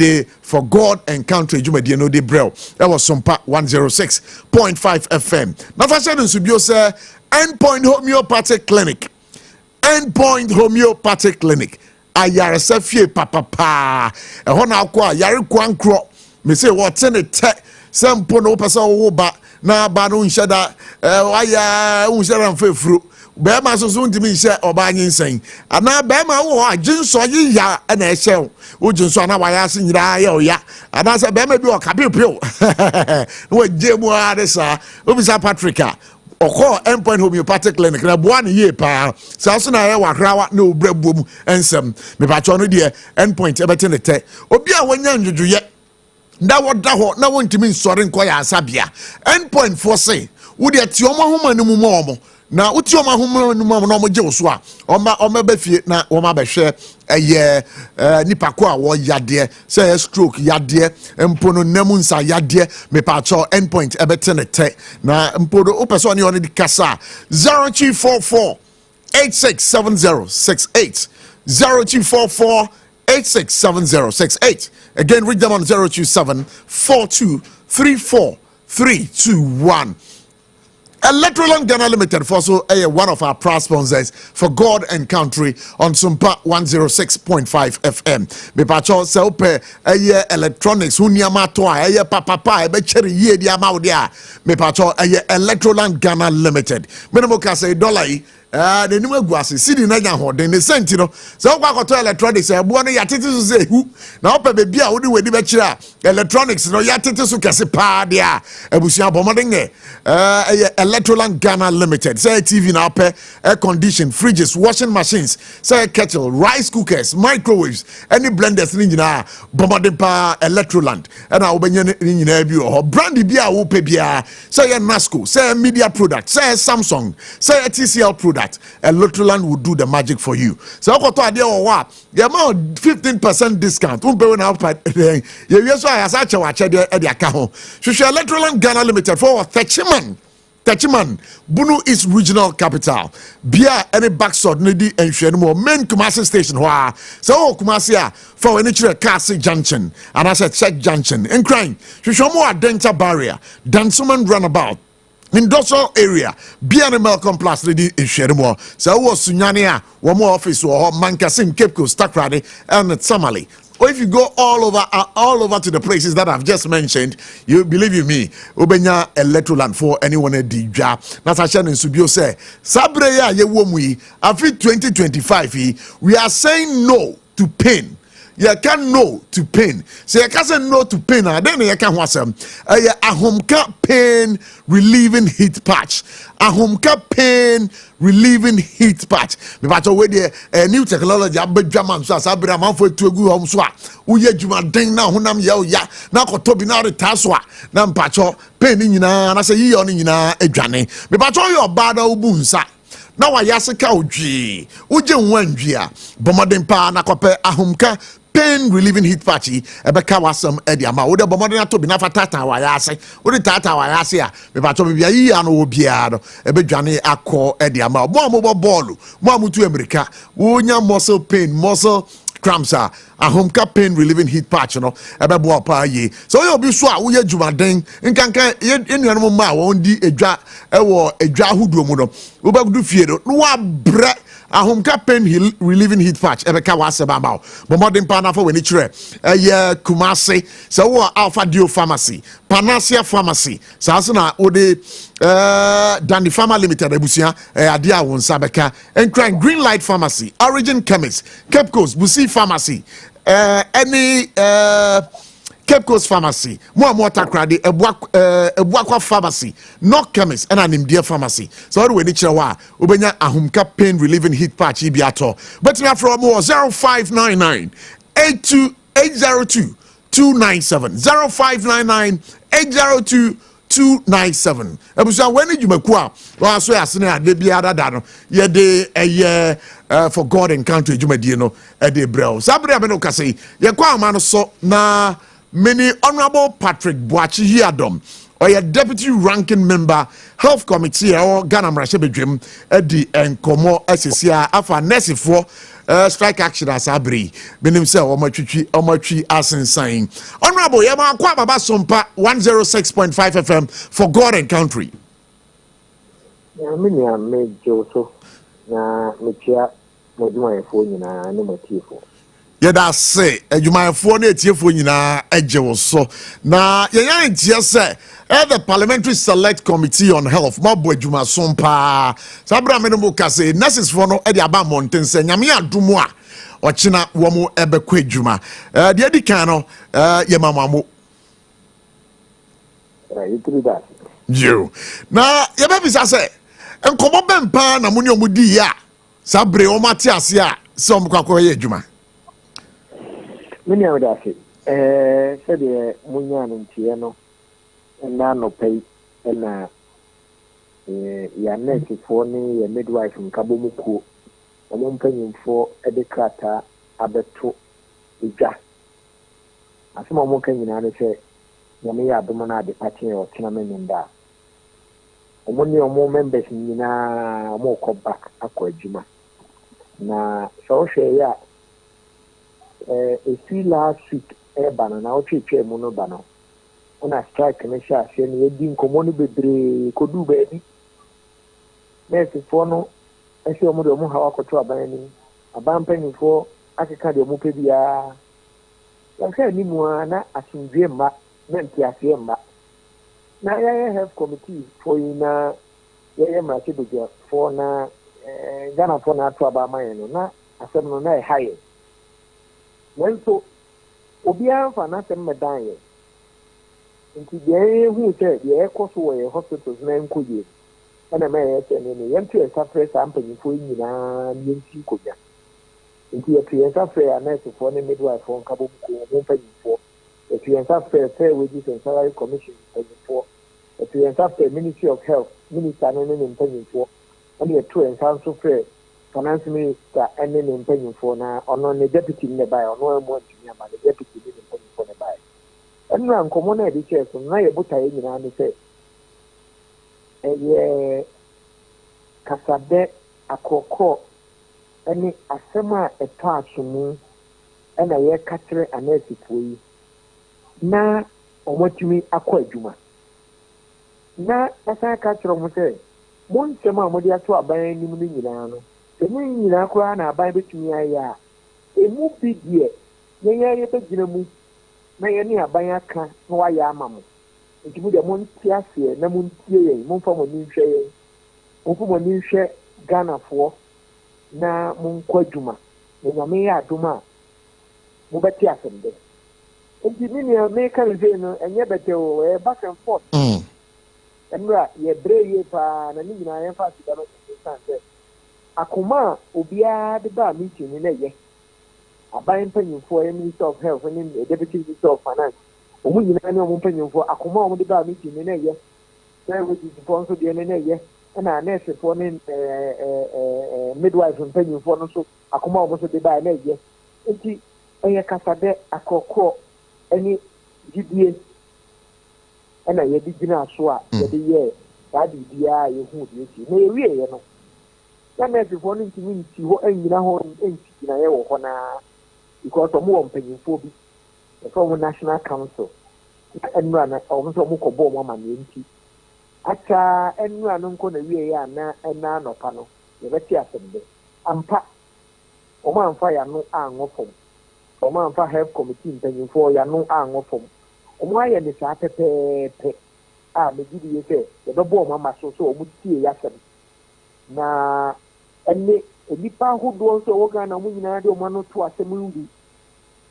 day for God and country dwumadie no de brel that was SOMPA 106.5 FM na fa hye no subio say Endpoint Homeopathic Clinic ayaresa fie papa ehɔ na akɔ a yare kwankro me say what ne te sempo no pesa wo ba na ba no nhye da aya nhye ran fefuro be ma so ntimi nhye oba nyinsɛn ana be ma wo aginso yi ya na ehye wo ginso na wa ya se nyira ya o ya ana se be ma bi o kapepeo wo jemu adesa obisa Patricka Oko Endpoint Homeopathic Clinic na boa ne ye pa sa so na ye wahrawa na obrabom ensem me pa cho no de Endpoint ebete ne te obi a wanya ndwodwoye nda woda ho na wontimi nsore nko ya asabia Endpoint for say wo de ti omo homa ne mu mo na uti oma homa ne mu no mo je wo so a oma ba fie na oma ba hwe eye nipa ko a wo yade say stroke yade mpono namu nsa yade me pa cho Endpoint ebete ne te na mpodo o person ne on di kasa 0244 867068 0244 867068 again read them on 027 4234 321 Electroland Ghana Limited for so one of our proud sponsors for God and Country on SOMPA 106.5 FM. Me pacho se ope electronics hunyama to papa be cheri ye dia maudia. Me pacho Electroland Ghana Limited. Me no ka say dollar the new guasi city na nya ho den sent no so kwa koto electronics e bo no yatete so say hu na opa be bia wo de wedi be kira electronics no yatete so kese pa dia abusia bomoden Electroland Ghana Limited say TV na opa air condition fridges washing machines say kettle rice cookers microwaves any blenders ni nyina bomoden pa Electroland and a obenye ni nyina bi ho brand bia wo pe bia say Nasco say media product say Samsung say TCL product Electroland will do the magic for you. So I got idea or what? The amount 15% discount. You so I such a watch at the account. So Electroland Ghana Limited for Techiman, Bunu is regional capital. Bia any backsword needy and share more main Kumasi station. So Kumasi for any Kasi junction and I said check junction and crying. So show more dental barrier, Dansuman runabout. Industrial area, BNML complex ready in Sherimo. So was Sunyania, one more office or Mankasim, Cape Coast, Takrade, and Samali. Or if you go all over to the places that I've just mentioned, you believe you me, Ubenya Electroland for anyone at the job. Natasha and Subio say, Sabreya ye womwi, after 2025, we are saying no to pain. You can no to pain. So you can say no to pain. Then you can was ahomka pain relieving heat patch. Ahomka pain relieving heat patch. Me pacho we dey new technology abedwaman so asabira manfo tuegu hom so a uye dwuma den na honam ye oya na kotobi na reta so a na mpacho pain nyina na say yiyo ni nyina adwane. Me pacho yo bada ubu nsa. Na wa yasika odwi uje nwanwi a bomoden pa na kope ahomka pain relieving heat patchy ebeka wasam ediama wo de bomoden ato bi na fatata wa yase wo de tata wa yase a me ba to bia yi ano wo bia do ebedwane akọ ediama mo amobo ball mo amutu America wo nya muscle pain muscle cramps a ahomka pain relieving heat patch no ebebo pa ye so you bi so a wo ye dwumaden nkankan enuanom ma wo ndi edwa ewo edwa huduo mu no wo ba gudu fie no wa bre ahomka pain relieving heat patch ebeka waseba ma bo modern partner for weni kire Kumasi so wo Alpha Dio Pharmacy Panacea Pharmacy so na wo de Dandy Pharma Limited ebusia ade a won sabeka enkran Green Light Pharmacy Origin Chemist Cape Coast Busi Pharmacy any Cape Coast Pharmacy, more takrade, Ebuakwa Pharmacy, Knock Chemist, and an India Pharmacy. So we need to ubenya ahumka pain relieving heat patch ibiato. But we have from more 0599 802 297 0599 802 297. Ebusa when you makwa wa so asene ade bia dada no ye de for God and Country dwumadie no e de brel. Sabre abeno kase ye kwa ama no so na many Honorable Patrick Boachi Hiadom or your deputy ranking member health committee or Ghana Mrashebedrim Eddie and Komo SCA afa nurse for strike action as abri benim say omatwi asensan honorable yema akwa baba sompa 106.5 FM for God and country. Ya mini a mejo so na metia AYEBIAFO nyana ne matiefo. Yeda say adwumayefo na etiefo nyina ejewo so na yenya ntie say the Parliamentary Select Committee on Health mabo adwuma sompa sabra me no ka say nurses for no e de aba mountain say nyame adumu a ochina wo mo ebekọ adwuma de adi kan no ye mamamo you na ye be bisa say enkomo bempa na muni omudi ya sabre o mate ase a se omkwakọ ye adwuma. Many of that said Munyan and Tiano and Nano pay and your native for me, a midwife from Kabumuku, a one penny for a decrata, abeto, Ija. As some more can you say, Yamia Dumana de Patin or Tinaman in that. Only more members in more come back, Aquajima. Na so share. A few last week, Ebana, now Chiche Monobano. On a strike, and I shall say, you didn't come on the could do baby. There's a phono, I see a mother of Mohawk to a banning, a bumping for Akaka de Mupedia. I said, Nimuana, as in Gemma, Mentia Gemma. Now I have committee for you now, Yama Tibuja, for now, Ghana for now to Abama, na, I said, no, higher. When so, Obia for nothing, Madame. Into the who said the air cost away hospital's name could you. And a man said, and the empty a sufferer sampling for you now, Yancy could ya. Into a clear sufferer, a nurse for the midwife from Cabo, paying for a clear sufferer, fair wages and salary commission paying for a clear sufferer, Ministry of Health, Minister and paying for only a true and sound so fair. Finance Minister and then paying for now, on the deputy nearby, or no more to the deputy paying for the buy. And now I'm common editor, so now you're put in and say, a Casadet, a coco, any a summer a part to me, and a year catcher and nurse for you. Now, on what you mean, a quadjuma. Now, as I catch on say, one summer, Modia to a buying Milano. The moon in Aquana by between a movie dear. Nay, I bet you may any a bayaka, no I am mamma. It would a montias here, Namun Tia, Monfam new share, Monfam new share, Ghana for na Munquajuma, Namea Duma, Mubatiasem. And the minion make a and yet better back and forth. And right, ye brave pan and even I am fast to Akuma Ubia the bar meeting in a year. A buying penny for a Minister of Health and a Deputy Minister of Finance. We know penny for Akuma the bar meeting in a year. There was the sponsor the in a year, and our nurse for midwife and penny for no so Akuma was the bar in a year. And a Casade, a coco, any GDA, and I did not swap the year. That is the eye who you see. May we, know. That makes it wanting to mean to go and you know, in a because of more paying for the former National Council and run also Moko woman. Acha and run on Kona and none of panel. The Vetia Sunday. And Pat Oman fire no arm of home. Oman for help committee paying for ya no arm of home. Why and the Saturday the GDA the double mamma so would see Yasan. Na and nipa who do so organ and women are the one to a movie.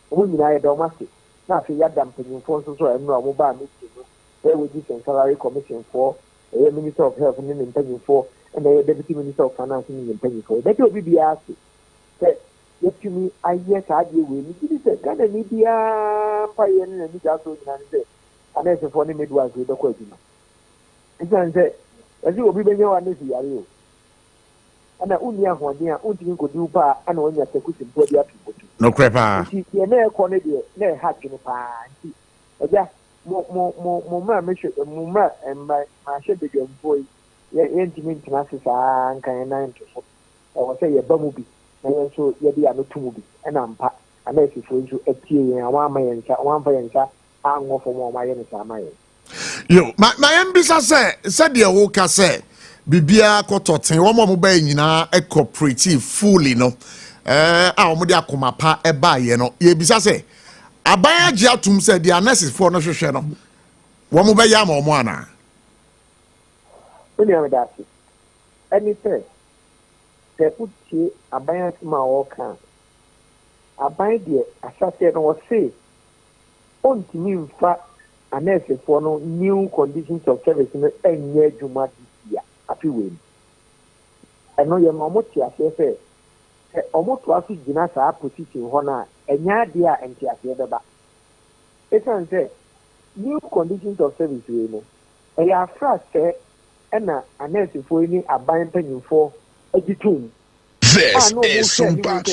Women are domestic. Now, if you are dumping for so and no mobile meeting, there will be some salary commission for a Minister of Health and then paying for, and a Deputy Minister of Finance and paying for. That will be the ask. If to me, I yes, I deal with it. It is a kind of media pioneer and media so and there's a funny midwife with the question. And then say, as you will be when you are this year. And I only have 1 year, only could do pa and when you are taking body up. No crepa. You never cornered you, never had in a pan. Just more mission, more and my ship again boy. Your intimate classes are kind of 9 to 4. I will say a bumblebee. and so yedi ano tumubi enampa anesi fo nso etie yen awan ma yen nsa awan fa yen nsa anwo fo mo ma yen nsa ma yen yo my ambisa said the woka say bibia kototen wo mo ba nyina e cooperative fully no a wo de akoma pa e ba ye no ye bisa say aban agye atum say the nurses for no hwehwe no wo mo ba ya ma mo ana oni am that any say se puti aban ma wo kan aban de asase no wo say ontimi mfa anese for no new conditions of service no enye adwuma dia afiwe eno ye ma mo ti ase fe omo to aso gina saa position ho na enya dia enti ase beba esan say new conditions of service we no e ya fra say ena anese for ni aban panyimfo agitum this is SOMPA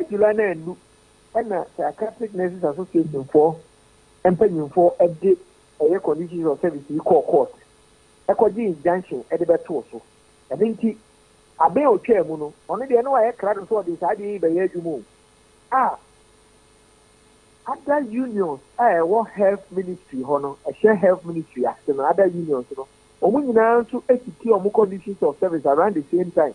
July na enu ena Psychiatric Nurses Association for empanyimfo ede eye conditions of service court ekoji injunction ede beto so ebinti abe otwa mu no ono de no wa ye krado so de sa de be ye adwumu other unions what health ministry hono a share health ministry and other unions no omu nyina nso etiti omu conditions of service around the same time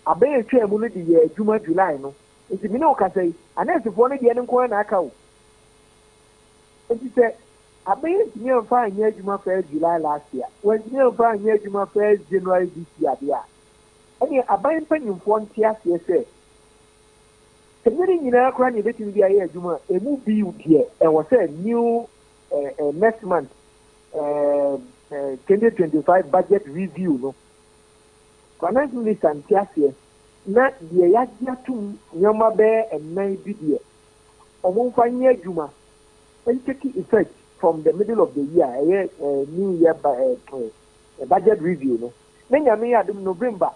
abe etwa mu no de ye adwuma July no nti mi no ka say anesifo no de ne nko na aka wo nti say abe engineer fa anya adwuma for July last year when engineer fa anya adwuma for January this year dia any aban panyimfo ntia say Somebody in our crown, you bet in the area, Juma, a movie here, and was a new next month 2025 budget review. No, Finance Minister and Tiasia, not the Yatum, Yama Bear, and Nine Bidia, or won't find near Juma, and take effect from the middle of the year, a new year by a budget review. No, then I may add November.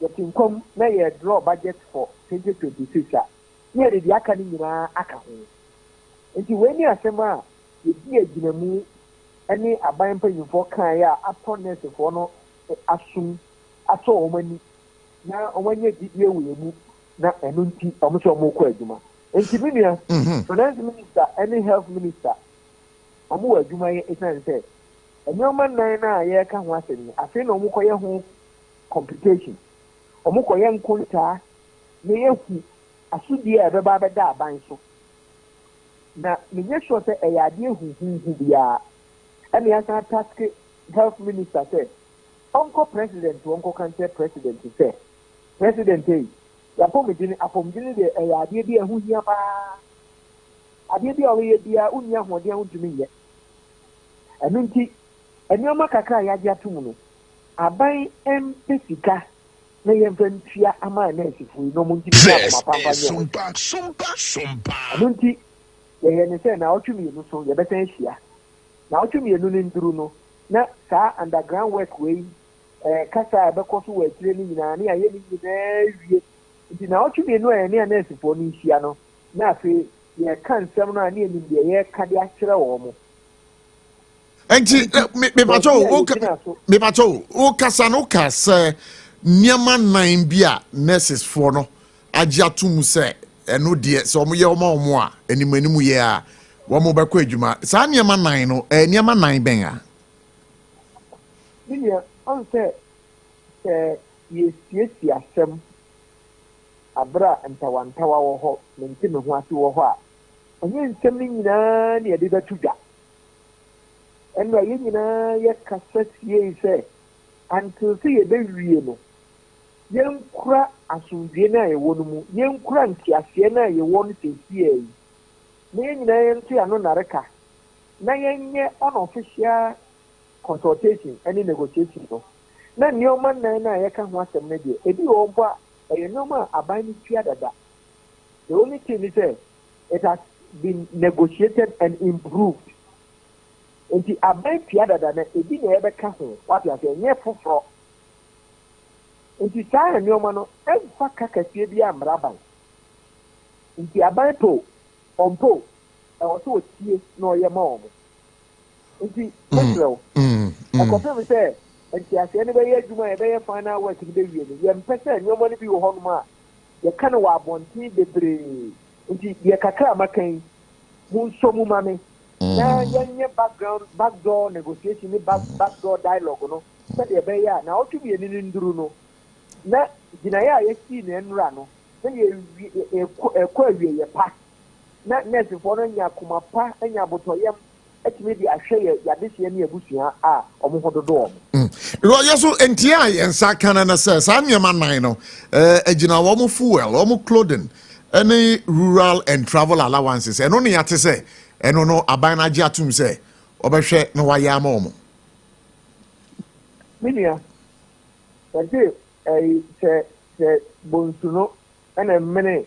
That income may draw budget for 2026. Near the academy aka. And when you are sema, you be a dinamu, any a buying penny for Kaya, upon this for no assume at all many. Now, when you did you will move, not a nunti, almost a more quaduma. And Tibinia, finance minister, any health minister, a more Juma is not said. And no man, I can't watch it. I feel no more home complication. Omoko yen kunta ne yehu asudi e beba beda aban so na menye sure say e yade huhuhu bia ene asa task health minister say onko president onko country president say president ya apomgini de e yade bia huhia ba ade bia o ye bia unya hode ahudumi ye enu nti enioma kakra ya dia tumu no aban empesika na yemfentia ama na esifu no munti bia ma pampa SOMPA nunti ye ne se na otwumi no so ye beten hia na otwumi no ne nduru no na sa underground work we kasa be ko so we tire ni nyina na ye ni nyina wie nti na otwumi no ne na esifu no hia no na afi ye kan sem no ani ni de ye ka de akire wo mo enti me pacho o kasa no kasa Niama nine bia nurses for no ajatum say eno de so mo ye omo a animanimu ye a wo mo bekọ adwuma sa niama nine no niama nine ben a Ninia on say yes asem abra ntawantawa wo ho menti me ho ase wo ho a onye nsem ni nyina ne de betudwa eno ye nyina ye kasa sie say until see ye be wie no yenkura asundie na yewo no mu yenkura ntiasie na yewo no tesie yi na yenyina yentu ya no nareka na yenye unofficial consultation any negotiation no na nioma na yeka ho asem na de ebi wo bo a nioma aban ni tua dada the only thing is it has been negotiated and improved enti aban tua dada na ebi na yebeka ho what you say nye foforo nti saa nioma no emfa kakasie bi amraban nti aban to ompo e wo so tie na oye ma omo nti petro e ko fe say enti ase ne be ye adwuma e be ye final work be wie no ye mpese nyoma ne bi wo hono ma ye ka no wa abonti bebre enti ye kakra makan mu nso mu mame na yenye backdoor negotiation ni backdoor dialogue no se de be ya na otu bi ni nduru no na gina ya ye si ne nra no na ye ekọ awie ye pa na nurse for no nya kuma pa anya botoyem etimi di ahwe ye yadehye ne abusua a omo hododo omo because yeso entia yensa kana na say sa nyema nan no agina wo mo fuel wo mo clothing any rural and travel allowances eno ne yate say eno no aban na agi atum say obehwe na waye ama omo minia se bonsuno ana mene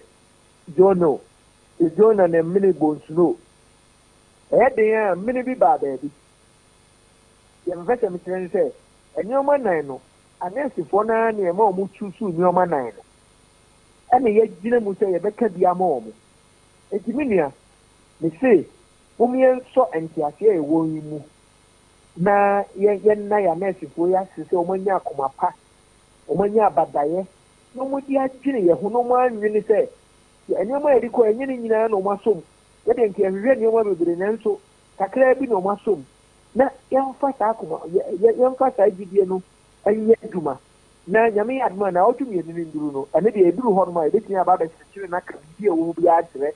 jono Jona na mini bonsuno ya mini bi ba baby ya mfata mitren se enyoma nan no anesi fo na na ma omu chusu enyoma nan no ana ye gina mu se ye beka bia ma omu etiminia me se umien so entiase e wo yimu na ye na ya nesi fo ya sise omanya akomapa omanya abadaye no mu di agine ye ho no mu anwini se enyoma eriko enyini nyina na omasom ye de nke hwehwe enyoma bebre nanso kakra bi na omasom na yemfa sa akoma yemfa sa gidie no enye aduma na nyame aduma na otumi edini nduru no ene de eduru ho no ma ebetini aba ba sekire na ka bidie wo bi agire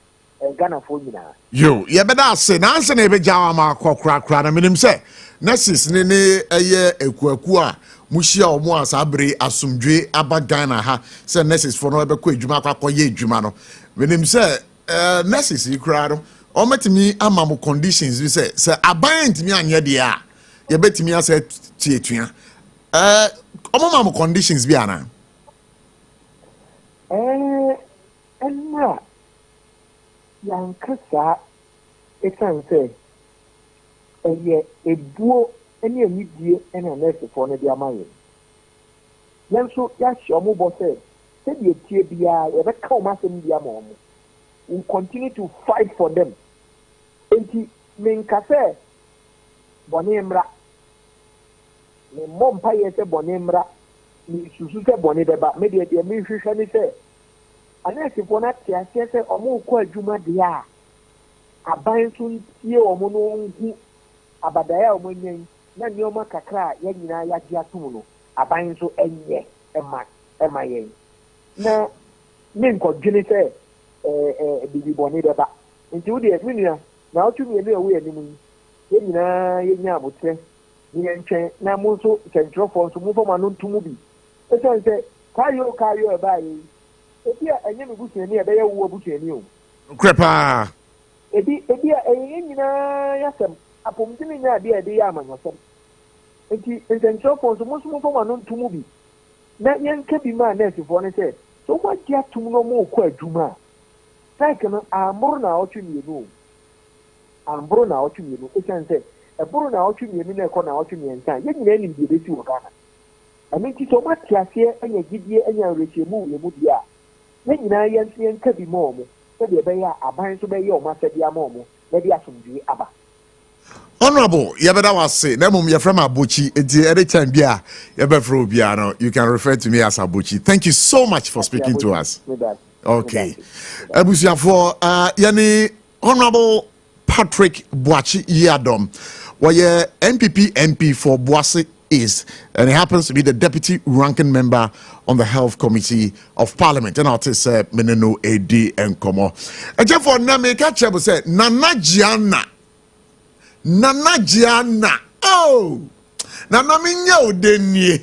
Ghana fo nyina yo ye beda ase na anse na ebejawa ma akokra na minim se nurses ne eye ekuaku a muhia omo asabere asumdwe aba Ghana ha se nurses for no ebekọ adwuma akwakoye adwuma no minim se nurses ikra no o metimi amam conditions bi se aban ntimi anye de a ye betimi ase tietua o mam conditions bi ana enna yankasa etanse eye ebuo ene amidie ene nurse for ne dia maye yanso ya shomo bo se de tie bia e be ka o masem bia ma omo we continue to fight for them enti menkase bonemra ne mompa ye se bonemra ni susu se bone beba me de me hwehwe ni se anesi for na tia se omo ko adwuma de a aban so tie omo no hu abadaya omo nyen na nyoma kakra ya nyina ya gi atum no aban so enye ema yen na me nkodwene se bibi bone beba nti wo de minua na otumi ene ewe anim ye nyina ye nya abotre ni entwen na mo so centrofo so mo foma no ntumu bi esense kayo e bae ebi a enye me busuani e be ye wo busuani o krepa ebi a enye nyina yasem apomdini nya de de ya amanyasem enti centrofo so mo foma no ntumu bi na yenka bi ma nurse fo ne se so what dia tum no mo ko adwuma like no amuru na otwemi no amburu na otwemi no esense eburu na otwemi no na ko na otwemi ntan ye nyina ni bi besi wo Ghana ami ti so matiase anya gidie anya rechemu ye mu dia ye nyina yenka bi mo mo se de be ya aban so be ye o ma se dia mo mo na dia asomdwe aba. Honorable, yabeda wase, na mum ye from Abochi, anytime bia, yabefro biano, you can refer to me as Abochi. Thank you so much for speaking to us. Okay. Abusia for yani Honorable Patrick Boachi Yadom, where MPP MP for Boise East, and he happens to be the deputy ranking member on the Health Committee of Parliament. And I'll say Meneno AD and Komo. And therefore, Name Kachabu said, Nana Gianna. Oh, Nana minya udenye.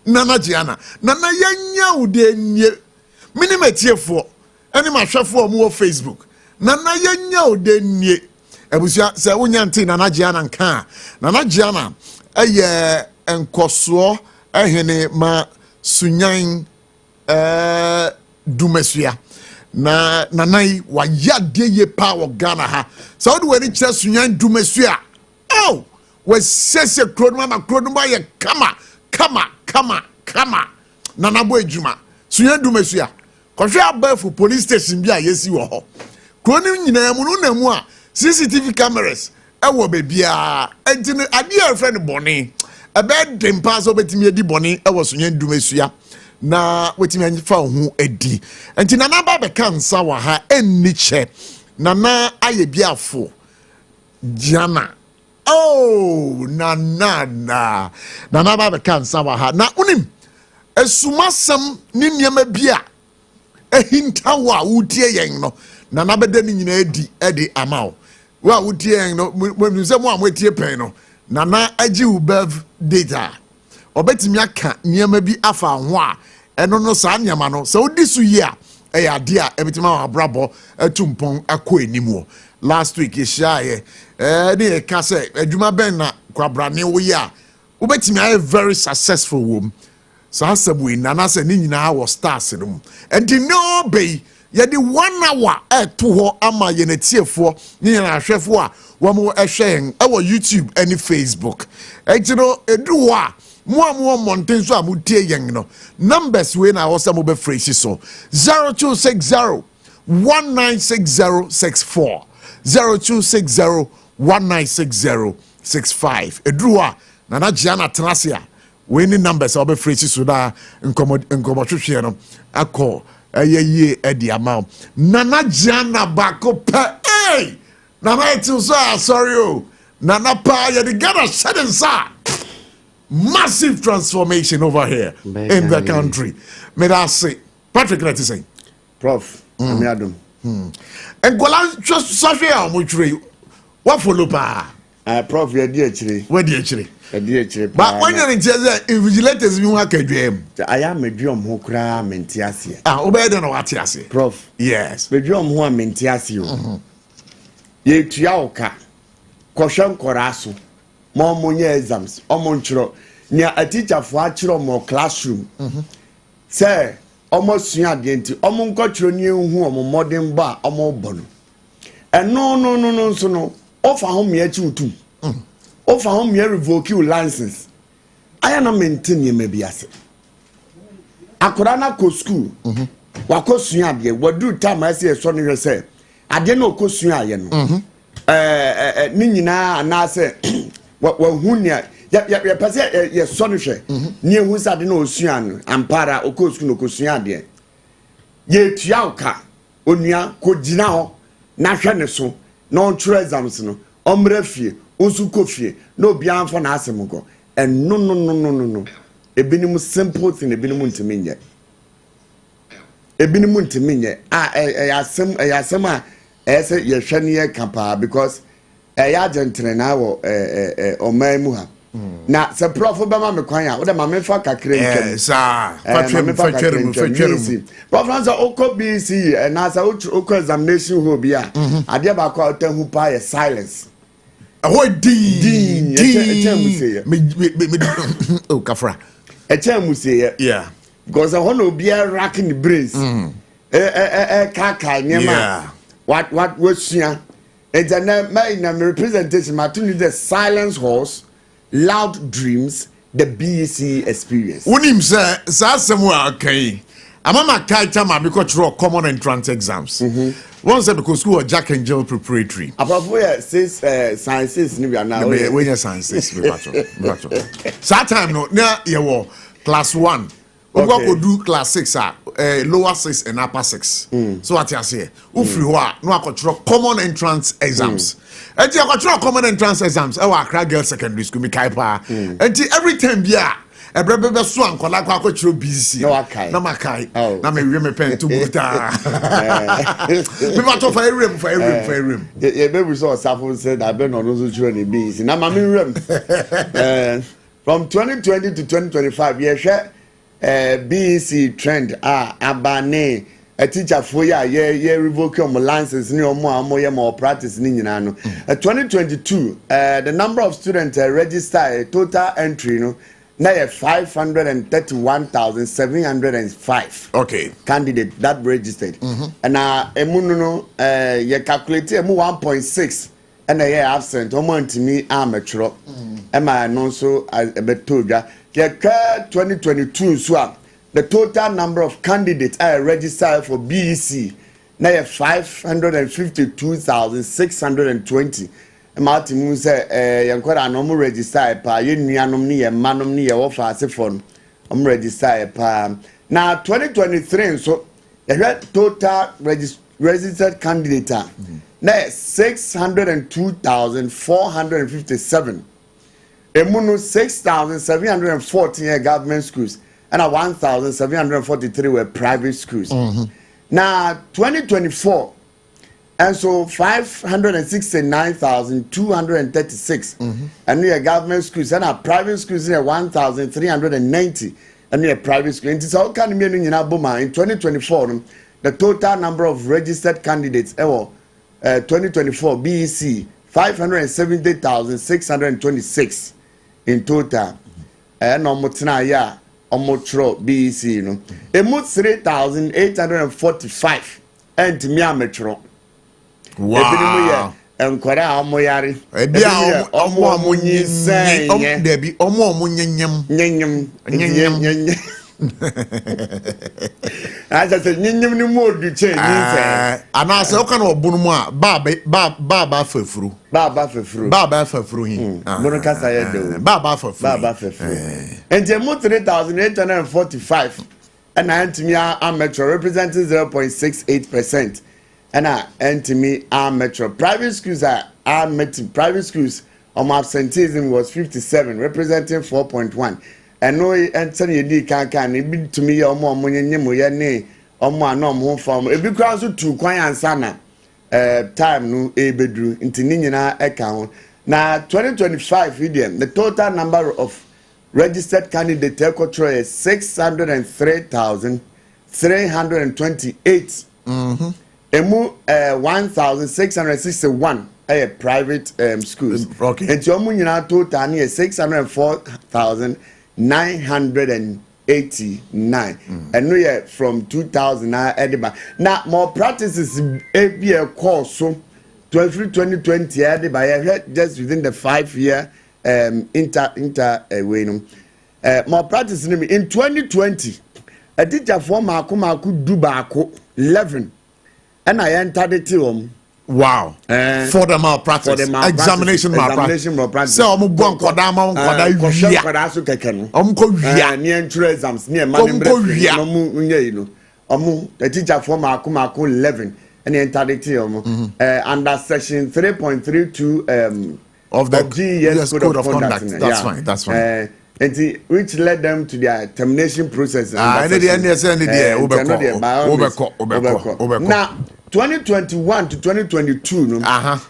Nana Gianna. Nana yenya udenye. Minimetie for. Any my chef for more Facebook. Nana yenya udenye. Ebusia se unyanti Nana Gianna nka. Nana Gianna. Eye enkoso. Ehene ma sunyan. Dumesuya. Na nanai wa yade ye power Ghana ha. So how do we reach sunyan dumesuya? Oh, we sese kronuma ye kama nana boy juma sunyan dumesuya kohwe abafu police station bia yesi wo ho kroni nyina mu no na mu a CCTV cameras e wo bebia entine ade a friend bone bed dempa so betimi edi boni e was nyen dumesua na wetimi anfa ho edi enti nana ba be kansa wa ha enni che nana ayebiafo jana oh nana ba be kansa wa ha na unim esumasem ni niema bia ehinta wa wutie yen no nana bede ni nyina edi amao wa wutie yen no when say mo amotie pen no nana agi ubev data obetimi aka niema bi afa ho a eno no sa niema no so odi su yi a eya de a ebitima abrabo atumpon akọ enimu last week ishaye dey ka say adwuma ben na kwabrane wo yi a obetimi ay very successful wom so asabu nana say ni nyina was stars no and no be ye di 1 hour to ho ama ye netiefo ni na ahwefo a wo mo ehwen e YouTube and Facebook ejiro edu ho a mo mountain so amutie yen no numbers we na wo say mo be phrase so 0260 196064 0260 196065 edu ho a nana Gianna Trasia we ni numbers obe phrase so da nkomo twehwe no akọ ayeye edi amount nana Gianna bako pa hey nana it so sorry oh nana pa ye the gonna shed inside massive transformation over here in the country. May I say, Patrick, let's say, Prof. Amiadum. And Golan just Safia, which what follow pa? Prof, you're dear chili. Where dear chili? But when you're in Jazz, invigilators, you want a dream. I am a drum who cram mentiasia. Obey don't know what you say. Prof. Yes. The drum who mentiasio. Ye triauka. Caution corasso. More money exams. Omonchro. Near a teacher for actual more classroom. Say, almost soon against Omon got your new home modern bar or more bon. And no, so no. Offer home yet you too. Offer home here revoke you license. I am not maintaining maybe as I could not go school. Wako soon, what do time I say a son yourself? I didn't know Kosuya. Nina and I say, what who near ya pass ya sonishe near who's at no Ocean and para Okoskuno Kosuya dear. Ye Tiauka, Onia, Kodinao, Nashaneso, non trezamsno, Omrefi, Usukofie, no bian for Nasemugo, and no. A minimum simple thing, a minimum to me yet. A minimum to me yet. I asema. Ese ye hwaniye kapa because agent na wo omaimu ha na se prof be ma me kwan a wo de ma me fa kakre ntwem sa fatwem prof na so BC na sa oko examination ho bi a ade ba kwa otahu pa ye silence ahoy din me oh kafra echemuseye yeah because I want to be a racking the brains kaka nyema what was here? It's a my representation. My tune the silence horse, loud dreams, the BEC experience. Unim say somewhere okay. Amama kaita ma because through common entrance exams. One say because school Jack and Jill preparatory. Apart says sciences ni we are now. When you sciences we battle. That time no near you class 1. Okay. We go do class 6 lower 6 and upper 6. So what you say? Ufri ho no akotro common entrance exams. Enti akotro common entrance exams. E wa Accra Girls Secondary School mi kai pa. Enti every time bia ebrebe so ankola kwa akotro BC. Na makai. Na me wi me pen to buta. Me ba to for room. Ye be so Sarfo said I be no so chiro ni BC. Na ma me room. From 2020 to 2025 ye share BEC trend abane a teacher for ye revoke your license ni more practice ni nyina no 2022 the number of students registered total entry no na 531,705 okay candidate that registered and emu no ye calculate emu 1.6 and a absent me ametro ema no so betodwa 2022 so the total number of candidates are registered for BEC now 552,620 Martin say yankora no mo register pa ye nuanom ne ye manom ne ye wo fa asefo no register pa na 2023 so total registered candidate na 602,457 emuno 6,714 government schools and 1,743 were private schools. Now 2024 and so 569,236 and near government schools and our private schools near 1,390 and near private schools. And it's all kind of meaning in 2024 the total number of registered candidates 2024 BEC 570,626 in total. And no omotro BEC no emu 3,845 and me metro. Wow. Ebinim ye enkwara amoyare ebia omo nyinsɛn debi omo nyenyem asa se nyenyem ni mo du che nyinsɛn ana se o kan obunu mu a baba fafuru hi bono kasa ye do baba fafuru and emu 3,845 and antimi a metro representing 0.68%. And me metro private schools private schools absenteeism was 57 representing 4.1 and no enter ye can be to me omo nyemo ye ne omo anom ho form e bi kra so tu kwan ansa na time no e bedru nti ni nyina e ka ho na 2025 idiom the total number of registered candidates is 603,328 emu 1,661 private schools. Okay. And your nyina total is 604,989. And we from 2000 now more practices be a course so 2020 just within the 5-year inter more practice in 2020 a teacher for maku dubako 11 and I entered the team. Wow. For the malpractice. Examination malpractice. So, I'm going to go down. I'm going the teacher for Maku 11 and he entered the team under section 3.32 of the GES Code of Conduct. That's fine. That's fine. And which led them to their termination process. Now, 2021 to 2022,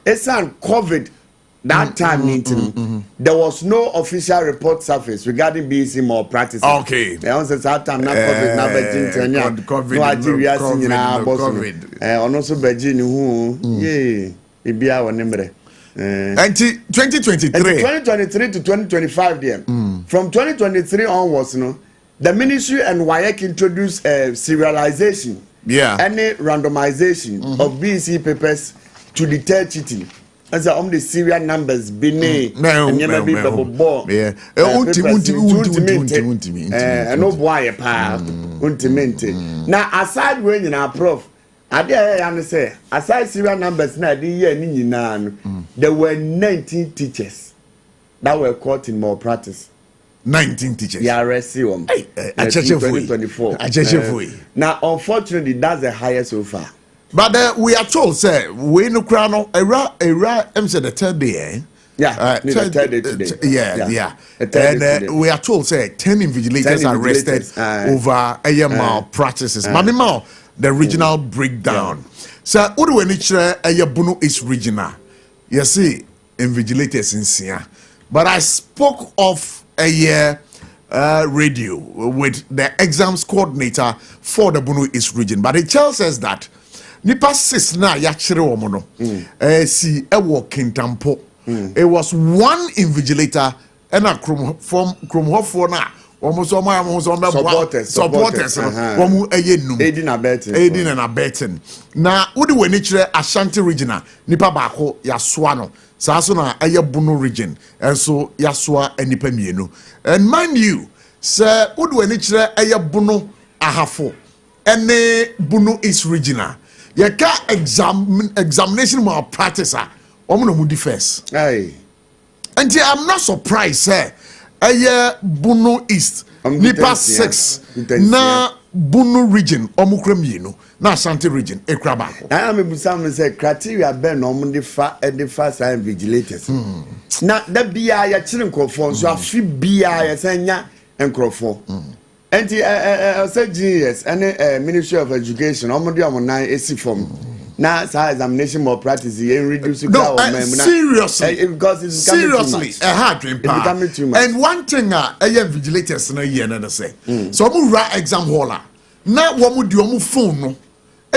it's on COVID. That time, there was no official report surface regarding BC more practice. Okay. The answer that time, not COVID, not Virgin, no Nigeria, and also Virgin, who, yay, it be our number. 2023 to 2025 there. From 2023 onwards, the ministry and WAEC introduced serialization any randomization of BC papers to deter cheating. As the serial numbers bene and never be bubble no boy pa ultimately. Now aside when in our prof I dare say aside serial numbers na the year ni there were 19 teachers that were caught in malpractice. 19 teachers. Yeah, arrested them. 2024. Now, unfortunately, that's the highest so far. But we are told, say, we no crown era. I'm saying the third day. Yeah, the third day today. Yeah. And we are told, say, 10 invigilators arrested over AML practices. Mami Mao, the regional breakdown. So, what do we need to Bunu is regional? You see, invigilators in Sia. But I spoke of a year radio with the exams coordinator for the Bunu East region, but it tells us that nipa sis na yachere womono si ewo kintampo. It was one invigilator and a krom hofo na supporters aiding and abetting na wodi weni kire Ashanti regional nipa baako yaswa Saso na Bunu region, and so Yaswa and nipa mienu. And mind you, sir, Udweni chire Bunu ahafo, and Bunu is regional. Yaka examination malpractice omo no mudi first. Aye. And I'm not surprised, sir. Bunu East, Nipa 6, na Bunu region, Omukrem Yino, na Ashanti region, Ekrabako. I am a say criteria ben on the fast and vigilators. Now that be a children crofon, so a few be a senya and crofon. And I said GS and Ministry of Education, Omodi on 9 AC form. Now, examination more practice and reduce seriously, because it's seriously a hard dream. Becoming too much. And one thing, vigilators na year na say. So we write exam hall. Now we mu do mu phone no. E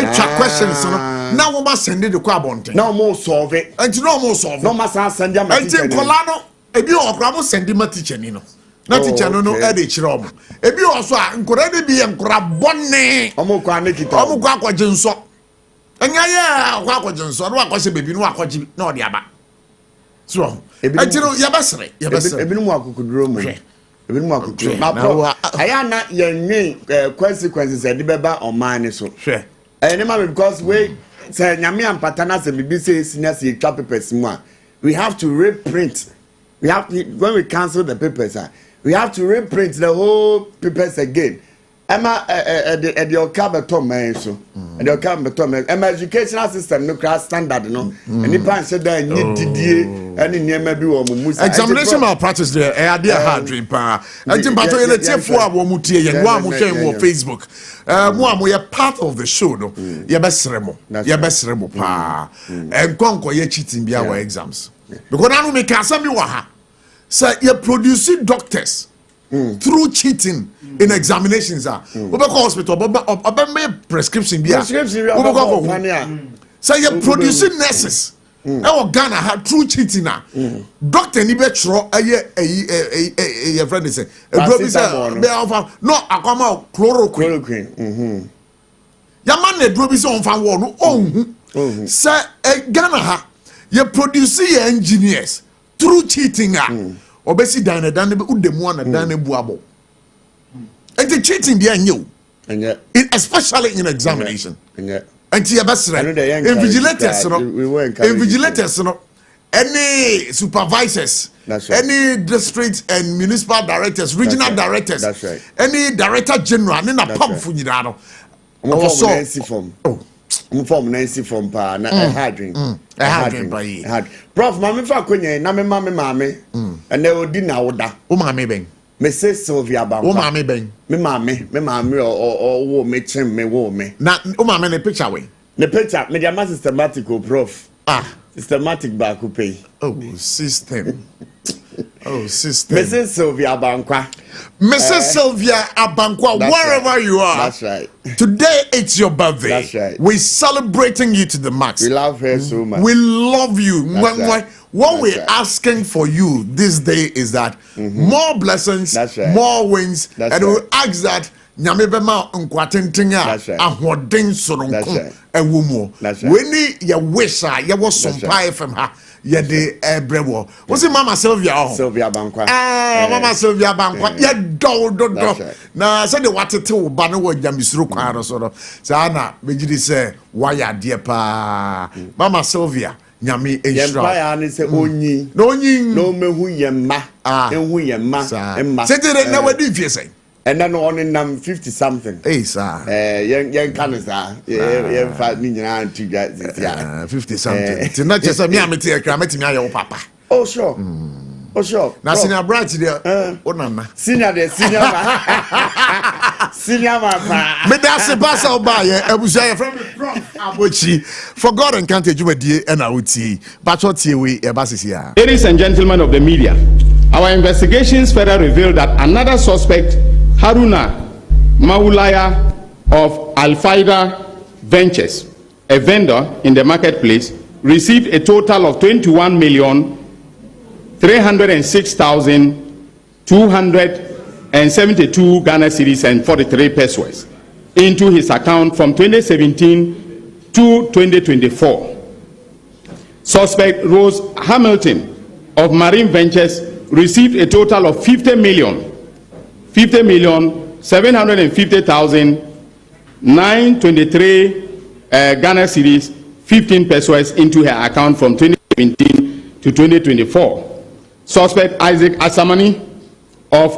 check questions no. Now we must send it to Kwabonte. Now more solve it. And no more solve. No must send them. And in Colano, e bi o kwabo send my teacher ni no. Na teacher no no e dey chire omo. E bi also nkora de bi nkora bonne. Omo kwa ne kita. Omo kwa kwaje nso. Enya ya kwa kwaje nso no akwase bebi no akwaje na odi aba. So, ejiro yabasre. Ebinu mu akukuduro mu. Ebinu mu akukuduro. Ma aya na yenwe consequences e de beba oman so. Hwe. Because we say nyame ampata na se bibi say senior say twa papers mu a we have to reprint. When we cancel the papers, we have to reprint the whole papers again. Emma the okabeto man so. The okabeto man. Emma educational system no class standard no. And if I said that need didie any niema bi wo mu. Examination malpractice there. E ade hard dream pa. Enti pato ye tiefo a wo mu tie ye wo am hwe wo Facebook. Mo am ye part of the show no. Ye besere mo. Ye besere mo pa. Enkonko ye cheating bia our exams. Because now me can say me wa ha. Say you produce doctors through cheating in examinations. Oba hospital, oba prescription bia. Say you produce nurses. Ghana had through cheating na. Doctor ni be tro your friend say. No akoma chloroquine. Ya man na drobi say on fan wo no ohun. Say Ghana ha you produce engineers through cheating. Obesi dan be udemu na dan buabo. And cheating be new. Especially in examination. And tia basra. Invigilators no. Any supervisors, any district and municipal directors, regional directors, any director general, na pump fu nyida no. Form Nancy from pa na hard drink. Prof, mama fa konye na me mame and they would dinner order. O mame ben. Me say Sylvia Bamba. O mame ben. Me mame or wo me chem me wo me. Na o mame ne picture we. The picture me dia systematic prof. Systematic back pay. Oh, system. System. Mrs. Sylvia Abankwa. Mrs. Sylvia Abankwa, wherever right. you are. That's right. Today it's your birthday. That's right. We're celebrating you to the max. We love her so much. We love you. Right. What we're asking for you this day is that more blessings, more wins, and we ask that nyame bema nkwatentenga ahoden soronko ewumo weni ya wisha ya wo SOMPA FM ha ye de ebrewo wo se mama Sylvia Bankwa mama Sylvia Bankwa ye do na se de watete wo ba no wo jamisuro kwa ro so no sa na megidi se waya de pa mama Sylvia nyame enshira ya ni se onyi no mehu yemma ehu yemma emma se de na wadi fie say. And then on in 50 something. Hey, sir. Young cancer. Yeah, 50 something. It's not just a me, I'm a your papa. Oh, sure. Oh, sure. Now, senior branch there. Oh, no, senior, senior man. But that's a pass out by a bushire from the PROF. ABOCHIE. For God and can't you with you and I would see. But what's here we a basis here. Ladies and gentlemen of the media, our investigations further revealed that another suspect, Haruna Maulaya of Al-Faida Ventures, a vendor in the marketplace, received a total of 21,306,272 Ghana cedis and 43 pesos into his account from 2017 to 2024. Suspect Rose Hamilton of Marine Ventures received a total of 50,750,923 Ghana cedis, 15 pesos into her account from 2017 2017 to 2024. Suspect Isaac Asamani of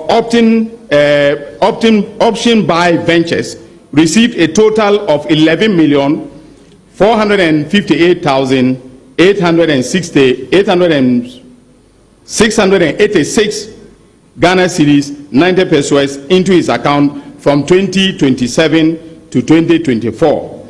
Option Buy Ventures received a total of 11,458,686 Ghana cedis 90 pesos into his account from 2027 to 2024.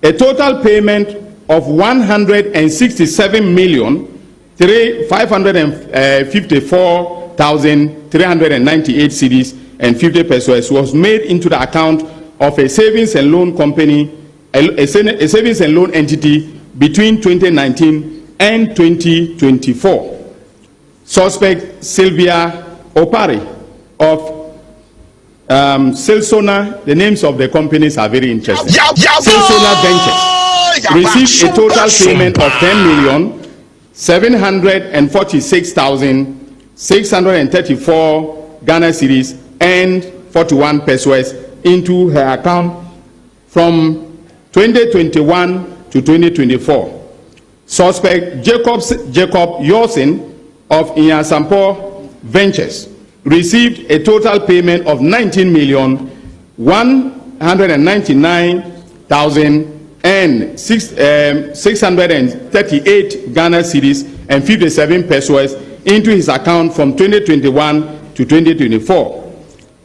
A total payment of 166,554,398 cedis and 50 pesos was made into the account of a savings and loan company, a savings and loan entity between 2019 and 2024. Suspect Sylvia Opari of Silsona, the names of the companies are very interesting. Silsona Ventures received a total payment of 10,746,634 Ghana cedis and 41 pesos into her account from 2021 to 2024. Suspect Jacob Yorsin of Inyasampo Ventures received a total payment of 19,199,638 Ghana cedis and 57 pesos into his account from 2021 to 2024.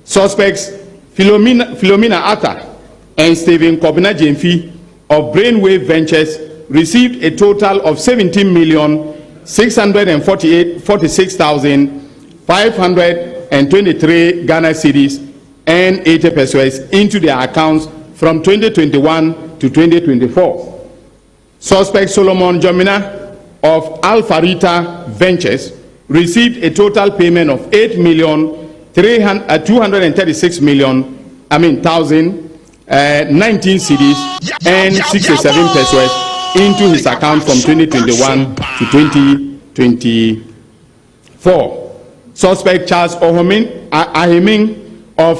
Suspects Philomena Atta and Stephen Kobina Jemfi of Brainwave Ventures received a total of 17,646,523 Ghana cedis and 80 pesos into their accounts from 2021 to 2024. Suspect Solomon Jomina of Alpharita Ventures received a total payment of 8,236,019 cedis and 67 pesos into his account from 2021 to 2024. Suspect Charles Aheming of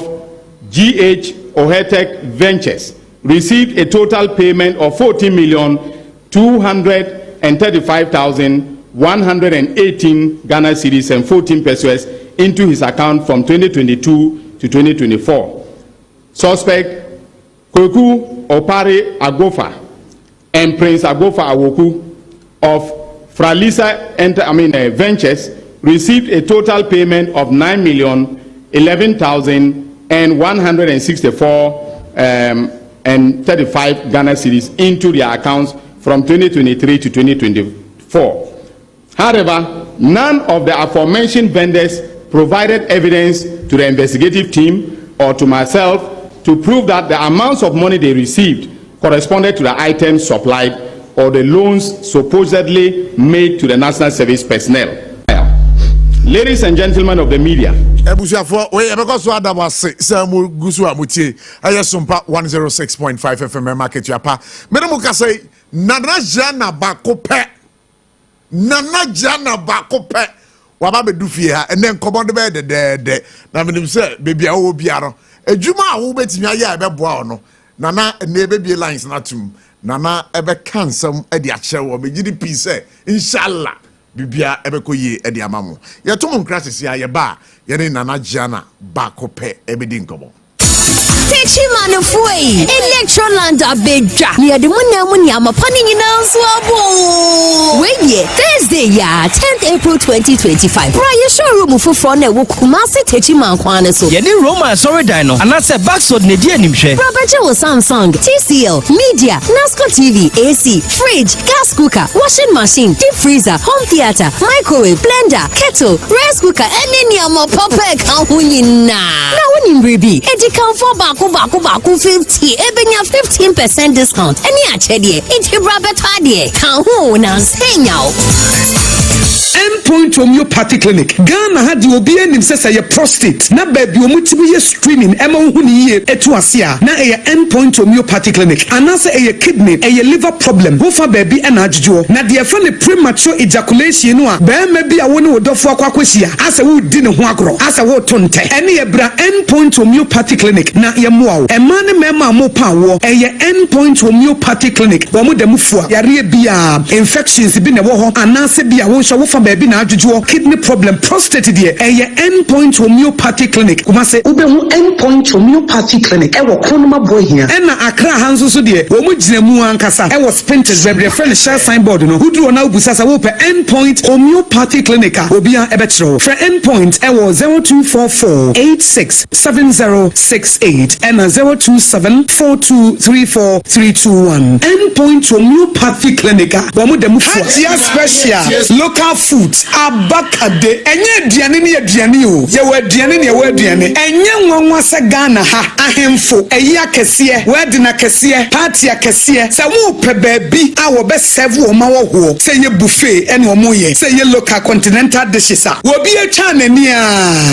GH Ohetek Ventures received a total payment of 14,235,118 Ghana cedis and 14 pesos into his account from 2022 to 2024. Suspect Kweku Opare Agofa and Prince Agofa Awoku of Fralisa Ventures received a total payment of 9,011,164 and 35 Ghana cedis into their accounts from 2023 to 2024. However, none of the aforementioned vendors provided evidence to the investigative team or to myself to prove that the amounts of money they received corresponded to the items supplied or the loans supposedly made to the National Service personnel. Ladies and gentlemen of the media, Ebusiafo, we because what that was Samu Gusu Amuti, SOMPA 106.5 FM market yapa. Menamuka say Nana Jana Bakope. Nana Jana Bakope. Waba be dufia and then come on the bed de na menim say baby awo biaro. Ejuma awo betimi aya be boa no. Nana ne baby lines na tum. Nana ebe kan sam e de ache wo me gidi pi say inshallah. Bibia ebeko ye edi amamu. Ye to mon crisis ya ye ba ye ne Nana Jana Bakope ebedi nkomo. Techi manufui Electroland abeja near the money I'm a panning in Answabo. Wait, Thursday, 10th April 2025. Prior showroom for front Kumasi Techi Mankwana so. Yeni Roma sorry dino and that's a backsword Nidia Nimshe. Roberto Samsung, TCL, Media, NASCO TV, AC, fridge, gas cooker, washing machine, deep freezer, home theater, microwave, blender, kettle, rice cooker, and any more papa kahunina. Now when you baby, it can for baku 50, ebenya 15% discount. Any achedie, it's Robert Hadie, Kahun and Senya. Endpoint Homeopathy Clinic. Ghana had the obi says a prostate. Na baby omutibi screening. Emma huni ye etuasia. Na a Endpoint Homeopathy Clinic. Anasa a kidney, a liver problem. Bofa baby and ajujo. Na the funny premature ejaculation wa. Be maybe a one would offer kwakwisia. As a wood dinner huagro. As a wood tonte. Any ebra Endpoint Homeopathy Clinic. Na ya muau. A man mema mopa wo. A Endpoint Homeopathy Clinic. Wamu de mufua. Yari bia infections been a woho. Anasa bia wosha wofa baby na ajujo. Kidney problem. Prostate dear. A Endpoint Homeopathy Clinic. Kumase ubehu Endpoint Homeopathy Clinic. Ewo konoma boy here. Ena akra hanzo so dear. Womu jinemu ankasa. Ewo spinters. Baby friend share signboard no. Hudu ona ubusasa wope Endpoint Homeopathy Clinic. Obia ebetro. For Endpoint ewo 0244-867068 and 027-4234-321. Endpoint Homeopathy Clinic. Wamu demu Hatia special. Local foods. Abakade. Enye diane ni diane o. Yewe diane ni yewe diane. Enye nwanwa se Ghana ha. Ahemfo. Eya kesiye. Wedina kesiye. Party ya kesiye. Se mu pe baby. Awo be serve oma wo ho. Se ye buffet ene omo ye. Se ye local continental dishes a. Wobi e twa nani a.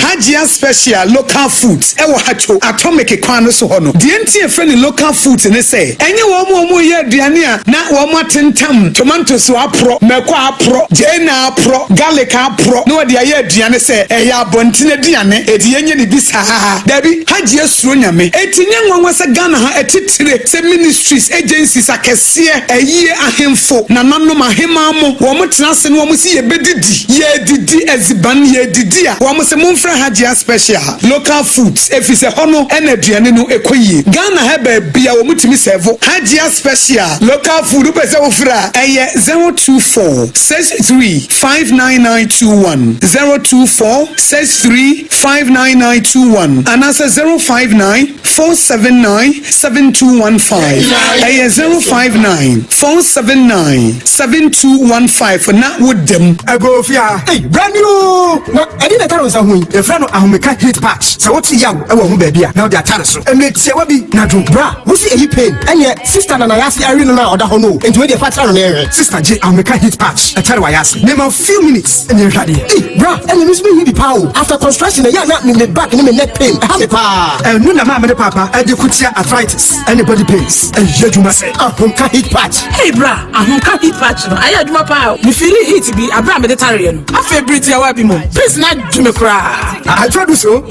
Hatia special local foods. Ewo hacho atomic kwano so hono. Die ntie fe ni local foods ne se. Enye wo omo ye diane a na wo matentam tomatoes so apro, meko apro, jena apro, garlic apro. No de aye diane se eya abontine diane edi enye ni bisa. Dabi Hagia suro nyame. Etinye nwanwa se Ghana ha etitire se ministries agencies akese eye ahemfo na nanom ahema mo wo motena se no wo si ye bedidi ye didi eziban ye didi a wo se momfra Hagia special local foods efise hono ena aduane no ekoyie Ghana ha ba bia wo mutimi serve Hagia special local food pese wo fra eye 024-63-59921 024-63-59921 and answer 059-479-7215 eye 059-479-7215 for na with them go fia hey brand new no I didn't tell us who the friend of Ahumeka hit patch so what ya e wo hu ba bia now they are tell so and me se wa bi na drum bra wo see e pain and your sister na yasi ari no na oda ho no into the patch no ere sister J Ahumeka hit patch e tell wa yasi name a few minutes and you ready hey bra and you me be power after construction ya na me back ni me neck pain ha me pa no na ma me papa e de kutia arthritis anybody pains and yeduma say Ahumeka hit patch hey bra Ahumeka hit patch no I aduma pa me feel hit bi abra me de tare no afa briti awa bi mo please na jume kra I try do so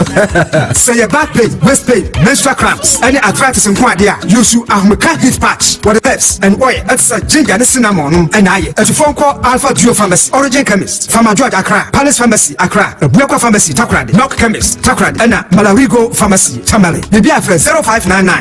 say your back pain waist pain menstrual cramps any arthritis in kwadia you should Ahumeka hit patch what the herbs and oil it's a ginger and cinnamon and I at the phone call Alpha Duo Pharmacy Origin Chemist Pharma George Accra Palace Pharmacy Accra Buekwa Pharmacy Takrade Milk Chemist Takrade and Malarigo Pharmacy Tamale the BFR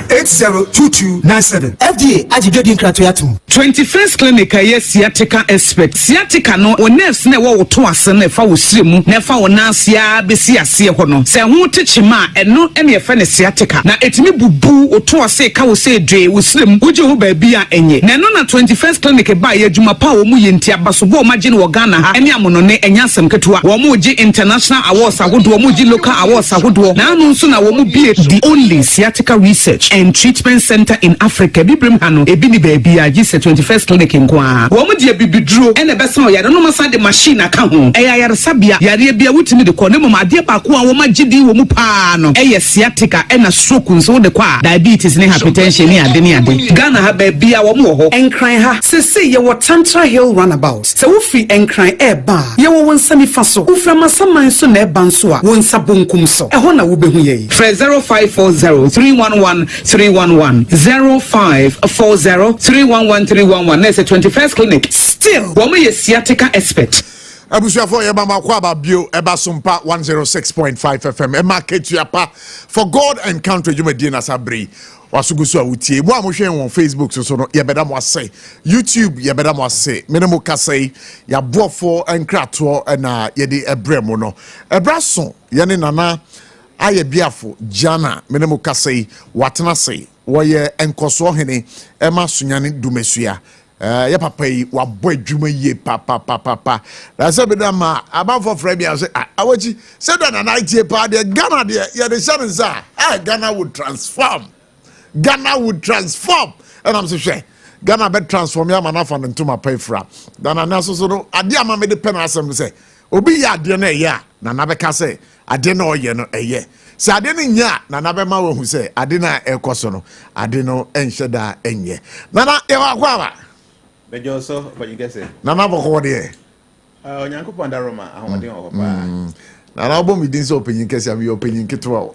0599-802297 FDA Ajidodin Kratoyatum 21st Clinic yes sciatica expert sciatica no o nerves na wo to ase na fa wo siremu na fa wo nansia besi ase ho no se ho techima eno ene ye fa ne sciatica na etimi bubu o to ase ka wo se dwe wo siremu uje ho ba bia enye na no na 21st Clinic ba ye adwuma pa wo mu ye ntia basobo ma gye no Ghana ha ene amono ne enya asem ketewa wo mu gye international awards agodo wo mu gye local awards agodo na anu nso na wo mu bie the only sciatica research and treatment center in Africa bibrim ha no ebi ni ba bia gye 21st Clinic nkwa wo mu die bibiduro ene besa o yare no masa de machine aka ho eya yare sabia yare bia wutimi de ko ne mo ade ba ko a wo ma gidi wo mu pa no eye sciatica ena stroke nso de kwa diabetes ne hypertension ne ade ne ade Ghana ha ba bia wo mu ho enkran ha sese ye wo Tantra Hill runabout se wo fi enkran eba ye wo wonsami fa so wo fra masaman so na eba nso a won sabonkum so eho na wo behu ye 0540-311-311 0540-311-311 na se 21st Clinic still wo me ye sciatica expert abusuafo ye mama kwa ba bio eba SOMPA 106.5 FM e market yapa for God and country jumadi na sabri wasugusu awutie bo amohwe won Facebook so no ye beda mo ase YouTube ye beda mo ase menemo kasai ya boafo enkrato na ye de ebrem no ebraso ye ne nana AYEBIAFO JNANA menemo kasai watena sei wo ye enkoso hene ema sunyane dumesua ya papa yi wa boy dwuma ye pa na se be da ma abafo frabia say awoji se da na night pa de Ghana de ye de shanza Ghana would transform and I'm so sure Ghana be transform ya manafa ntoma pa ifra da na so no ade ama me de pen asem say obi ya ade na ya na na beka say ade na oye no eye say ade no nya na na be ma wo hu say ade na ekoso no ade no enhye da enye na na e wa kwa bejo so but you get say na na boko de onyankopon da Roma ahode o pa na na bo mi din so opinion kesi am your opinion kitwa o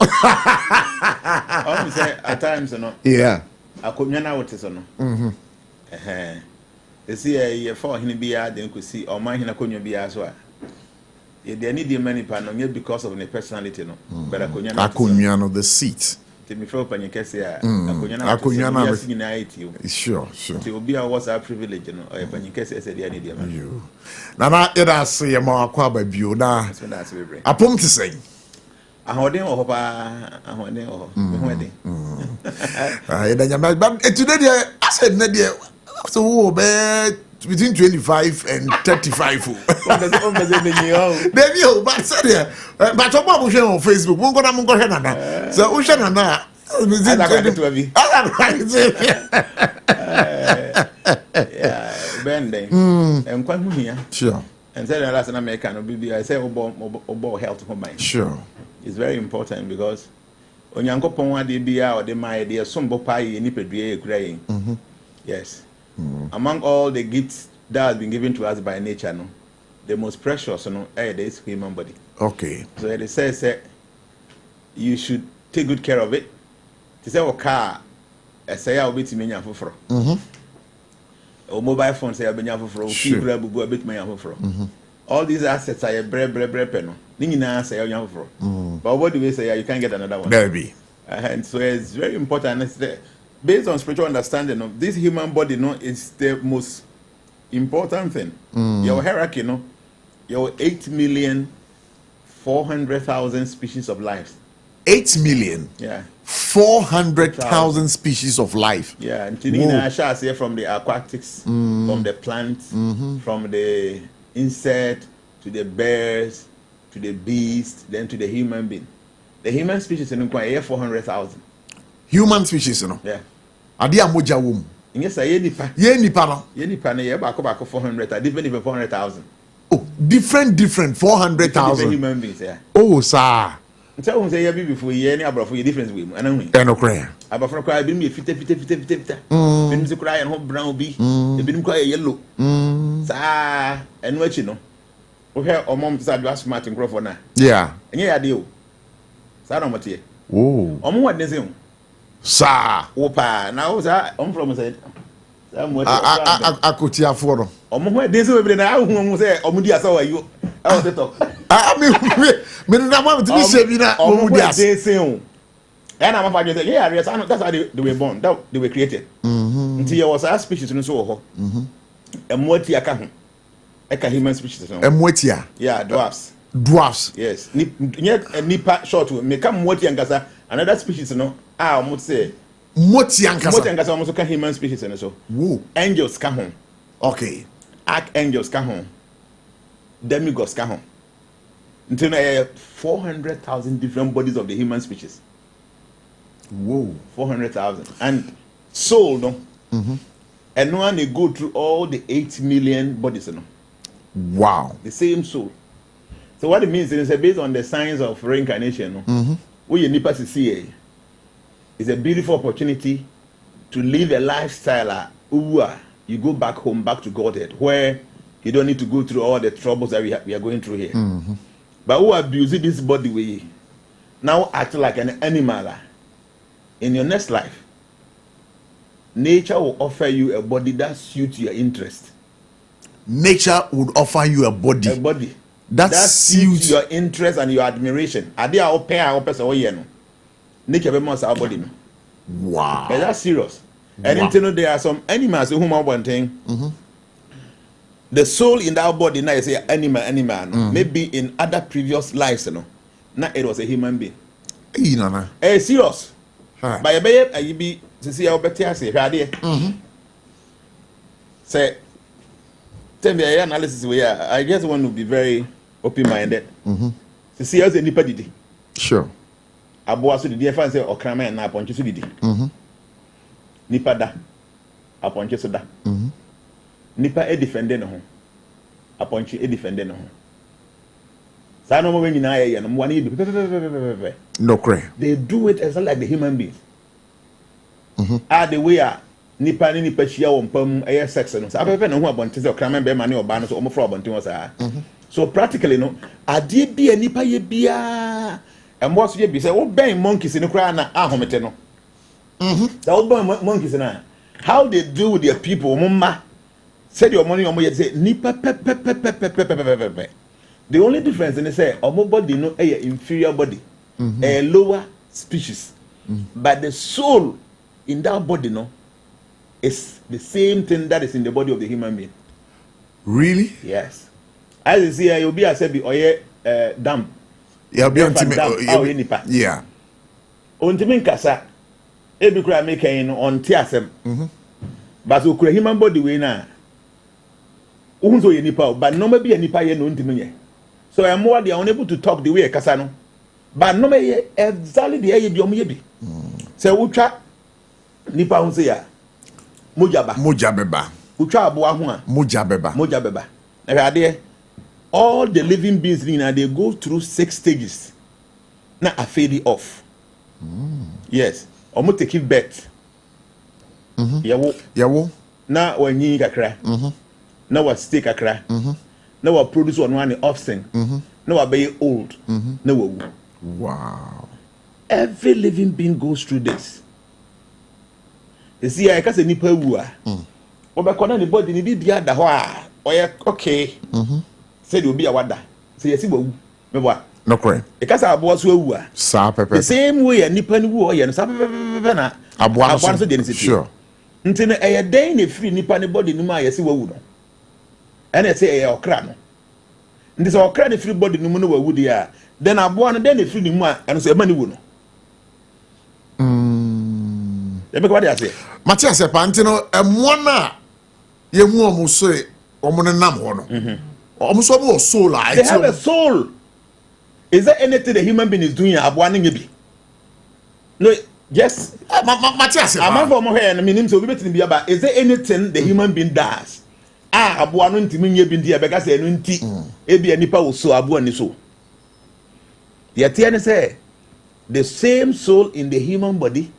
say at times no yeah akonwa na wote so no esi ye for hini bia den ko si o man hina konwa bia so a ye de any de many pa no nye because of the personality no but akonwa no the seat te mi feel panyin kese a akonwa na asi na iti sure te obi a was a privilege no o ye panyin kese ese de any de man na na ida se ye ma akwa ba bio na apom te say ahoden o pa ahoden o hoden ida nyama but today there I said na there so between 25 and 35 baby oh but say but obo share on Facebook mo ngona mo ngore nana so o share nana bende enkwa hu hia sure and say last na America no bibi I say obo health for mind sure it's very important because onyankopon ade bia o de mai de sombo pa ye nipadua e kura yin yes among all the gifts that has been given to us by nature no the most precious no is human body okay so it says that you should take good care of it to say car say I will be to menya foforo or mobile phone say abenya foforo people bubu abet menya foforo all these assets are bre no ni nyina say onya foforo but what do we say you can't get another one baby and so it's very important it's there. Based on spiritual understanding of this human body, no, is the most important thing. Your hierarchy, no, your 8,400,000 species of life. 8,400,000 species of life. Yeah, and I shall say from the aquatics, from the plants, from the insect to the birds to the beast, then to the human being. The human species in 400,000. Human species, you know. Yeah. Adi amoja wom. Yes, I nipa. Ye nipa no. Ye nipa na ye ba 400. Different 400,000. Oh, different 400,000. Different human beings, yeah. Oh, sir. Nta won say ye bi before ye ni abrafo ye difference we mu anahu. Eno kra. Abrafo kra bi mi fita. Binim se kra ye no brown bi. Binim kra ye yellow. Sa enu achi no. Wo he omom tsa do smart nkrofo na. Yeah. Enye ya de o. Sa na motie. Oh. Omo wa de se o. Sa. Opa, na wo sa from say. Sa mo akotia fo no. Omo ho de se we bi na ahu say omo di asa wa yo. I want to talk. Me na ma me say bi na omo di asa. And I'm afraid that yeah, that's how they were born. That they were created. Until there was a species in so a motia ka a human species. A motia. Yeah, dwarfs. Dwarfs. Yes. Nipa short me come motia ngasa another species no. Almost say motia ngasa. Motia ngasa almost ka human species and so. Woo. Angels ka home. Okay. Archangels ka home. Demigods ka home. Until 400,000 different bodies of the human species. Whoa, 400,000 and soul, no, and no one they go through all the 8 million bodies, no. Wow, the same soul. So what it means is based on the science of reincarnation, no, what you need to see is a beautiful opportunity to live a lifestyle. You go back home, back to Godhead, where you don't need to go through all the troubles that we are going through here. But who abusing this body way now act like an animal. In your next life, nature will offer you a body that suits your interest. Nature would offer you a body. A body that suits your interest and your admiration. Nature be more our body. Wow. And that's serious. And you know there are some animals who are one thing. The soul in that body now is an animal. Maybe in other previous lives, now it was a human being. Serious. By a babe, I be to see how better I say, say, tell me an analysis where I just want to be very open minded to see how the nipa did. Sure. I bought the difference or crime and I punch you to the nipa da, I punch you so that nipa a defending home, I punch you a defending home. Sa no mo when nyina ye no mo wan be. No cray. They do it exactly like the human beings. The way nipa ni nipa chia wo mpam aye sex no. Sa pepe no ho abonte se okraman be ma ne oba no so omo fro abonte wo sa. So practically no ade bia nipa ye bia embo so ye bi say wo ben monkeys ni kra na ahomete no. That wo ben monkeys na. How they deal with their people mumma say your money omo ye say nipa pe. The only difference in say omo body no a inferior body, a lower species, but the soul in that body no is the same thing that is in the body of the human being. Really? Yes. As you see, you'll be a sebi oye dam. Yeah, be on nipa. Yeah. Ontimi nkasa ebi kura make on tiasem. But so kura human body we na. Unzo ye nipa, but no be a nipa ye no ontimi ye. So I'm more they are unable to talk the way kasa no. But no me exactly the ye bi omo ye bi. So utwa nipa hu se ya. Moja beba. Utwa abo ahu a. Moja beba. Na ade all the living beings now they go through 6 stages. Now I fade it off. Yes. Omo take birth. Yawo. Na wanyi kakra. Na wa stay kakra. Na wa produce one offspring. Na wa be old. Na wa wu. Wow. Every living being goes through this. You see, I can say nipa wu a. Obekona ni body ni bibia da ho a. Oye okay. Say there will be a wada. Say yes, wu. Me boa. No correct. E kasa abo so wu a. Sa pepe. The same way a nipa ni wu o ye no sa pepe na. Abo so de ni siti. Sure. Nti na e den na free nipa ni body ni ma yes wu no. And they say e okra no. Nti so okra ni free body ni mu no wu dia. Then abo no den na free ni mu a eno so e ma ni wu no. Let me go there say. Matias Pantino emwana ye hu omo so e omo nam ho no. Almost soul. They have a soul. Is there anything the human being is doing? No, yes. Matthias, I'm from here and I mean, so we better be about. Is there anything the human being does? Abuano ntimi nye bindi because enu nti ebi anipa wo so abuani so. Yet here say the same soul in the human body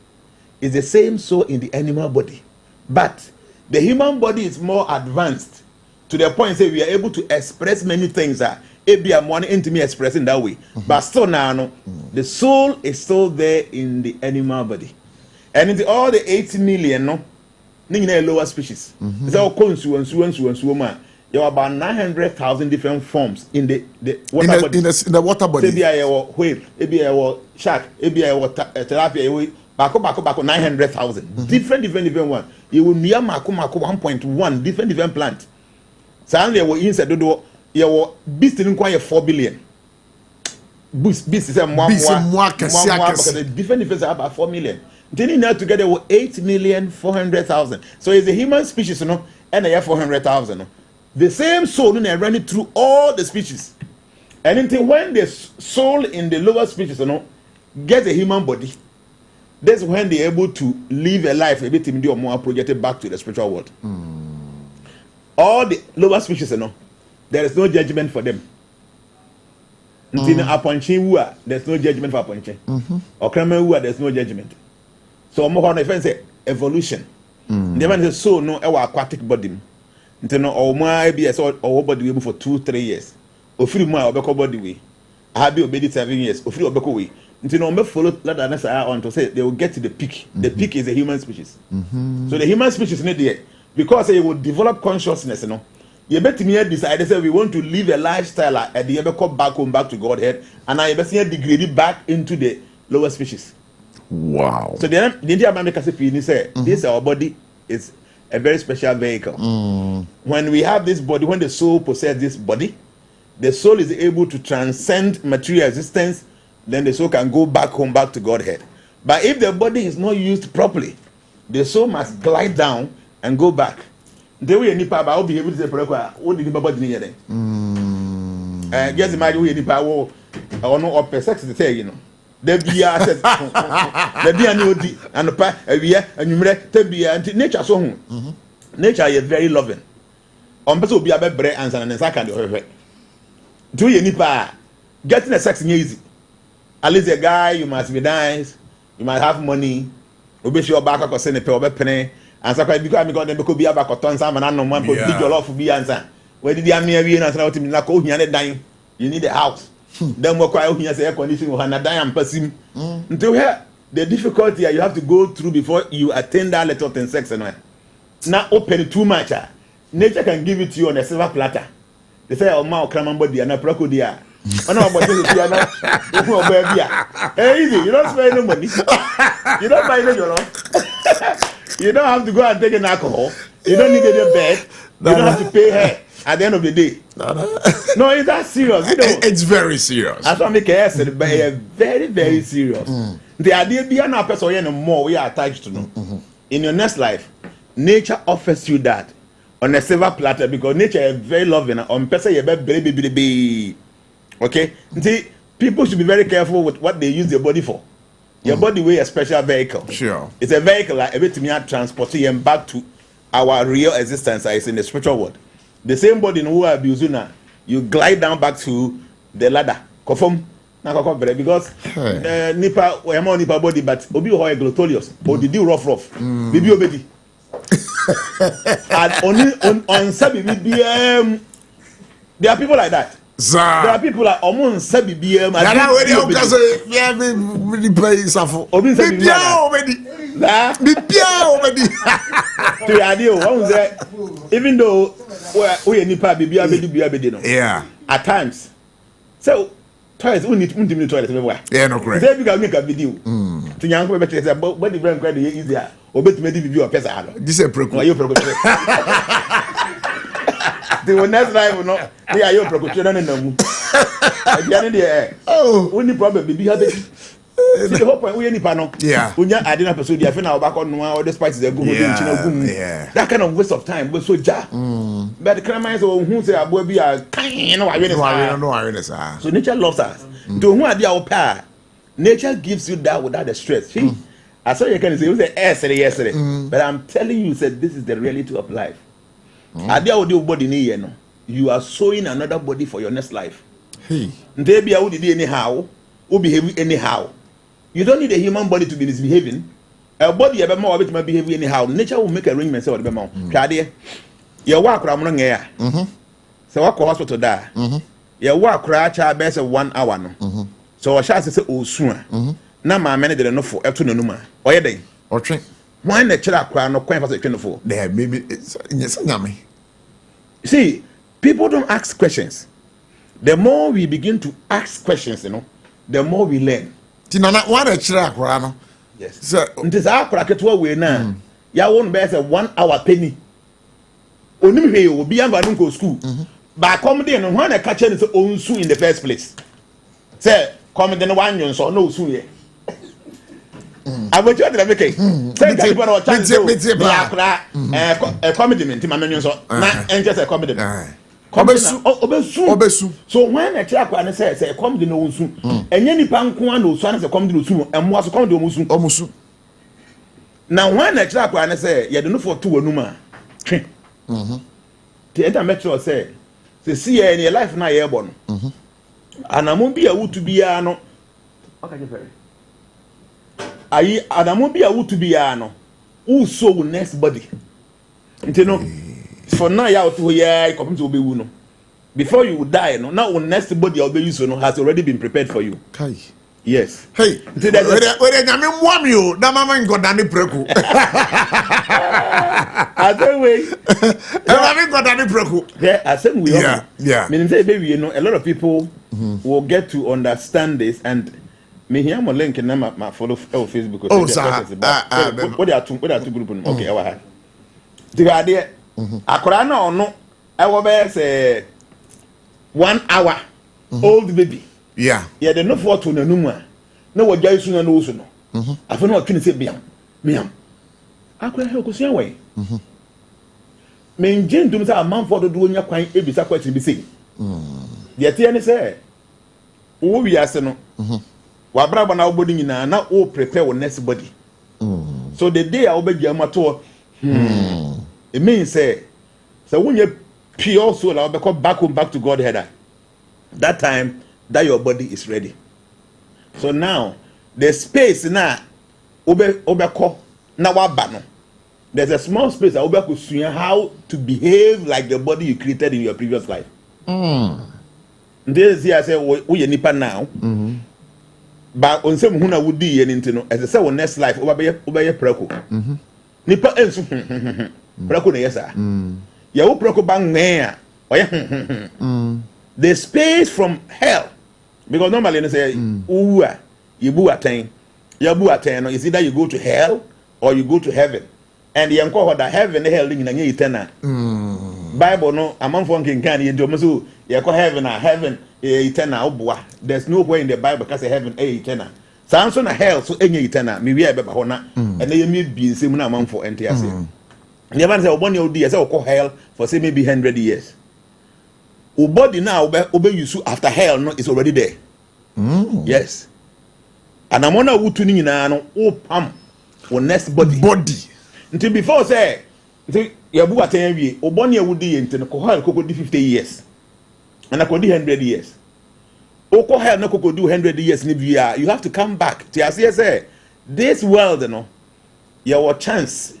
is the same soul in the animal body, but the human body is more advanced. To the point say we are able to express many things that am one intimate expressing that way. But still now no, the soul is still there in the animal body. And in all the 80 million no, ningina lower species. It's all consu man. There are about 900,000 different forms in the water body. In the water body. Ebi ayewo whale, ebi ayewo shark, ebi ayewo tilapia, bako 900,000. Different one. You will near mako 1.1 different plant. Suddenly, we inside do your beast in 4 billion. Beast is a more different about 4 million. Then now together with 8,400,000. So it's a human species, you know, and they have 400,000. The same soul, you know, running through all the species. And until when the soul in the lower species, you know, gets a human body, that's when they're able to live a life a bit more projected back to the spiritual world. All the lower species, you know, there is no judgment for them. There's no judgment for Aponche. Or Kramen, there's no judgment. So, more if I say evolution. The man says, so no, our aquatic body. Until no, or my BS or body for 2-3 years. Or 3 more, or body way. I have been obeyed 7 years, or 3 or back away. Until no, me follow that on to say they will get to the peak. The peak is a human species. So, the human species is not there. Because they will develop consciousness, you know. You bet me decide say we want to live a lifestyle at the ever come back home back to Godhead, and I bet degrade back into the lower species. Wow. So the India America say this our body is a very special vehicle. When we have this body, when the soul possesses this body, the soul is able to transcend material existence, then the soul can go back home back to Godhead. But if the body is not used properly, the soul must glide down and go back. The way any power will be able to say, what did the body need? Just imagine we any power or no up sex to say, you know. There be a said, there be a new D and a pa a year and you may be anti nature so. Nature is very loving. On person will be a bad bread answer and a second of her. Do you any power? getting a sex is easy. At least a guy, you must be nice, you must have money. Obe your back or send a pay or penny. And so because them could be about cotton some and I know one put big your love for be answer. Where did the army and answer to me like oh you dying? You need a house. Then what quiet here say air conditioning or na die and person. Until here the difficulty you have to go through before you attain that level of sex and now open too much. Nature can give it to you on a silver platter. They say oh ma okra body and a procodia. I know about this easy, you don't spend no money. You don't buy no you don't have to go and take an alcohol. You don't need a bed. You don't have to pay her at the end of the day. No, it's that serious. You know, it's very serious. That's what make it said, but very, very serious. The idea behind our person more we are attached to know. In your next life, nature offers you that on a silver platter because nature is very loving. On person you baby. Okay? See, people should be very careful with what they use their body for. Your body weighs a special vehicle. Sure. It's a vehicle like everything you transporting them back to our real existence as in the spiritual world. The same body in who are abusing now, you glide down back to the ladder. Confirm? Because nipa we am on nipa body, but obi ho glotolious, or the rough. Bibi obedi. And only on sabi there are people like that. There are people like Omon Sabi BM. That's where you can say, yeah, we play Sarfo. To idea, one was there, even though we nipa BB, yeah, at times. So, toilets, we need to toilet everywhere. Yeah, no correct. Then we can make a video. To young people, say, but the brand credit is easier. Or better, maybe video of Pesaro. This is a prequel. The next life, no, they are your procurator and no. Oh, only problem be have it. The whole point we any panel. Yeah. When you add in a person, you find out back on one or the spices are good. Yeah. That kind of waste of time was so jar. But the crime who say a boy be a kind of awareness. So nature loves us. To whom are the pair? Nature gives you that without the stress. See, I saw you can say it was yesterday. But I'm telling you, said this is the reality of life. You are sowing another body for your next life. Hey. Anyhow, who behave anyhow. You don't need a human body to be misbehaving. A body ever more of it might behave anyhow. Nature will make arrangements for the mouth. You walk around here. So walk hospital there. You walk crash best 1 hour. So I shall say oh soon. Now my man didn't know for up to no numa. Or your day. Or train. Why the child cry no quite for the for? There maybe it's yummy. See, people don't ask questions. The more we begin to ask questions, the more we learn. Tinana, what a track, Rano. Yes. So, it is our cracket way now. Ya won't bear a 1 hour penny. Only you will be able to go school. But come in and when a catcher is own soon in the first place. Say, come in the one you saw no soon. I want you to make it. A commitment to my menu, and just a commitment. Obesu. So when a child says, a comedy no soon, and any pankuan no son as a comedy soon, and was a comedy almost. Now, when a child says, you don't know for 2 numa. The enter metro say, the see in your life now airborne. And I won't be a wood to be a no. Okay, very. And I won't be a wood to be a no. Who so next body? For now, you have to hear come to be uno. Before you die, now next body of the use has already been prepared for you. Kai. Yes. Hey, where you warm you? That mama got any preku. I don't wait. I haven't got any preku. Yeah, I said we are. Yeah. Meaning say baby, a lot of people will get to understand this and me here my link and my follow Facebook. Oh, sir. What are two group? Okay, I have. The idea. Akora na ono I will say 1 hour old baby. Yeah. Yeah, they no for to na numa. Na wo jai su na no so no. Afa na o twene se biam. Akora he okosia we. Me nje ndum sa amanfo do do nya kwan ebisa kwati bi sei. Ye tie ne se wo wi ase no. Wa bra na obodi nyina na o prepare wo next body. So the day I obedi amato it means say when you pure soul I'll be back to God header. That time that your body is ready. So now the space now obeko na wabano. There's a small space that obeko suya how to behave like the body you created in your previous life. This year I say we nipa now. But on some huna would be anything as I say on next life obey preko. Nipa ensu preko na yesa. Ya wo preko bang mea. The space from hell, because normally they say you bu attain no, it's either you go to hell or you go to heaven. And the uncle that heaven the hell in eternal. Bible no among funkin can you do you call heaven eternal. There's nowhere in the Bible because heaven eternal. Samson hell so any eternal me we hona and then you be same amount for NTS. Never say one year say call hell for say maybe 100 years. Our body now obey you after hell no is already there. Yes. And I'm on a wutuni na no pam or next body. Until before say yabu atenwi oboni awudi ente no hell koko di 50 years. And I could do 100 years. Oko hell no koko do 100 years ni bia you have to come back. Ti say this world no your chance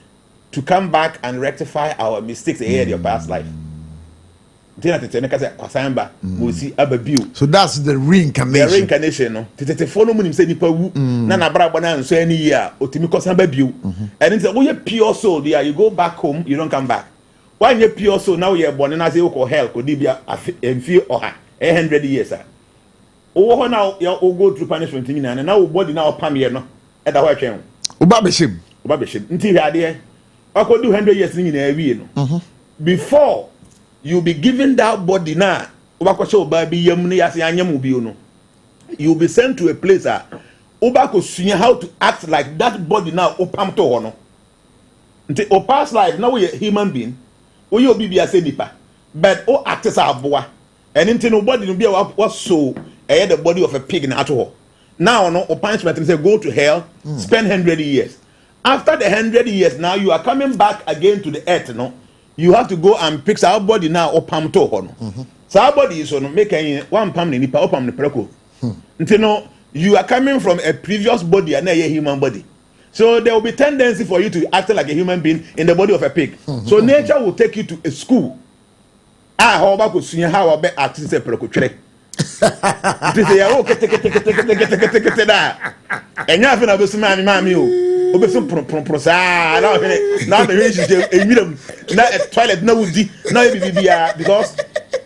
to come back and rectify our mistakes ahead of your past life. So that's the reincarnation. The reincarnation, no. Tete follow me say nipa wu na na bra bona nso any year otimi kosamba biu. And it's a pure soul there you go back home you don't come back. Why you pure soul now you born na say you hell ko dibia enfie oha 100 years ah. Owo now you go through punishment ni na now body now pam here no. E da ho atwen. Oba beshim. Nti hwe ade. Akodu 100 years ni na awie no. Before you'll be given that body now. You'll be sent to a place how to act like that body now. Until past life, now we're a human being. You'll be a nipa. But act as a boy. And until nobody will be what's so the body of a pig at all. Now, no punishment say go to hell, spend 100 years. After the 100 years, now you are coming back again to the earth, no? You have to go and fix our body now or pam to hono. So our body is on make one pam ni nipa or pam ni preko. Until no, you are coming from a previous body and a human body. So there will be tendency for you to act like a human being in the body of a pig. So nature will take you to a school. How about to see how about act as a preko tre. This is oh get that. And you have to be some mammy. Now the toilet now because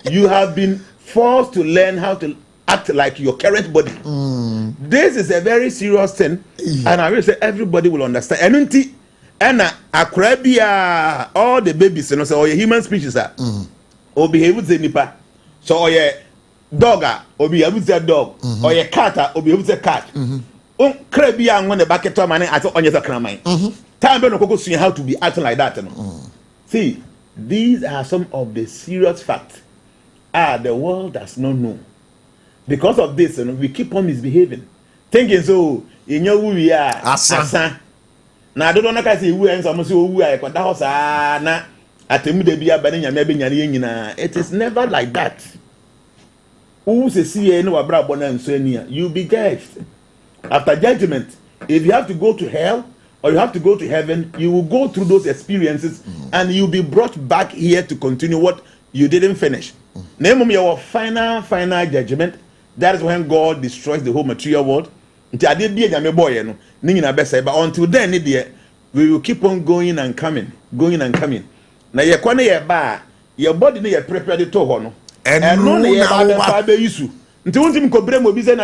you have been forced to learn how to act like your current body. This is a very serious thing, and I will say everybody will understand. And all the babies, so all your human species are or behave with the nipa. So or your dog or behave with the dog, or your cat or behave with the cat. Crabby when the bucket of money I thought on your crammy. Time no see how to be acting like that. See, these are some of the serious facts the world does not know. Because of this, we keep on misbehaving. Thinking so in your we are asa. Now I don't know say we and some say we are that house na atemu de bia bani nyame be nyane nyina. It is never like that. Who say see no abra bona nso ania. You be judged. After judgment, if you have to go to hell or you have to go to heaven, you will go through those experiences and you'll be brought back here to continue what you didn't finish. Name of your final judgment. That is when God destroys the whole material world. But until then, we will keep on going and coming. Now your body is prepared to honor. And no issue. Until you can be saying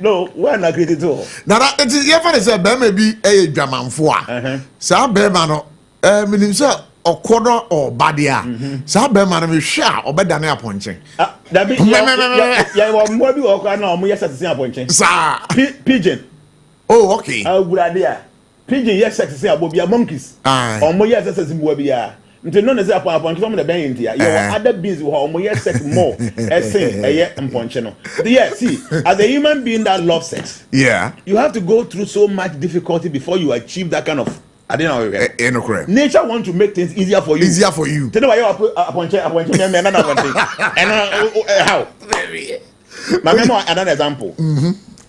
no, we're not created to. Now that it is ever say maybe a German for. Sa be man meaning say okono or badia. Sa be man me sha obeda na aponchen. That be ya mo bi okwa na omo yes say aponchen. Sa pigeon. Oh okay. Agurade pigeon yes say abobia monkeys. Omo yes say mo bia. Until none is upon some of the bank here. Your other beings will almost sex more as saying a year and ponchino. Yeah, see, as a human being that loves sex, you have to go through so much difficulty before you achieve that kind of I didn't know. Correct. Nature wants to make things easier for you. Easier for you. Tell me why you appoint how? My memo another example.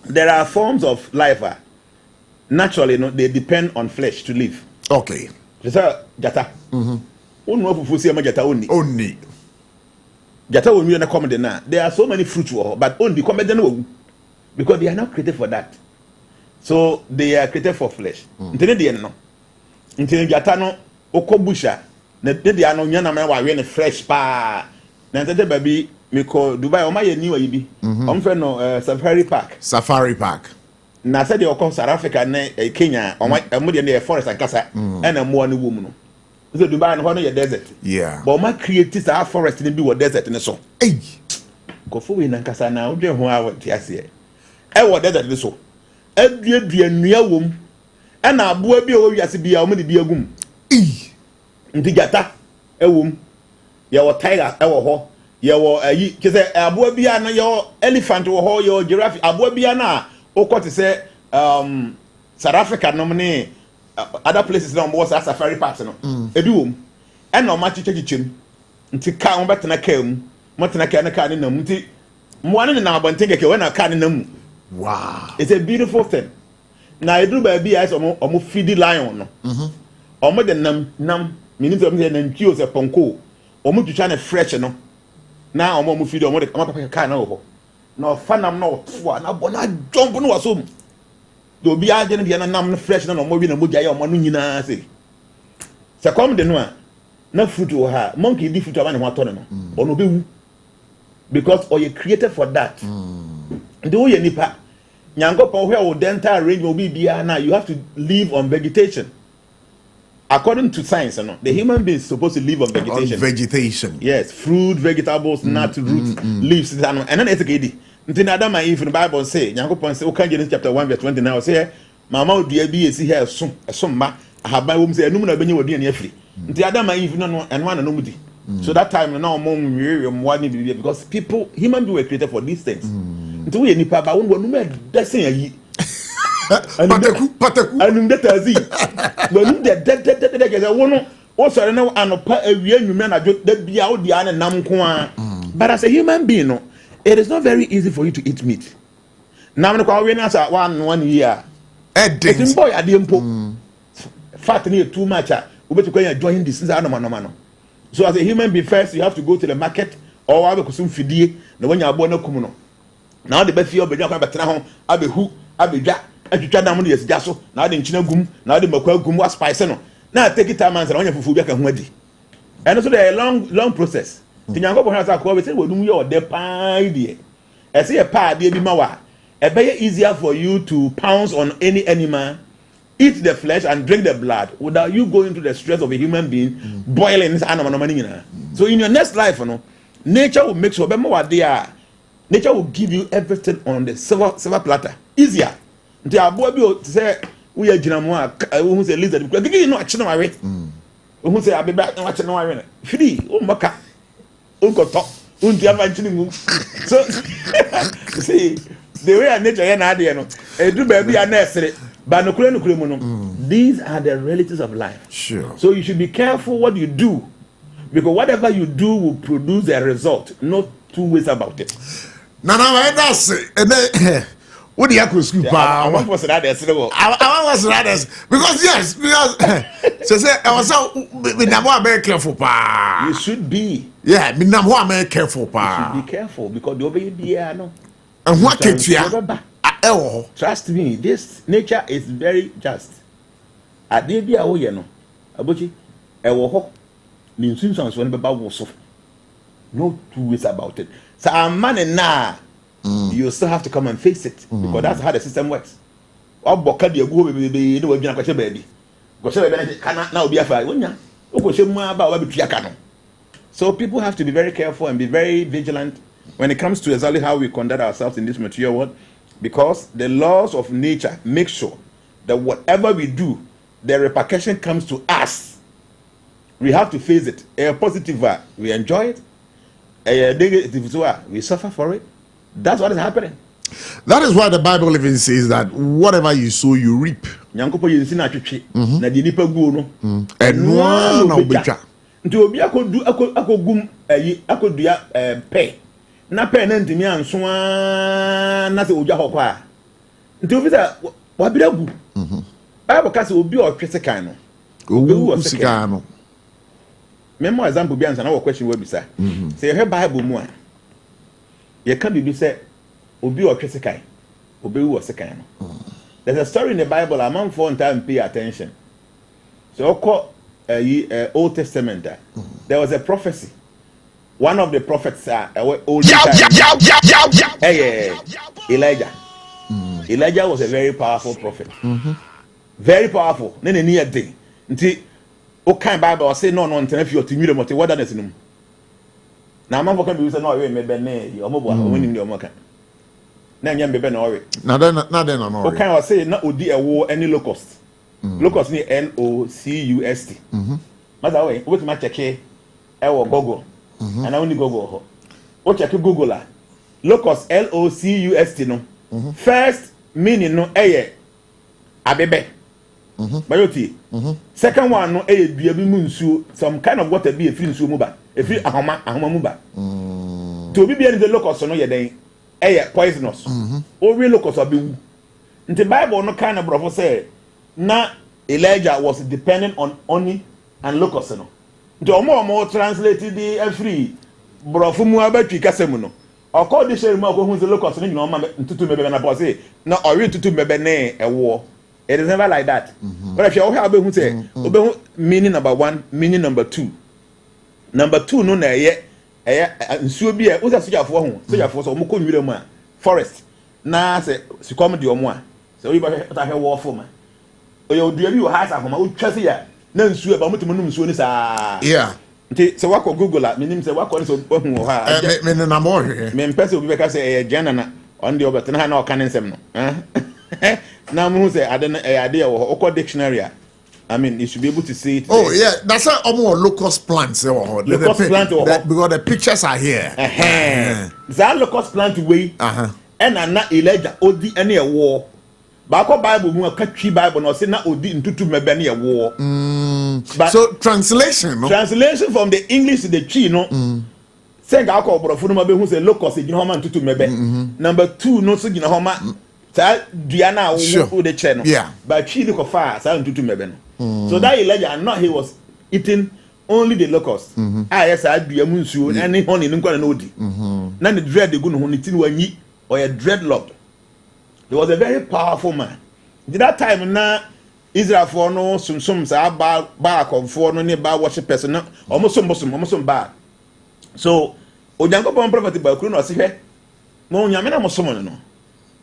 There are forms of life. Naturally, they depend on flesh to live. Okay. Jata. Only. Jata will be in a comedy now. There are so many fruits, but only comedy no, because they are not created for that. So they are created for flesh. Until jata no okobusha. Na they are no nyana man wa we fresh pa. Na tete baby me ko Dubai o ma ye ni wa yibi. Omfe no Safari Park. Safari Park. Na said you come South Africa na Kenya o mo de na forest and kasa and mo no wo mu no. So Dubai no no desert. Yeah. But ma create our forest ni bi wo desert ni so. Hey. Go for we na kasa na odwe ho a what ase. E wo desert ni so. Adua nua wom. E na aboa bi o wiase bia o mo de bi agum. Nti jata e wom. Ye wo tiger e wo ho. Ye wo ayi kise aboa bia na ye elephant wo ho ye giraffe aboa bia na okoti say South Africa no ne other places no more safari parks no ebi wom e na o ma chichechichem nti ka on betena ka mu motena ka na ka ne nam nti mo ane na abantenge ke we na ka ne nam. Wow, it's a beautiful thing. Na edru ba bia is omo feed lion no omo de nam meaning omo de nam kio se ponko omo twitwa ne fresh no na omo feed omo de papa ka na ho na fanam na otoa na bona jump no wasom do bia je ne bia na nam fresh na omo wi na moja ya omo no nyina se se come de no a na fruit wo ha monkey di fruit aba ne ho ato ne no ono be wu because you created for that. Do you nipa nyankopon where dental arrangement be bia na you have to live on vegetation. According to science, the human being is supposed to live on vegetation. On vegetation. Yes, fruit, vegetables, nuts, roots, leaves, and then it's okay. Until Adam and Eve in the Bible say, nyankopon say, okay, Genesis chapter 1 verse 29 say, Mama would be see here some ma have my womb say no na benye wodi na free. Until Adam and Eve no and one no mudi. So that time now mom because people human beings were created for these things. Until we nipa ba won no dasin ayi. Pateku. Anum datazi. When the get one also no anopa awia nwuma na da bia wo dia na nam ko a. But as a human being no, it is not very easy for you to eat meat. Nam no kwa we na sa 1 year. It's boy adempo. Fat near too much. We better go join this no. So as a human being first you have to go to the market or have kusum fidie na when you abo na kum no. Now the be fie obedwa kwa betena ho abehu abedwa atwitwa dam no yesija so na ade nchina gum na ade makwa gum was spice no na take it time and say fufu bia ka ho adi. And so there a long process. Tinyango bo hasa ko be say wodum ye ode pan die. E say e pa ade bi ma wa e be easier for you to pounce on any animal, eat the flesh and drink the blood without you going through the stress of a human being boiling this animal no money. So in your next life, nature will make sure nature will give you everything on the silver platter. Easier. Nti abo bi say we are jinamo who say lizard because you know achino awe. Who say abeba no achino awe. Free o maka. O koto. Unti amanchini mu. So see the way nature na ade no. Edu ba bi na esere. But these are the realities of life. Sure. So you should be careful what you do, because whatever you do will produce a result. Not two ways about it. Nana, that's it. What do you have to school? I want was that because yes, so say I was so very careful, pa. You should be. Yeah, very careful, pa. You should be careful because the baby no. And what can you? Trust me, this nature is very just. Ade bia wo ye no abochi e wo ho ni nsunsun so ne beba wo so. No two ways about it. So a man na you still have to come and face it because that's how the system works. Oboka de agu bebe ne wadwina kwache baabi. Kwache bebe kana na obi afa wonya. Okwoche mu aba oba betua ka no. So people have to be very careful and be very vigilant when it comes to exactly how we conduct ourselves in this material world. Because the laws of nature make sure that whatever we do, the repercussion comes to us. We have to face it. A positive, we enjoy it. A negative, we suffer for it. That's what is happening. That is why the Bible even says that whatever you sow, you reap. nyankopɔ yɛnsi na atwetwe na de nipa guo no ɛnoa na obetwa nti obi akogum ayi akodua pɛ na pɛ na ntimi anso na se odwa hɔ kwa nti obi sa wabira gu bible ka se obi ɔtwe sekan no obi wu sekan no memo example bi ansa na wo question we bisa se ye bible mu a ye ka bibi se obi ɔtwe sekan obi wu sekan no. There's a story in the Bible among four time pay attention. So Old Testament there was a prophecy. One of the prophets old Elijah. Elijah was a very powerful prophet. Very powerful. Nene near day. Nti o kind Bible say no if you to me the what that is no. Na man can be say no we me be ne o mo bo o nim de o mo kan. Na nyam bebe na ore na then no ore o kan o say na odi ewo any locust locust ni LOCUST maza we o ma check e wo Google and na only Google ho o check Google la locust LOCUST no first meaning no eye abebe bayoti second one no eye dua bi mu nsuo some kind of water be e free nsuo mu ba e free ahoma mu ba to bi bia ni the locust no ye den poisonous. Or real locals are being. In the Bible, no kind of brother say, na Elijah was dependent on honey and locusts. No, the more translated the free brofumu abetri kasemuno. Or call this remark who's the locust and you know, to me and I say, no, or real to me a war. It is never like that. But if you have who say, meaning number one, meaning number two. Number two, no, yet. Nsuo bi e uza sojafo ho sojafo so omko nwire mu a forest na se sikom de omo a se oyi ba ta hwe wo fo ma oye odua bi wo ha sa homa utwa se ya na nsuo ba mutimo num nsuo ni sa yeah nti se wako Google a menim se wako so ohu wo ha me na mo hwe me mpese obi be ka se e jana na on de obetena ha na o kan nsem no na mo se ade na ade wo okọ dictionary a I mean, you should be able to see it. Oh, yeah. That's how almost locust plants. Locust plant. Because the pictures are here. That locust plant way. And na Elijah odi any a war. Bako Bible mu akatwi Bible no say na odi ntutu mebe na war. So translation, no? Translation from the English to the Chi, no. Say ga ko oborofo no mabe hu say locust gina homa ntutu mebe. Number 2 no so gina homa sa duana wo de che no. But Chi de ko fa sa ntutu mebe no. So that Elijah, not he was eating only the locusts. Yes, I do munsu and any honey in Nodi. None the dread the good honey wanyi or a dreadlock. He was a very powerful man. Did that time na Israel for no some say back of for no nearby worship person almost some bad. So Ojanko prophet by Kuno say no nyame mo somo no.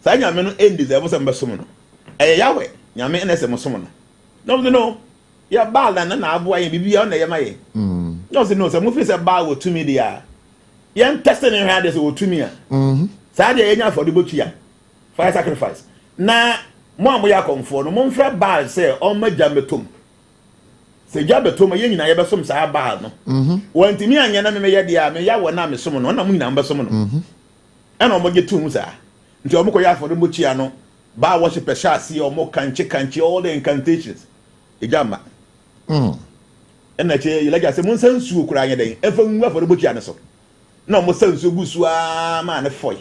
Sa nyame no end deserve some somo no. Yahweh nyame na se mo somo no. No. Ya ball na na abo aye bibia na ye maye. No say mo fi say ball wo tumi dia. Yen testing in here dey wo tumi a. Sa dey enya for the bochia. Fire sacrifice. Na mo amoya komfo no mo mfra ball say o magya metom. Se gya betom ye nyina ye besom sa ball no. Wantimi anya na me ye dia me ya wo na me som no na mo nyina besom no. E na mo gye tum sa. Nti o mo koya for the bochia no. Ba worship a see or more kanchi all the incantations. Ejama. And that you like I say, one sense you cry a day, ever for the butcher. No more sense you gusua man a foy.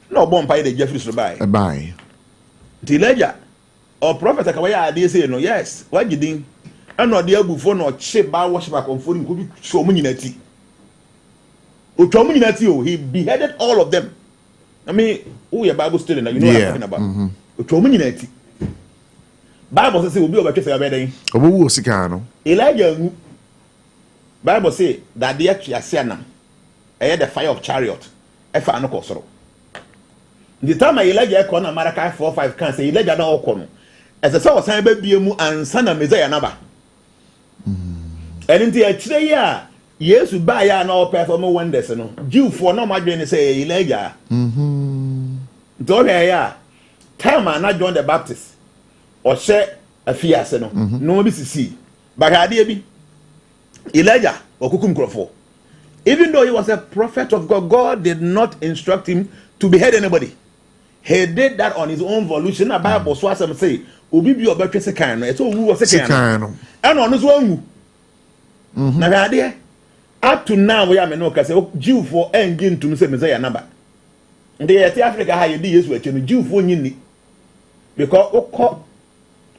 No bomb pie the Jeffries to buy. Bye. Tileja or prophet Akawaya, they say no, yes. What you think? I'm not the before no chip bar worship on food could be so many natty. Utominati, he beheaded all of them. I mean, who your Bible student, you know what I'm talking about. Utominati. Bible says will be over to everything. Obu Sikano. Elijah Bible say that the actually Asiana had the fire of chariot. If I know Kosoro. The time Elijah corner Malachi 4:5 can say Elijah no kono. As a sort of sign baby mu and son of Messiah naba. And in the actually ya yes we buy ya no perform wonders no. Jew for no my say Elijah. Don't ya time I not John the Baptist. Or share a fiase no. No be see. But idea be Elijah or kukum krofo. Even though he was a prophet of God, God did not instruct him to behead anybody. he did that on his own volition. A Bible so as say obi bi obetwe sekan no. Eto wu sekan no. And on so anwu. Na gade up to now we am no ka say Jew for engine to say Messiah number. The Africa ha ye di Yesu ache no Jew for nyini. Because okọ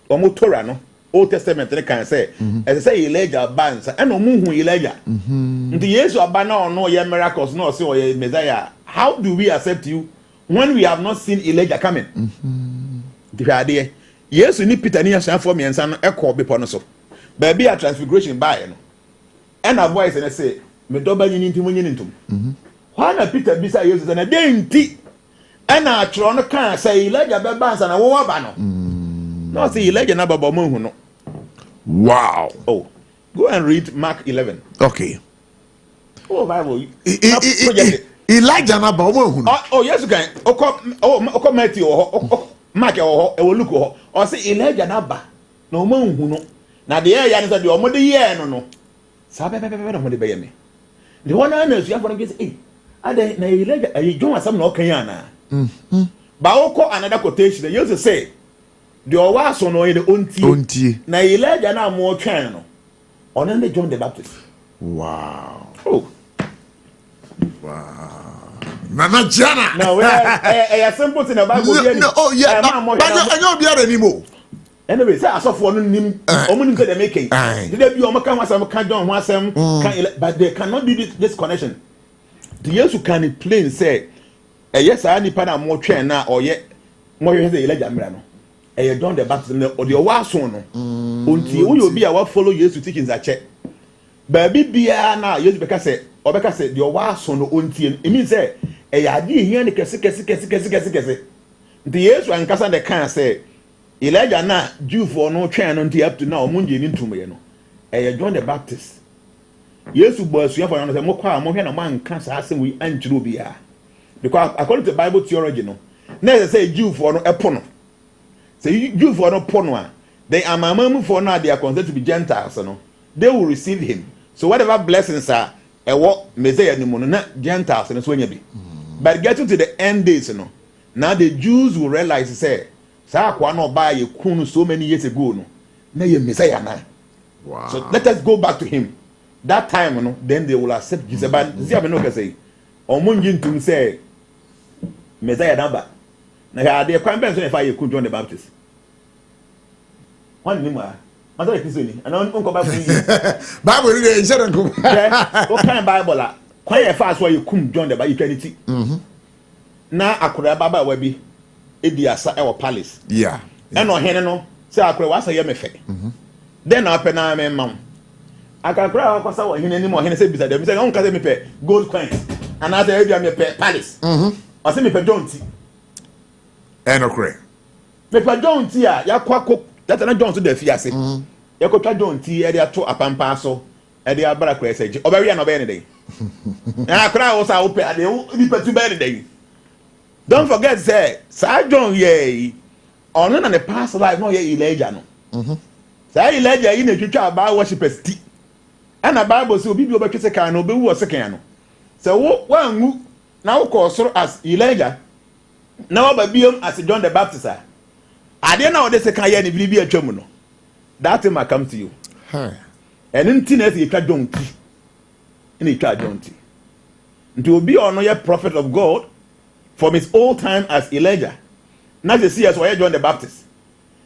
omo Torah no Old Testament they can say as say Elijah bands and omo hu Elijah. The Yesu aba na no ye miracles no say o Messiah. How do we accept you when we have not seen Elijah coming? The idea Yesu ni Peter ni asan for me ensa no ekọ bepo no so. Baby a transfiguration by no. And a voice and say me doba nyini ntim nyini ntum. Why Peter bisa Yesu na dey nti and a tro no kan say Elijah be bansa na wo aba no. No say Elijah na baba mo hu no. Wow. Oh, go and read Mark 11. Okay. Oh, Bible. Elijah na baba mo hu no. Oh, yes kan. Oko Matthew Mark e wo look o say Elijah na ba na o mo hu no. Na de ya no say de o mo de ye no no. Sabe no mo de be ye me. The one na na suya for no say ade na Elijah ayi John asam na o kan ya na. Ba oko another quotation you say the owaso no ye the ontie na Elijah na mo twan no on the John the Baptist. Wow. Oh. Wow. Nana Jana. No, a simple thing about no, oh yeah. But I know be anymore. Anyway, say asofo no nim omunim say they making. Did they be omaka wasam kan John wasam kan, but they cannot do this connection. The Yesu can plain say yes I nipa na mo twen na oye mo hwe say Elijah mra no. John the Baptist or the owaso no. Unti wo yo bi a wa follow Yesu teachings a che. Baby bia na Yesu beka say the owaso no unti it means say ade hia ne kese. The Yesu ankasa de kan say Elijah na Jew for no twen no up to now munje ni ntume no. John the Baptist. Yesu bo asua for no say mo kwa mo hwe na man kan sa asem wi anchiro bia. Because according to Bible theology no, na say Jew for no epo no. Say Jew for no pono, they are mamamu for now they are considered to be Gentiles, no. They will receive him. So whatever blessings are what Messiah ni mono na Gentiles and so be. But getting to the end days, no. Now the Jews will realize say, sa kwa no buy ye kunu so many years ago, no. Na ye Messiah na. Wow. So let us go back to him. That time, no, then they will accept Jesus. But see no can say, omunjin tum say Messiah number. Na they kwan ben so if I could John the Baptist. One name I don't know. And on Uncle Bible. Bible read it, shouldn't go. What kind of Bible? Quite fast where you come John the Baptist. Now I could have Baba Webby, Ediasa our palace. Yeah. And no hen no. Say I could was a yemefe. Then I pen I mum. I can cry because I was anymore. He said beside them. He said, Uncle me pay gold coins. And I said, I pay palace. I said me pay John T. And okay. Me pay John T. Ya kwa that's not John to the fiase. You could try John T. Edia to a pampaso, Edia Baracre say, Oberia no benny day. And I cry also open at the to benny day. Don't forget, say, Sir John, yea, or none of the past life, no, ye Elijah. No. Say Elijah in the future about worshippers tea. And a Bible so be over Kisaka no be was a cano. So one now call so as Elijah. Now by being as John the Baptist. I didn't know this can any be a chumuno. That time I come to you. And in Tinet, you can't don't tea. And you can't don't tea. To be or no prophet of God from his old time as Elijah. Now you see as why John the Baptist.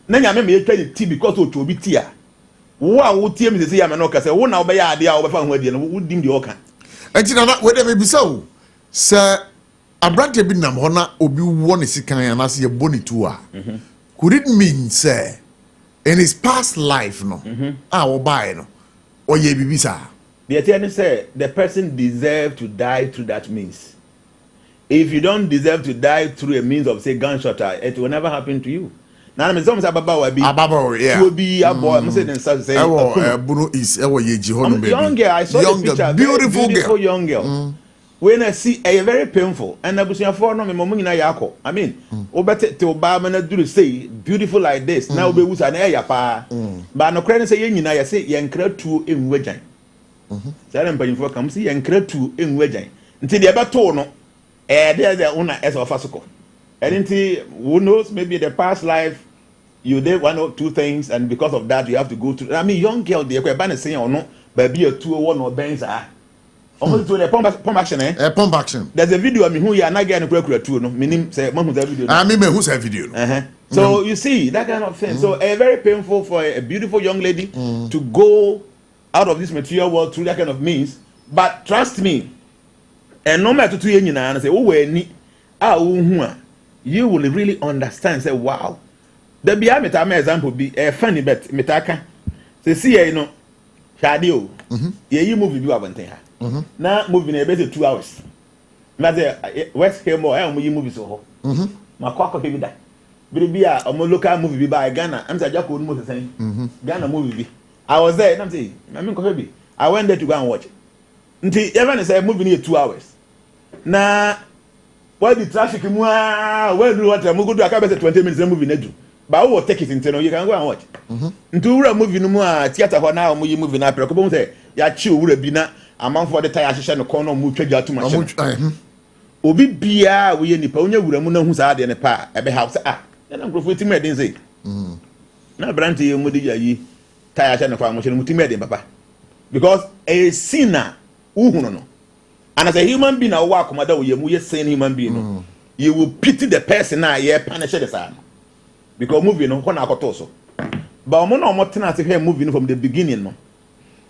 Now you may try tea because to be tea. Wow, would team is the Yamanoka say, one now by idea over found where would dim the organ. And you know that whatever be so, sir. A brand be nam hona obi one is can and as your bony tour. Could it mean, sir, in his past life, no? Or buy no? Or ye be sir? The attorney said the person deserved to die through that means. If you don't deserve to die through a means of say gunshot, it will never happen to you. Now I'm saying Ababa, yeah. Will be a boy. I'm saying Bruno is young girl. I saw the picture. Beautiful young girl. When I see a very painful and I was for no yako. I mean, obete to Obama do say beautiful like this. Now be was an air pa. But no credit say yen I say yen cretu in wejan. Salam paying for come see yen cretu in wejan. Until the abato no there's the owner as of Fasico. who knows, maybe the past life you did one or two things, and because of that you have to go through. I mean, young girl, they can say or no, but be a 201 or Benz almost to the pump action, eh? Pump action. There's a video. I mean, who you are not getting a two, no, meaning say, mom, that video. I mean, who's that video? So you see that kind of thing. So very painful for a beautiful young lady to go out of this material world through that kind of means. But trust me, and no matter to you and say, oh, you will really understand. Say, wow, the behind example be a funny bet metaka. Say, see, you know, shadio. You movie you haven't here. Now moving a better 2 hours. West Hamore, I am movie so. My quack baby that. Be a local movie by Ghana. I'm saying, Jacob saying, Ghana movie. I was there, and I'm saying, I went there to go and watch it. Until everyone is moving here 2 hours. Now, why the traffic? Well, do what I'm going to do? 20 minutes moving. But I will take it into you can go and watch. Until we're moving more theater for now, we moving up. Come say, ya chill would have been a month for the tire session, the corner, move to too much. Obi Bia, we any pony would have known who's out in a pa, a house. And I'm going to me, I didn't say. Now, Branty, Mudi, tire session of our motion, multimedia, papa. Because a sinner, no. And as a human being, I walk, mother, you are saying human being. You will pity the person I punish the son. Because moving on, I got also. But I'm not to hear moving from the beginning.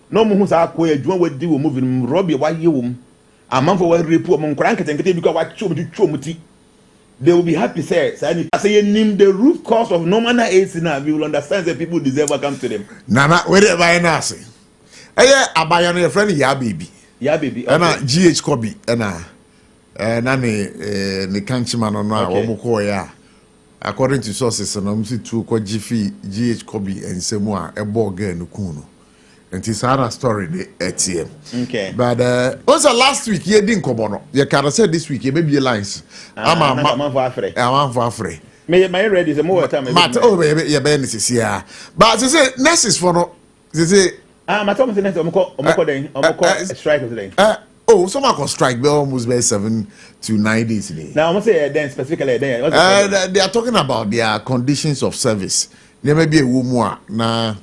No moves are quite doing what do moving, Robbie, why you a month for report among crankets and because what chumuti. They will be happy, sir. I say, name the root cause of no manner AIDS now. We will understand that people deserve what comes to them. Nana, whatever I say. I buy on your friend, yeah, baby. Yeah, baby. And GH Kobe, and Nani, the countryman on now, according to sources, and I'm see two GH Kobe and Semua, a ball girl, Nukuno. And it's another story, the ATM. Okay. But also last week, you didn't come on. You can say this week, you maybe your lines. I'm for free. May ready is a more time. Oh, baby, your business is here. But they say, nurses for no. They say, my Thomas and I'm strike today. Oh, someone can strike almost by 7 to 9 days today. Now, I'm going to say then specifically, they are talking about their conditions of service. There may be a woman now.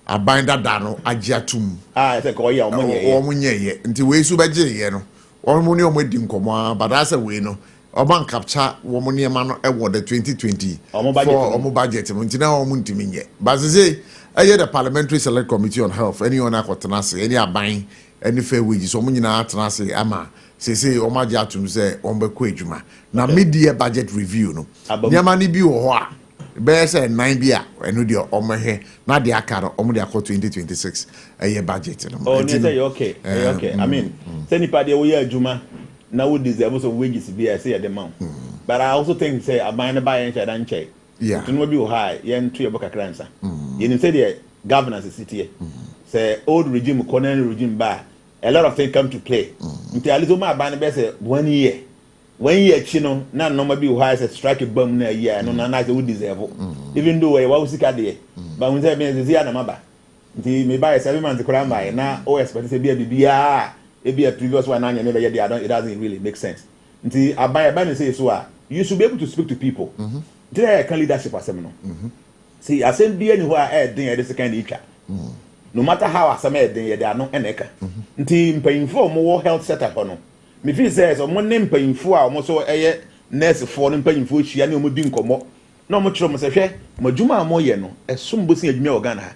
A binder dano, a jatum. I said, oh, yeah, money, until we subaje, you know, or money on wedding comma, but as a winner, or bank capture, woman, man, award the 2020 or budget, until now, Muntimin. But say, I had a parliamentary select committee on health, any on Aquatanasi, any are buying any fair wages, or money na Tanasi, Ama, say, or my jatum say, on Bequajuma. Now, mid-year budget review, no, Yamani be or Bear said 9 beer and do on my hair, not the Akara, only a 2026 a year budget. Oh, okay. I mean, anybody we are Juma now would deserve also wages to be I say at the mount. But I also think say a minor buy and share and check. Yeah, to know be high, yen to your book a crancer. You say the governance is city. Say old regime, colonial regime bar. A lot of things come to play. Until a little my banner best 1 year. 1 year, chino, none no be high as strike a bomb near year, no nice would deserve. Even though I was sick at the but when they mean the Ziana the may buy 7 months to cram by now, OS, but it's a be a previous one, and never yet it doesn't really make sense. Until I buy a banner says, so you should be able to speak to people. Today I can leadership as seminar. See, I send be anywhere I think this kind of eater. No matter how I submit, they are no aneka. Until paying for more health setup or no. Me feel says on one name paying for almost so a nurse for them paying for she and you doing come no much from say Majuma moye no a sumbusi me organa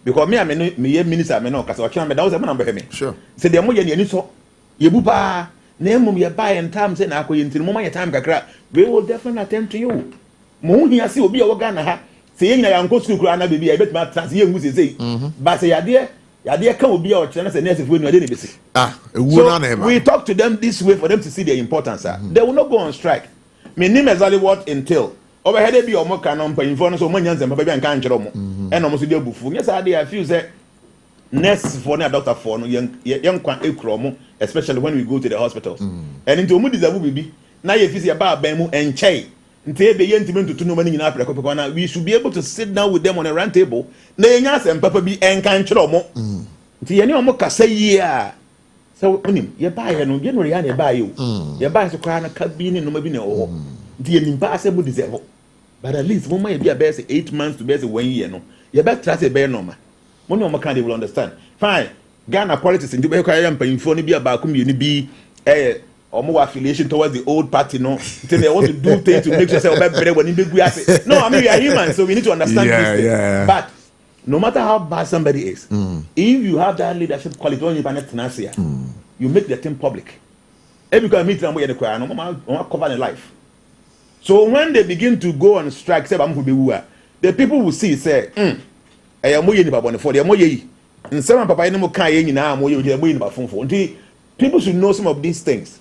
because me I me minister me no cause I can't me that was a number me sure say the moye ni so ye bupa na mum ye buy and time say na akoye ntin mum your time kakra we will definitely attend to you mo hia see obi organa ha say yen ya nko school kura na baby I bet ma trans ye ngu say but say Yadia can be our channel and nurse if we know anything. So we talk to them this way for them to see the importance. They will not go on strike. My name exactly what entail. Overhead they be or more canon for informants or many and baby and can't and almost deal buffon. Yes, I feel that nurse for a doctor for young cromo, especially when we go to the hospitals. And into Moody that will be now if you see about Bemu and Chay. To no money in Africa, we should be able to sit down with them on a round table. Nayas and Papa be and can't tromo. The more say, yeah. So, you buy and generally buy you. You buy a crown of cabin in no maybe no. The impossible deserve. But at least one might be a best 8 months to best 1 year. No, you better trust a bear normal. One of my kind will understand. Fine, Ghana politics in Dubai can inform be about community be or more affiliation towards the old party. No, they want to do things to make yourself better when you be. No, I mean we are human, so we need to understand this thing. But no matter how bad somebody is, if you have that leadership quality, you make the thing public. Every time I meet them, we cover the life. So when they begin to go on strike, the people will see, say, people should know some of these things.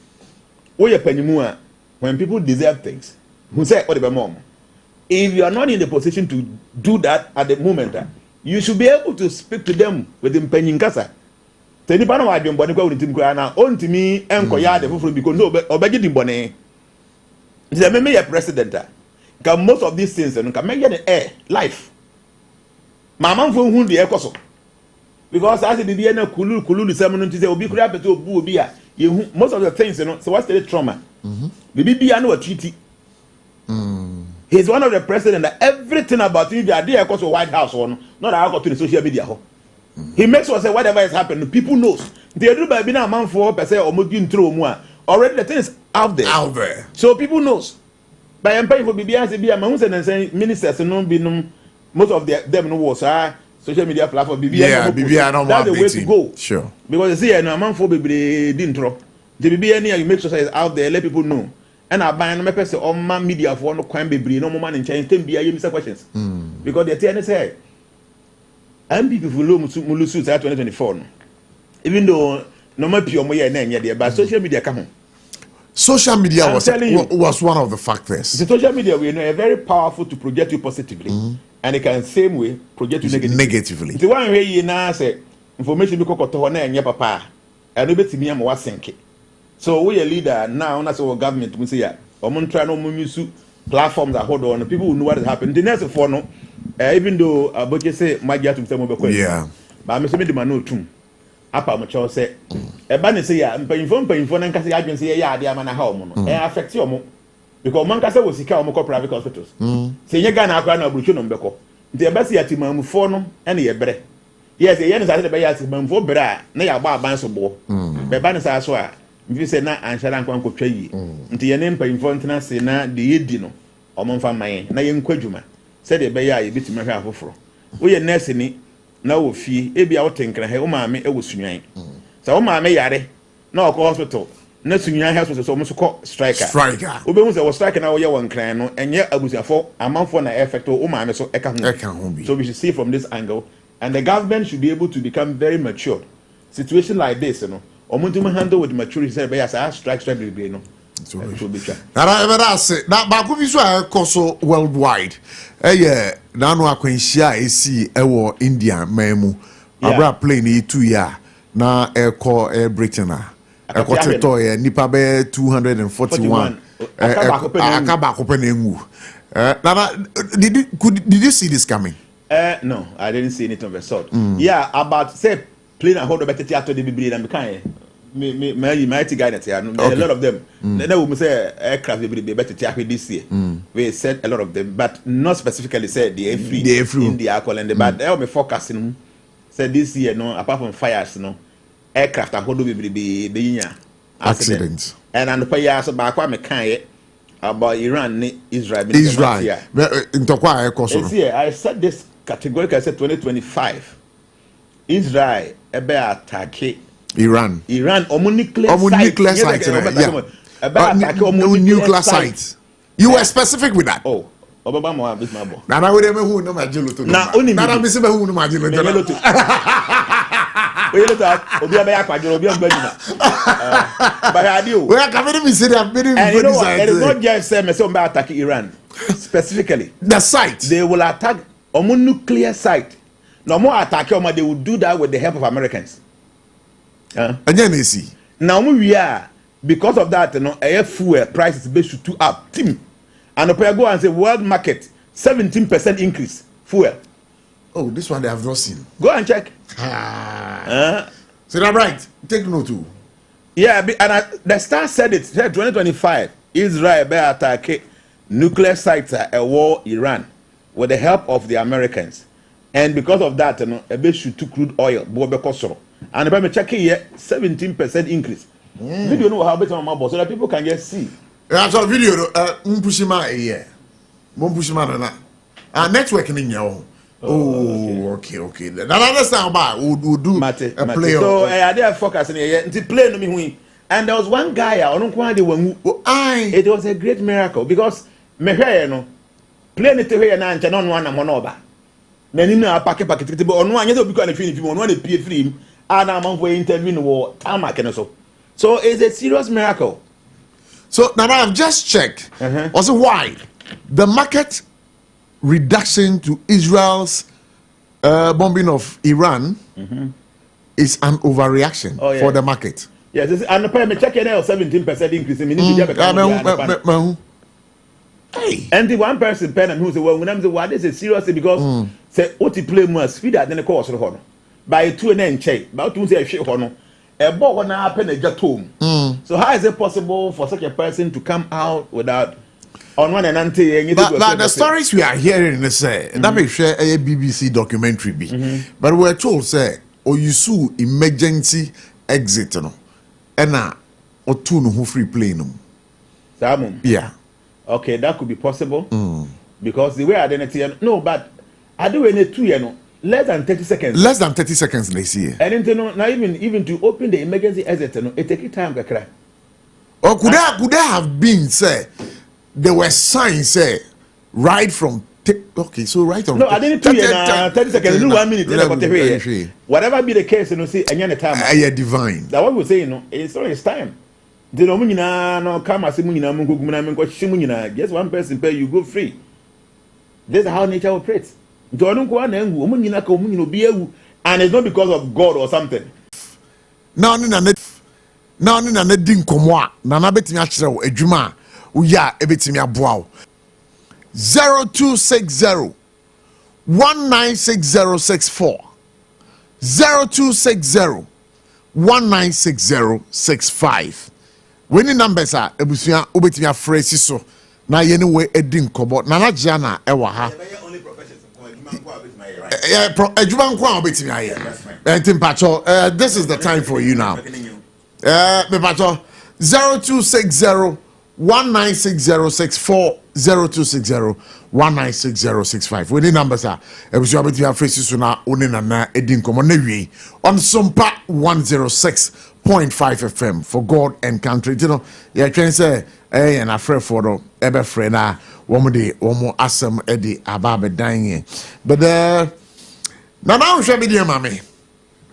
When people deserve things, who say, if you are not in the position to do that at the moment, you should be able to speak to them with the penny kasa. Tell you, I don't want to go now. On to me, and Koya, the because no, obey the bonnet. They may be a president. Because most of these things can make the air life. My mom for whom the air cost. Because as the Diana Kulu, the ceremony to say, Obi Crab to Bubia, most of the things, so what's the trauma? Maybe I know a treaty. He's one of the president that everything about him, the idea of the White House on, not I got to the social media. He makes us say whatever is happening, people knows. They do by being a man for per se or moving through more. Already the thing is out there. So people knows. By empire for BBS, and saying ministers and non most of them was social media platform BBS. Yeah, BBS that's the way to go. Sure. Because you see, a man for BBS didn't drop. The BBS you make sure it's out there, let people know. And I buy no person on my media for no crime be no man in change. Then be a questions because they tell us hey, and people follow Mulusu 2024. Even though no more pure moya there, but social media come home. Social media was one of the factors. The social media we know are very powerful to project you positively, and it can same way project you negatively. The one way you now say information because to na enya papa, and we betimi am wasenke. So we a leader now, that's our government. We say, try no use platforms that hold on. People will know what has happened. The next for no, even though ABOCHIE say my get to tell me yeah, but I'm saying the man no too. Apa my child say, a banner say, I'm paying for and can say I can say yeah, they are man a home. Affect you more because man can say was sick or private hospitals. Say you can have a brutal number. The best yet to my phone and the bread. Yes, the end is the bayas for bra, nay about bands of ball. The banners are so. If you say na anshala nkwa nkotwa yi nti ye ne mpanyimfo ntena se na de yedi no omomfa man na ye nkwadwuma se de be ya ye bitime hwe afoforo wo ye nurse ni na wo fie e bia wo tenkra he wo maame e wo sunwan se wo maame yare na okọ hospital na sunwan hospital so omso kọ striker obe hu se wo striker na wo ye won kran no enye abusiafo amanfo na effect wo maame so eka ho so we should see from this angle and the government should be able to become very mature situation like this omuntu handle with maturity say be as strike be no so be try na say na ba ko bi so akoso worldwide na no akwanhia esi ewo India memu abra plane e 2 year na eko Britain eko teto nipa be 241 akaba ko pe na ngu na did you see this coming? No, I didn't see anything of the sort. Yeah, about say plane and hold better theater the be and kind my guidance here. A lot of them. Then we say aircraft will be better theater this year. We said a lot of them, but not specifically said the free in the alcohol and the but they will be forecasting said this year no apart from fires no aircraft and hold be accidents. And the pay so back what me kind about Iran Israel. I said this categorically. I said 2025 Israel ebe attack Iran nuclear site nuclear site. You were specific with that. Oh Obama this my boy na we dem who no majelo to na only na me se be who no majelo to we look at obi abe akwadro obi agbadina but adio we are coming me say that very and you know what, it is not just say me say attack Iran specifically the site they will attack nuclear site. No more attack they will do that with the help of Americans. And then they see. Now we are because of that, air fuel prices based to up. Team. And if I go and say world market 17% increase fuel. Oh, this one they have not seen. Go and check. So that's right. Take note too. Yeah, and the Star said it. 2025 Israel be attack nuclear sites at a war Iran with the help of the Americans. And because of that, a bit shoot to crude oil, Bobe Kosoro. And if I'm checking here, 17% increase. Video know how better on my boss so that people can just see. That's a video, Mpushima, yeah. Mpushima, networking in your okay. Now understand about we'll do a play. So I did focus in here to play no me. And there was one guy I don't know it was a great miracle because me here no play it here na nche no na monoba. Many na packet but on one you be if you want to pay free and I'm for interview no tarmac and so. So it's a serious miracle. So now I've just checked. Also why the market reduction to Israel's bombing of Iran is an overreaction for the market. Yes, and the payment check now 17% increase. And the one person pen and who say, well, when I'm the one, this is seriously because say what play more speed than the course of honor by 2 and then check about to say a shit honor. A ball when I pen a jet home. So how is it possible for such a person to come out without? On one and anti, but the stories we are hearing is say that may share a BBC documentary be, but we're told say you sue emergency exit no, and or two no who free plane no. Yeah. Okay, that could be possible because the way identity no, but I do any 2 years no less than 30 seconds. Less than 30 seconds they see. And now even to open the emergency exit no, it take time to cry. Or could there have been say? There were signs say right from okay, so right from no, I didn't 30 seconds, 1 minute. Whatever be the case, you know, see, and you're time. I divine. That what we say, you know, it's always time. The no come as just one person pay you go free. This is how nature operates. And it's not because of God or something. Now, yeah, ebetimi aboa 0260 196064 0260 196065 when the numbers are ebusia obetimi afresi so na ye ne we edin kobo na na gia na ewa ha adwuma nko a obetimi aye entimpacho this is the time for you now mepacho 0260 196064 0260 196065 when the numbers are ebusia beti afresi so na oni na edin komo na wi on SOMPA 106.5 FM for God and country. You know, you can say and a friend for the ever friend woman asem edi ababe dying but now I'm sure be dear mommy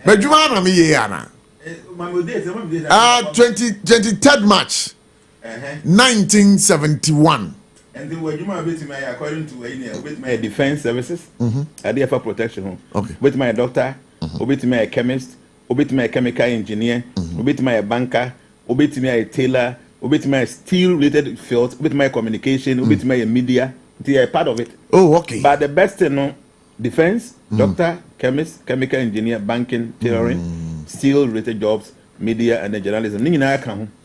but you want me yana 23rd March 1971. And the way you might be according to with my defense services, I did for protection. Okay. With my doctor, with my chemist, with my chemical engineer, with my banker, with my tailor, with my steel related field, with my communication, with my media. They are part of it. Oh, okay. But the best defense, doctor, chemist, chemical engineer, banking, tailoring, steel related jobs. Media and the journalism.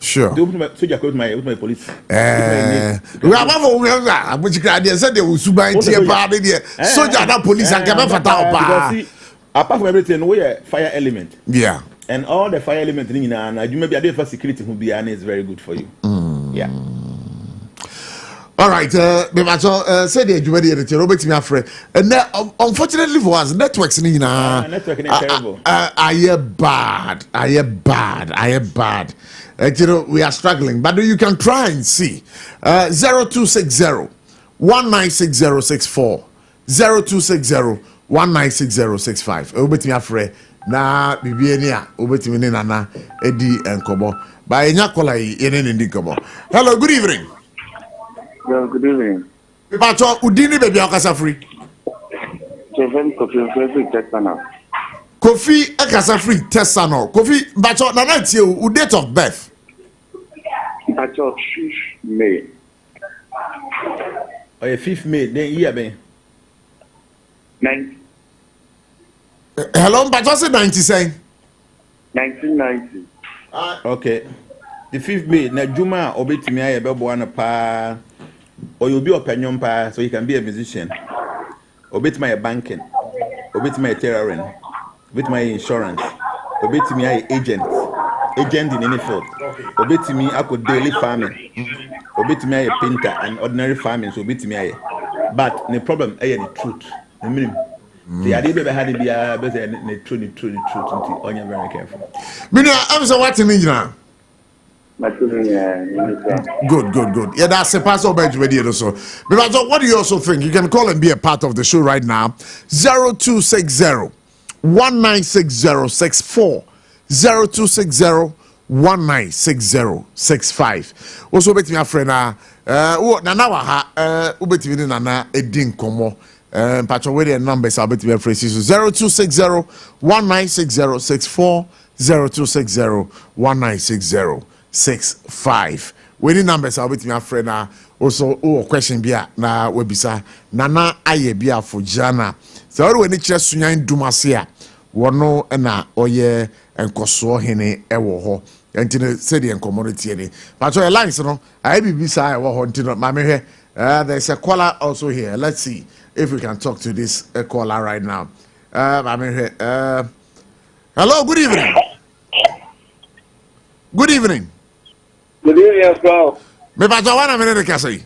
Sure. So with my police. We have which said they will subai soldier that police and apart from everything, we are fire element. Yeah. And all the fire element and you may be a day for security who be is very good for you. Yeah. All right, said the Jubilee editor Robert Miafre, and unfortunately for us, networks networking is terrible. I bad. You know, we are struggling, but you can try and see 0260 196064 0260 196065. Robert Miafre na bibienia Robert Minana Eddie and Kobo by Nyakola in Kobo. Hello, good evening. Well, good evening. Pacho, Udini baby akasa free. Kofi akasa free tesano. Kofi Pacho na na tie u date of birth. Pacho 5th May. Oh, 5th May. Then year be 9. Hello, Pacho say 90 say. 1990. Okay. The 5th May na Juma obetimi aye be bo na pa. or you'll be a penyompa, so you can be a musician. Or bit my banking, or bit my terroring, bit my insurance, or bit me agent in any field, or bit me I could daily farming, or bit me a painter and ordinary farming, so bit me. But the problem is the truth. The minimum. The idea had to be the truth, on your very careful. I'm so what you mean now? Good. Yeah, that's a pass over radio. So, because what do you also think? You can call and be a part of the show right now. 0260 196064 0260 196065. Also, bet me a friend. Nana waha. Bet me nana edin komo. Patcho with the numbers. I'll bet me a phrase. 0260 196064 0260 1960. 65. Winning numbers are with me, friend. Also, question be na webisa Nana AYEBIAFO JNANA. So when it just sunyan dumasia, wono na oye enkoso hene ewo ho. Entine said the community any. But your lines no, I be bisa ewo ho ntino mame there's a caller also here. Let's see if we can talk to this caller right now. Hello, good evening. Good evening. Good evening, bro. Me pacho wana menene kasai.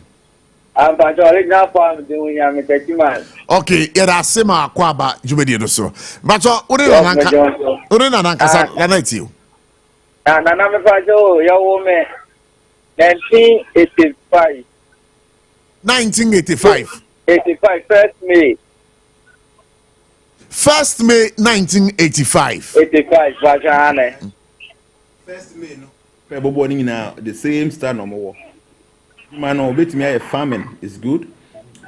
I'm pacho original farm doing ya me 30 man. Okay, yada sema kwaba jubedi do so. Pacho uri na nanka sa la night you. Na me pacho ya wo me 1985. 1985. 85 1st May. 1st May 1985. 85 pacho ane. First May no. People now the same style no more. Man, obey me a farming is good,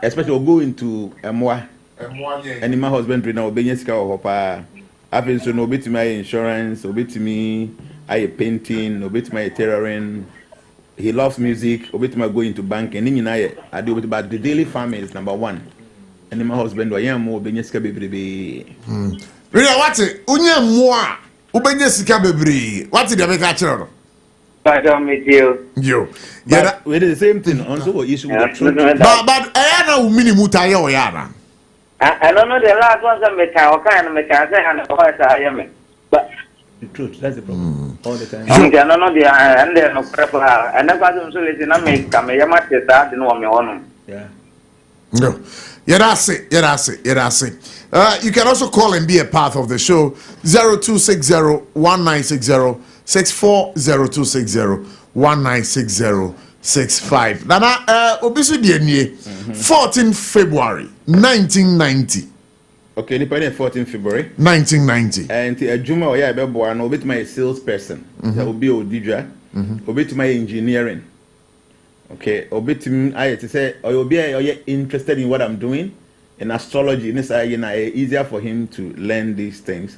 especially we'll go into animal husbandry now. Obey sika or papa. Happen so no obey me insurance, obey me a painting, obey me tailoring. He loves music. Obey me go into banking. I do but the daily farming is number one. Animal husband or young more obey sika baby. Really, what's it? Unya more. Obey sika baby. What's it? Make a channel. I don't meet you. Yeah, we did the same thing. Also, issue with the truth. But I know mini mutaya or yana. I don't know the last ones I make our kind of mechanic and the voice I am. But the truth, that's the problem. All the time. I don't know the and then no prepare. And that's why I'm so lazy. I make come. I might say that in one me. Yeah. No. Yeah, that's it. You can also call and be a part of the show. 0260 1960 64 0260 1960 65. Nana, obisu die 14 February 1990. Okay, the 14 February 1990. And Juma oya bebo no bit my salesperson. That will be Odidra. Obit my engineering. Okay, obit I to say or be interested in what I'm doing in astrology. This easier for him to learn these things.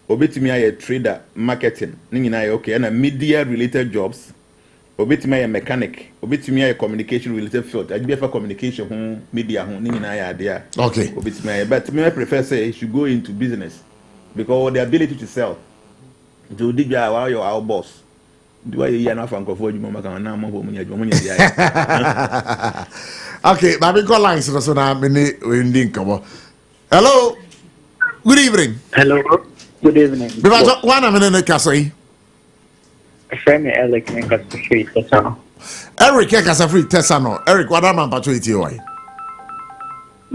Obetimi a trader marketing ningina okay and media related jobs. Obetimi a mechanic, obetimi a communication related field. I be for communication media ningina there. Okay. Obetimi but me prefer say he should go into business because the ability to sell. Do digya while you're our boss. Do I hear enough and for you mama can na mo munya Okay, baby call lines so na me we come. Hello. Good evening. Hello. Good evening. Because one of them in the castle. Friend Eric Free Tessano. Eric Free Tessano. Eric, what am I about you?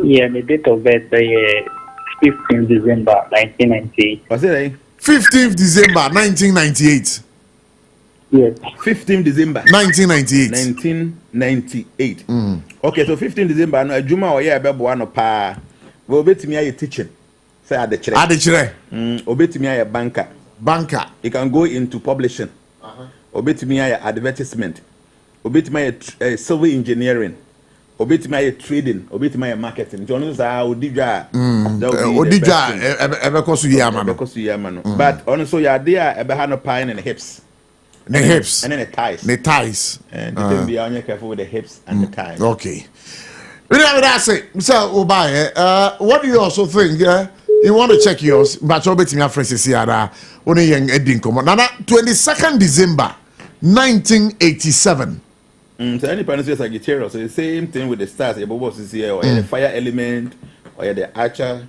Yeah, the date of birth 15th December 1998. What's it? 15th December 1998. Yes. 15th December 1998. 1998. Okay, so 15th December no Juma or yeah bebo no pa. We obey me a teaching. Say Adechire. Obetimi a banker. You can go into publishing. Obetimi a advertisement. Obetimi a civil engineering. Obetimi a trading. Obetimi a marketing. Jono sa Odidra. Odidra ebekosu yamano. But also you are there ebe no pine and the hips. The hips. And then the thighs. The thighs. And you can be on careful with the hips and the thighs. Okay. That's it. Mr. Obaye, what do you also think? You want to check yours, but you'll bet me a phrase here. Only young Edin come on. 22nd December 1987. So any panel is Sagittarius. So the same thing with the stars. Your boss is here, or the fire element, or the archer.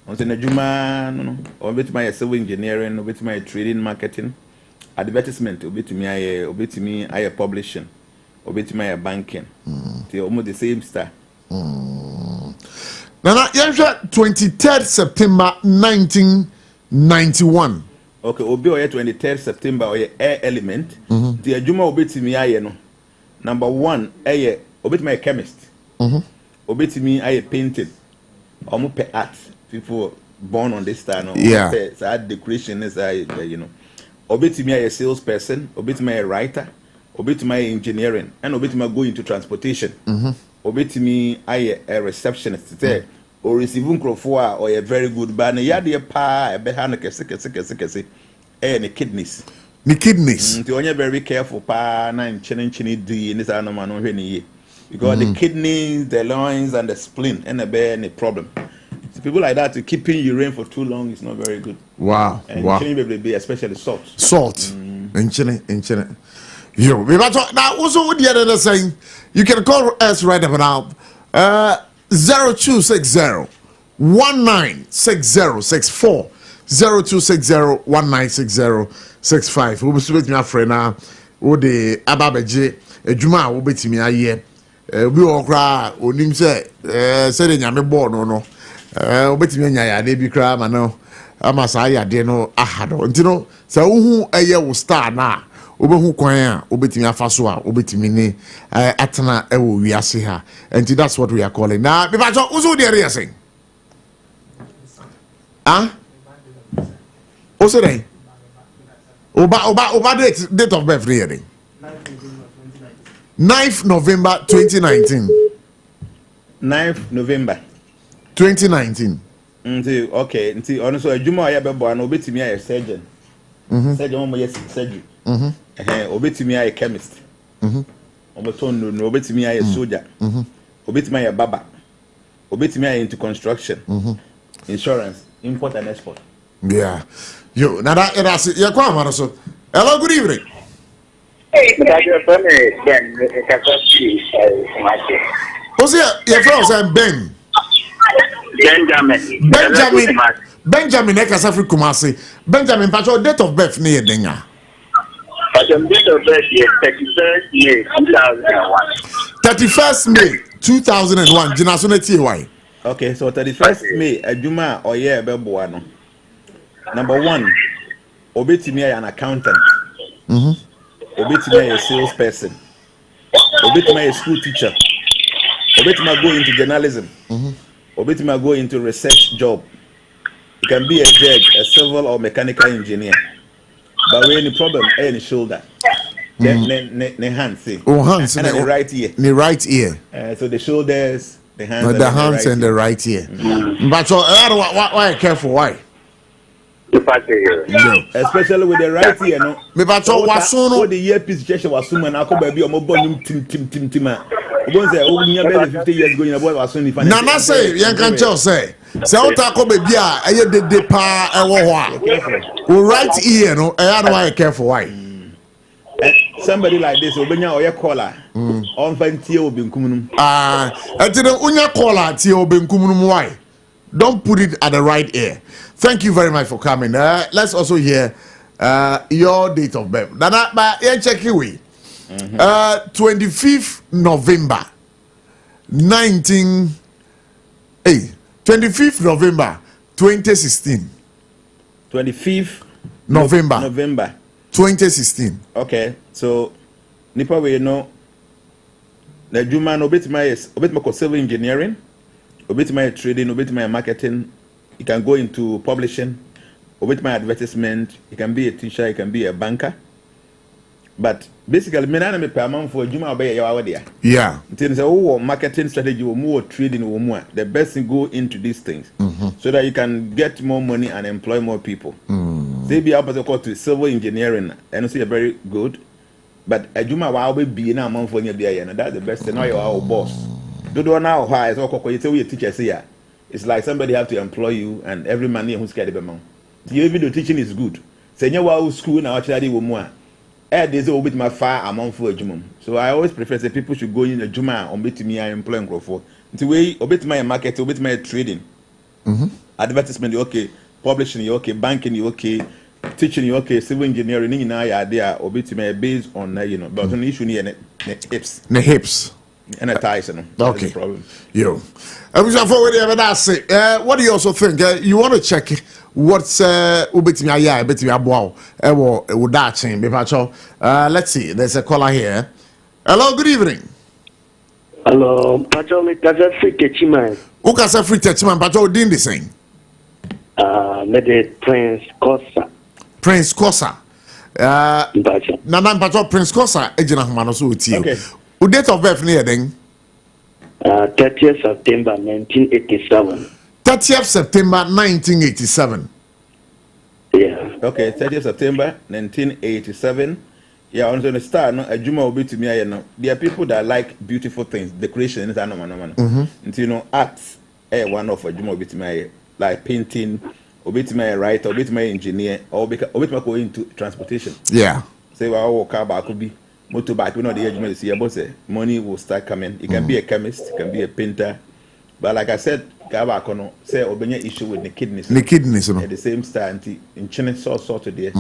On the Juma, or bit my civil engineering, or bit my trading, marketing, advertisement, or bit me, I publishing, or bit my banking. They almost the same star. Nana, 23rd September 1991. Okay, obi oye 23rd September oye air element. The Juma obeti me aye no. Number 1 aye obeti me chemist. Obeti me aye painting. Omo pe art. People born on this star no. Yeah. So art decoration is you know. Obeti me aye salesperson. Obeti me aye writer. Obeti me aye engineering. And obeti me go into transportation. Obeti me aye a receptionist. Or receiving crofua or a very good band. Yadi pa a behana kese the kidneys. The kidneys. The only very careful pa na chini D in this animal no because the kidneys, the loins, and the spleen and the bear any problem. So people like that keeping urine for too long is not very good. Wow. And wow. Be especially salt. Salt. In Chile. Yo, now also with the other saying you can call us right now. 0260 196064 0260 196065. We will speak my friend now. Wo de ababeje adwuma wo betimi aye bi okra onim se de nyame bo no wo betimi anya ya de bi kra ma no ama sa ya de no ahado ntino se wo eye wo star na obehu kwan a obetimi afaso a obetimi ni atena ewo wiase ha and that's what we are calling now be bajo uzo de area saying o say dey oba date of birth here 9th November 2019 9th November 2019 okay nti ono so adwuma ya bebo na obetimi aye surgeon surgeon mo yes surgery obetimi aye chemist omoton no obetimi aye soldier obetimi aye baba obetimi aye into construction insurance import and export. Yeah, yo now that's you kwa mara so hello good evening. What's your friend Ben? Benjamin Ekasafri Kumasi. Benjamin Pacho date of birth near Denga. Date of birth is 31st May 2001. 31st May 2001. Genasoneti why? Okay, so 31st May Ajuma oye beboano. Number 1, obetimi an accountant. Obetimi a salesperson. Obetimi a school teacher. Obetimi go into journalism. Obetimi go into research job. You can be a judge, a civil or mechanical engineer. But when the problem is the shoulder, the hands, see. Oh, hands and the right ear. The right ear. So the shoulders, the hands, the hands and the right ear. But so why careful? Why? No. Especially with the right ear, no. Me but so what the earpiece gesture was soon and I could be a mobile tim. Because oh, 50 years ago, your boy was soon. Nana say, young can tell say. Say, what I call baby, I had the pa, right ear, no, I don't want to care for why. Somebody like this, Obenya or your caller, on Fantia will be Kumunum. I didn't unya caller, Tio Ben Kumunum. Why? Don't put it at the right ear. Thank you very much for coming. Let's also hear your date of birth. Nana, but check it. 25th November 25th November 2016. 25th November 2016. Okay, so nipa we know the Juma no bit my civil engineering, obit my trading, obit my marketing. You can go into publishing, obit my advertisement. You can be a teacher, you can be a banker. But basically, me na me pay amount for Juma obey your idea. Yeah. Until say, oh, marketing strategy or more trading or more. The best thing go into these things so that you can get more money and employ more people. They be able to go to civil engineering and see very good. But a Juma will be in a month for your and that's the best thing. Now you're our boss. Do now high as well. You tell your teachers here. It's like somebody have to employ you and every man who's scared of amount. You even the teaching is good. Say you school now actually more. There's a bit my far among for a jumum. So I always prefer say people should go in a juma on bit me I employ for. The way a bit my market, a bit my trading. Advertisement okay, publishing okay, banking okay, teaching okay, civil engineering in idea or bit me based on but on issue near the hips. The hips. And a ties and okay. Problem. Yo. What do you also think? You want to check what's let's see. There's a caller here. Hello, good evening. Hello, Pacho, me kasa free techiman. Who kasa free techiman? Pacho, didn't the same. Me de Prince Kosa. Prince Kosa. Nana Pacho Prince Kosa. Ejina humano so uti. Okay. Who date of birth near then? 30th September 1987. 30th September 1987. Yeah. Okay, 30th September 1987. Yeah, on the star, no, a Juma will be to me. There are people that like beautiful things, decoration, and arts. One of a Juma will be to me, like painting, or be to me writer, or be to me engineer, or be to me go into transportation. Yeah. Say, well, our car back could be motorbike. We know the age see about say money will start coming. It can be a chemist, it can be a painter, but like I said, Gabakono say obenya issue with the kidneys. The kidneys, at the same time, in China sort today.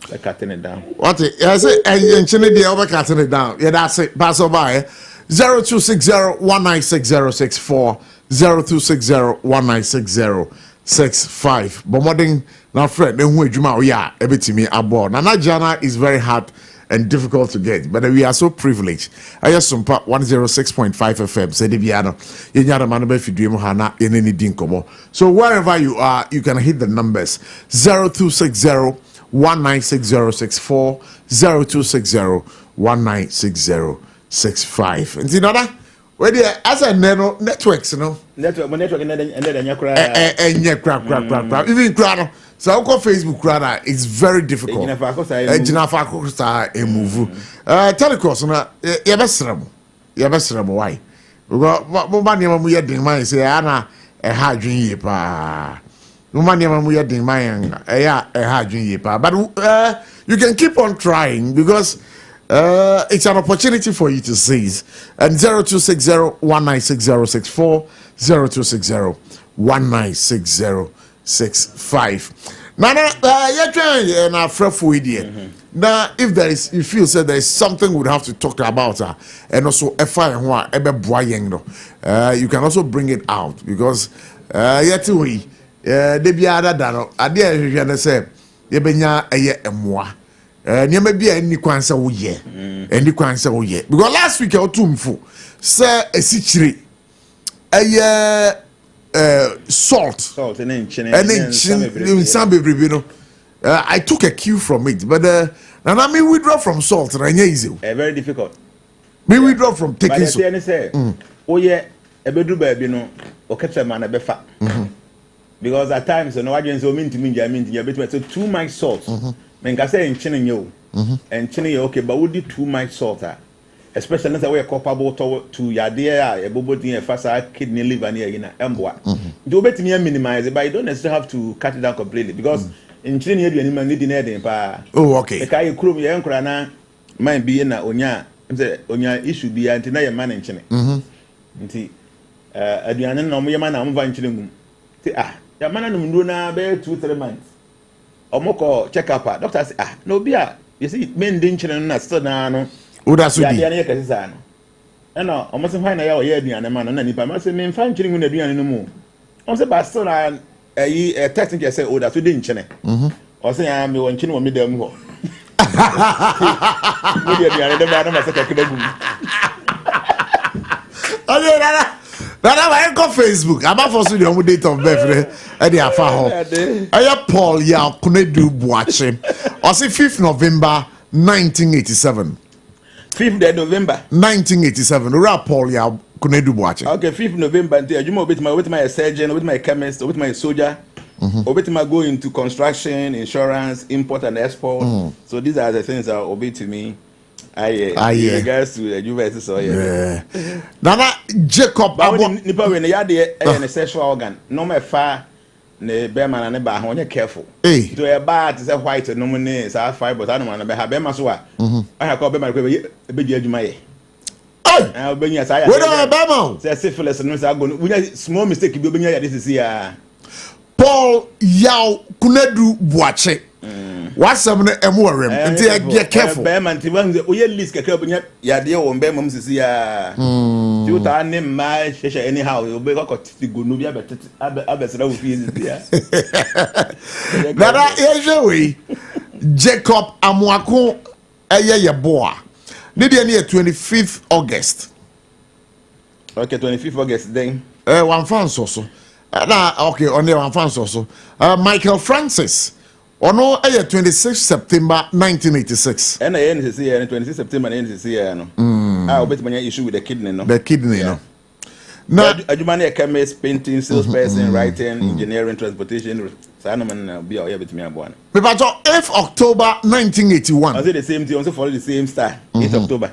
Like cutting it down. What I say in China they over cutting it down. Yeah, that's it. Pass over 0260-196-064 0260-196-065. Bombarding now friend then who juma yeah ebetimi aboard. Nana Jana is very hard and difficult to get, but we are so privileged. I just SOMPA 106.5 FM. Say the piano. Yenyara manobe fidrimu hana yeneni dinkomo. So wherever you are, you can hit the numbers 0260-196-064 0260-196-065. And see another. Where there as a networks, Network and then even crowd. So I'll call Facebook crowd. It's very difficult. Telecross na yebesrem why? Because mobile name mu yedin man say ana ha adwen ye pa. Mobile name mu yedin man ha adwen ye pa. But you can keep on trying because it's an opportunity for you to seize. And 0260-196-064 0260-196-065. Now, now, if there is, you feel that there is something we'd have to talk about, and also you can also bring it out because yet we they be other than idea you say you be emwa. Nyama bi any kwansa wo ye any kwansa wo ye because last week I otumfo say esichire salt and I took a cue from it but and I mean withdraw from salt and easy very difficult me withdraw from taking salt oh yeah ebedu baby no o catch man e be fa because at times no agents o mean to me between so too much salt men can say in China yo and China okay but would too much salt especially when we are culpable to your dear a boboti and faster kidney liver near in emboa do bet me minimize it but you don't necessarily have to cut it down completely because in China you any man needing anything pa okay the kai krum ye nkra na man be na onya issue be anti na your man in China nti aduane na mo ye man na mo van China ngum ti ya man na mu na be 2-3 months omoko check up doctor say no be you see men din China na still na no Uda ya dia na yakasa no na omo se fine na ya o ye aduane man na nipa ma se me fan China ngum na aduane no mu o se ba still na technically say Uda so din China o se ya me won China wo me dem ho we dia aduane dem na ma se ka kidagum Nana, I go Facebook. I'm not forcing the date of birth. Eddie Afaho. Aya Paul ya kunedu buache. I say 5th November 1987. 5th November 1987. Ura Paul ya kunedu buache. Okay, 5th November. You know, with my surgeon, with my chemist, with my soldier. Obey my go into construction, insurance, import and export. So these are the things that obey to me. Regards to the university, so yeah. Nana Jacob nipa when ya de a sexual organ no me fa ne bema na ne ba ho careful to e ba to say white no mo ne sa five but anu na be ha bema so a aha ko bema ko be di adwuma ye obenya sa ya we don't bema say syphilis no say go small mistake bi obenya ya this is ya Paul Yaw Kunedu Buache wasam no emorem nti get careful bema nti wan oye list keke obenya ya de wo bema mo sisi ya you ta ne ma shesha anyhow obe ko go no bi abesra wo fi ya Nana yejewe Jacob Amwako ye boa ne de ne 25th August. Okay, 25th August then. One fan so. Na okay, on one fan so. Michael Francis. Ono 26 September 1986. And the NCC 26 September 1986 no. Ah, obetmanya issue with the kidney no. The kidney no. Now, adjumani chemist, painting, salesperson, writing, engineering, transportation. Sanoman be our between me one. But 8th October 1981. I say the same thing, also follow the same star. 8th October.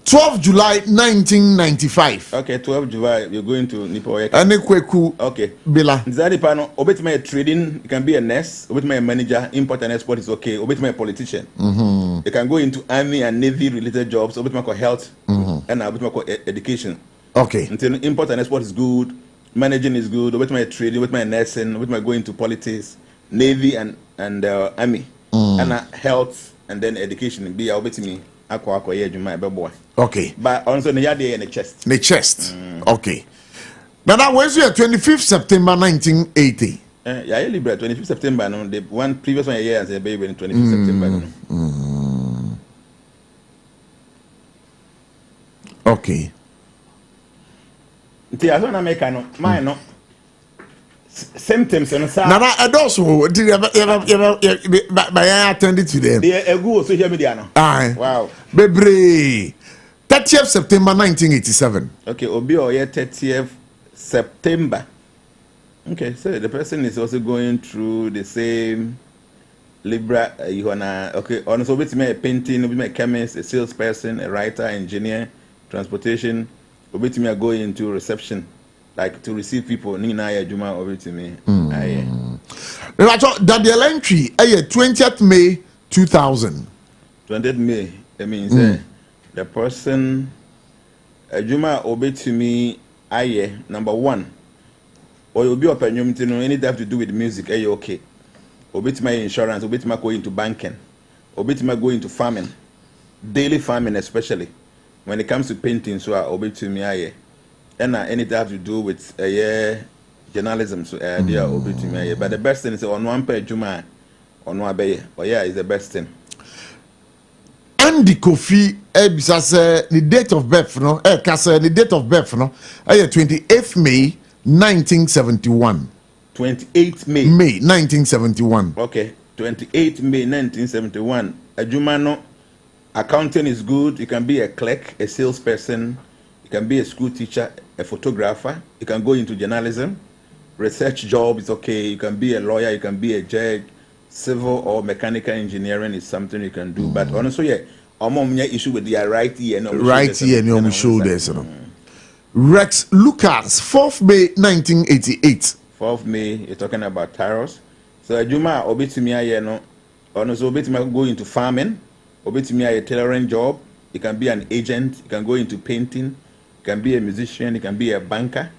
12 July 1995. Okay, 12 July, you're going to Nipo. Okay. Bila. Zadi pano, obetme trading, you can be a nurse, obetme a manager, import and export is okay, obetme a politician. You can go into army and navy related jobs, obetme health, and obetme education. Okay. Until import and export is good, managing is good, obetme trading, obetme nursing, obetme going to politics, navy and army, and health and then education. Be obetme akwa ye juma be boy. Okay. But also the yard in the chest. The chest. Okay. Now that was your 25th September 1980. Yeah, you libera 25th September. No, the one previous one year as a baby in 25th September. No. Okay. See, I don't make no. Mine no. Symptoms and so. Nana, I also did I attended to them. They are good social media no. Aye. Wow. Bebre. 30th September 1987. Okay, Obi or 30th September. Okay, so the person is also going through the same Libra. You wanna okay? On so with me a painting, with me a chemist, a salesperson, a writer, engineer, transportation. With me a going into reception, like to receive people. Nina ya Juma over to me. Aye. Daniel entry. 20th May 2000. 20th May. That means the person Juma obey to me. Aye. Number one. Or you'll be up and you know anything have to do with music. Aye, okay. Obey to my insurance. Obey to my go into banking. Obey to my go into farming, daily farming especially. When it comes to painting, so I obey to me, aye. And anything have to do with journalism, so they are obey to me, aye. But the best thing is on one page, Juma, on one bay, or yeah, is the best thing. Andy Kofi, because the date of birth, no, the date of birth, no, 28th May 1971. 28th May. May 1971. Okay, 28th May 1971. Juma no. Accounting is good. You can be a clerk, a salesperson. You can be a school teacher, a photographer. You can go into journalism. Research job is okay. You can be a lawyer. You can be a judge. Civil or mechanical engineering is something you can do. But honestly, yeah, I'm issue with the right ear and right ear and your shoulders. Rex Lucas, 4th May 1988. 4th May, you're talking about Taros. So Juma Obitumia, no, honestly, Obitumia go into farming. Obetumi a tailoring job. You can be an agent. You can go into painting. You can be a musician. You can be a banker.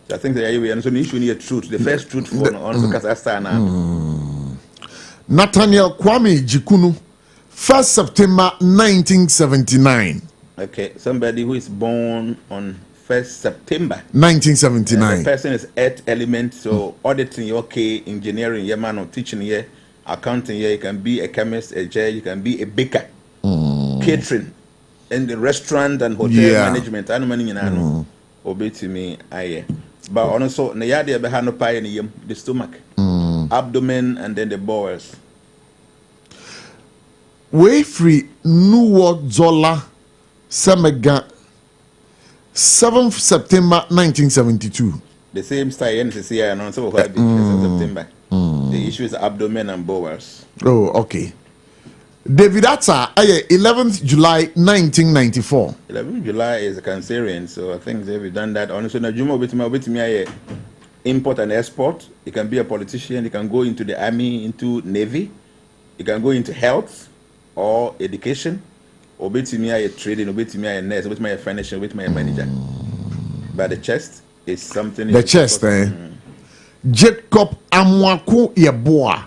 So I think that you so issue need truth. The first truth for also Kazakhstan now. Nathaniel Kwame Jikunu, 1st September 1979. Okay, somebody who is born on 1st September 1979. The person is earth element, so auditing okay, engineering, yeah, man, or teaching yeah. Accounting, yeah, you can be a chemist, a judge, you can be a baker, catering, and the restaurant and hotel management. I know many know. Obey to me, aye. But also, the yard behind the pie in the stomach, abdomen, and then the bowels. Way free Nuwo Zola Semega, 7th September 1972. The same style NCC and also September. The issue is abdomen and bowels. Oh, okay. David Atta, 11th July 1994. 11th July is a Cancerian, so I think they've done that. Honestly, Juma with me, import and export. You can be a politician. You can go into the army, into navy. You can go into health or education. Obetimi a trading, obetimi a nurse, obetimi a financial, obetimi a manager. But the chest is something. The chest, Jacob Amwaku Yeboah,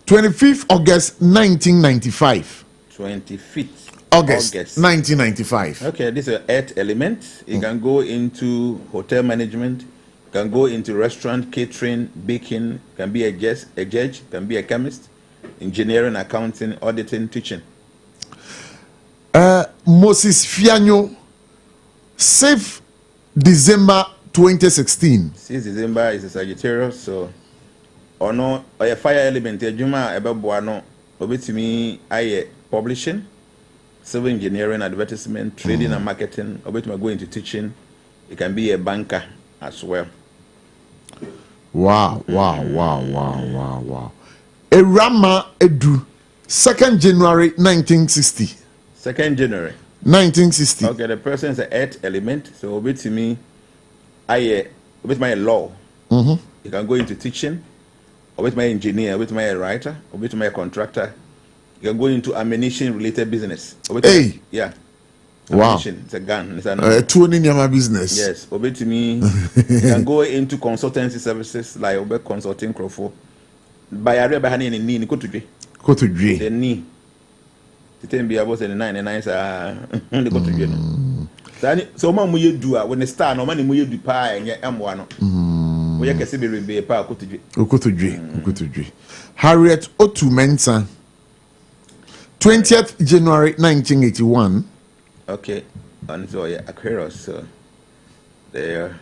25th August 1995. 25th August 1995. Okay, this is an earth element. You can go into hotel management. You can go into restaurant, catering, baking. Can be a judge. Can be a chemist. Engineering, accounting, auditing, teaching. Moses Fianyo, 6th December 2016. 6th December is a Sagittarius, so or no, or a fire element. Juma Ebabuano, obetimi aye publishing, civil engineering, advertisement, trading and marketing. Obetimi go into teaching. You can be a banker as well. Wow. Erama Edu, 2nd January 1960. 2nd January 1960. Okay, the person is an earth element, so obetimi aye obetimi law. You can go into teaching. Obetimi engineer, obetimi a writer, obetimi a contractor. You can go into ammunition related business. Hey. Yeah. Wow. Ammunition, it's a gun. It's a tuning your business. Yes. Obetimi you can go into consultancy services like Obe Consulting Crofo. By area by hani ni ni kotudwe. The ni. Titem be about the 99 sa ni kotudwe no. So ma mu yedu a when the star no ma ni mu yedu pa enye M1 no. We kese be rebe pa kotudwe. Harriet Otu Mensah, 20th January 1981. Okay. And so yeah, Aquarius. So there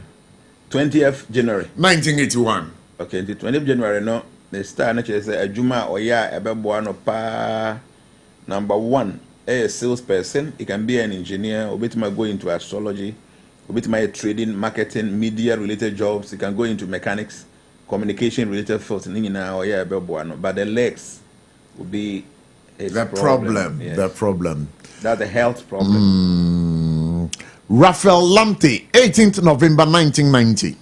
20th January 1981. Okay, the 20th January no. The star naturally say Ajuma Oya Ebeboa no pa. Number 1, a salesperson. He can be an engineer. Obetima go into astrology. Obetima trading, marketing, media related jobs. He can go into mechanics, communication related fields. Oya Ebeboa no. But the legs will be the problem. Yes. The problem. That's the health problem. Raphael Lamte, 18th November 1990.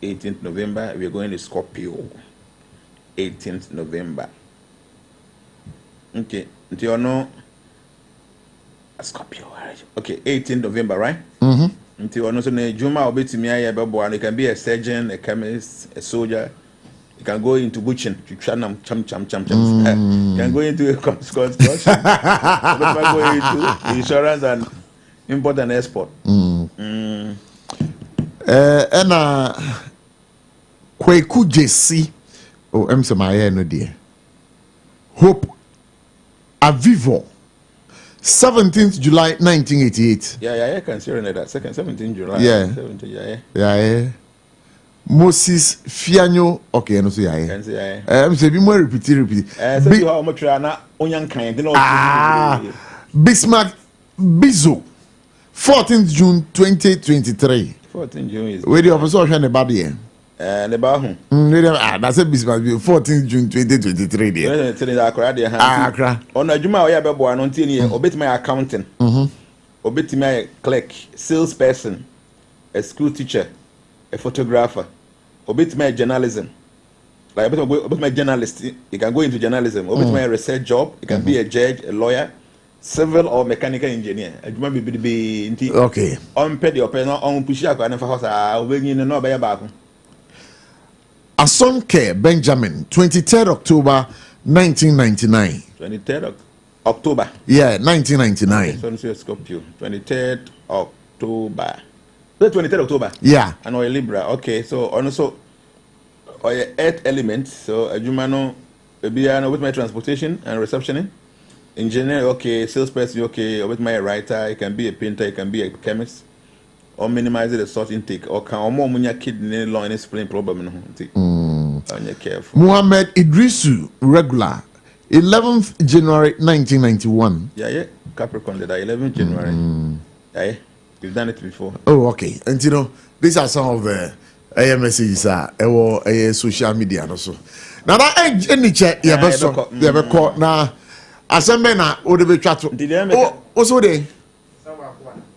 18th November, we're going to Scorpio. 18th November. Okay, until no Scorpio. Okay, 18th November, right? Until no so Juma obetimi aye bebo, you can be a surgeon, a chemist, a soldier. You can go into butchering, you can go into construction. You can go into insurance and import and export. And Kweku JC. Oh, I'm sorry, no dear. Hope Avivo, 17th July 1988. Yeah, I can see that. 17th July. Yeah. 17th, yeah. Moses Fianyo, okay, no, so yeah. Can see, I'm saying, be more repeat. So you how much na onyan kind, Bismarck Bizo, 14th June 2023. 14th June is. Where the officer of the body here? The Bahu. That's a Bismarck 14th June 2023. There. Accra. On a Juma, I have a boy on TV, obey my accountant, obey my clerk, salesperson, a school teacher, a photographer, obey my journalism. Like obey my journalist, you can go into journalism, obey my research job, you can be a judge, a lawyer, civil or mechanical engineer. Okay. On pay the open on push up and for house, I'll bring in no by back. Asonke Benjamin, 23rd October 1999. 23rd October. Yeah, 1999. So it's Scorpio. 23rd October. 23rd October. Yeah. And or Libra. Okay, so also or earth element. So Ajumano with my transportation and receptioning. Engineer, okay, salesperson, okay, with my writer, it can be a painter, it can be a chemist. Or minimize the salt intake, or can or more when your kidney long and explain problem. Careful. Muhammad Idrisu, regular, 11th January 1991. Yeah, Capricorn, that 11th January. Yeah, you've done it before. Oh, okay. And you know, these are some of the messages or social media also. Now that any check, you have caught now. Assemble na o de be twa to. O so de.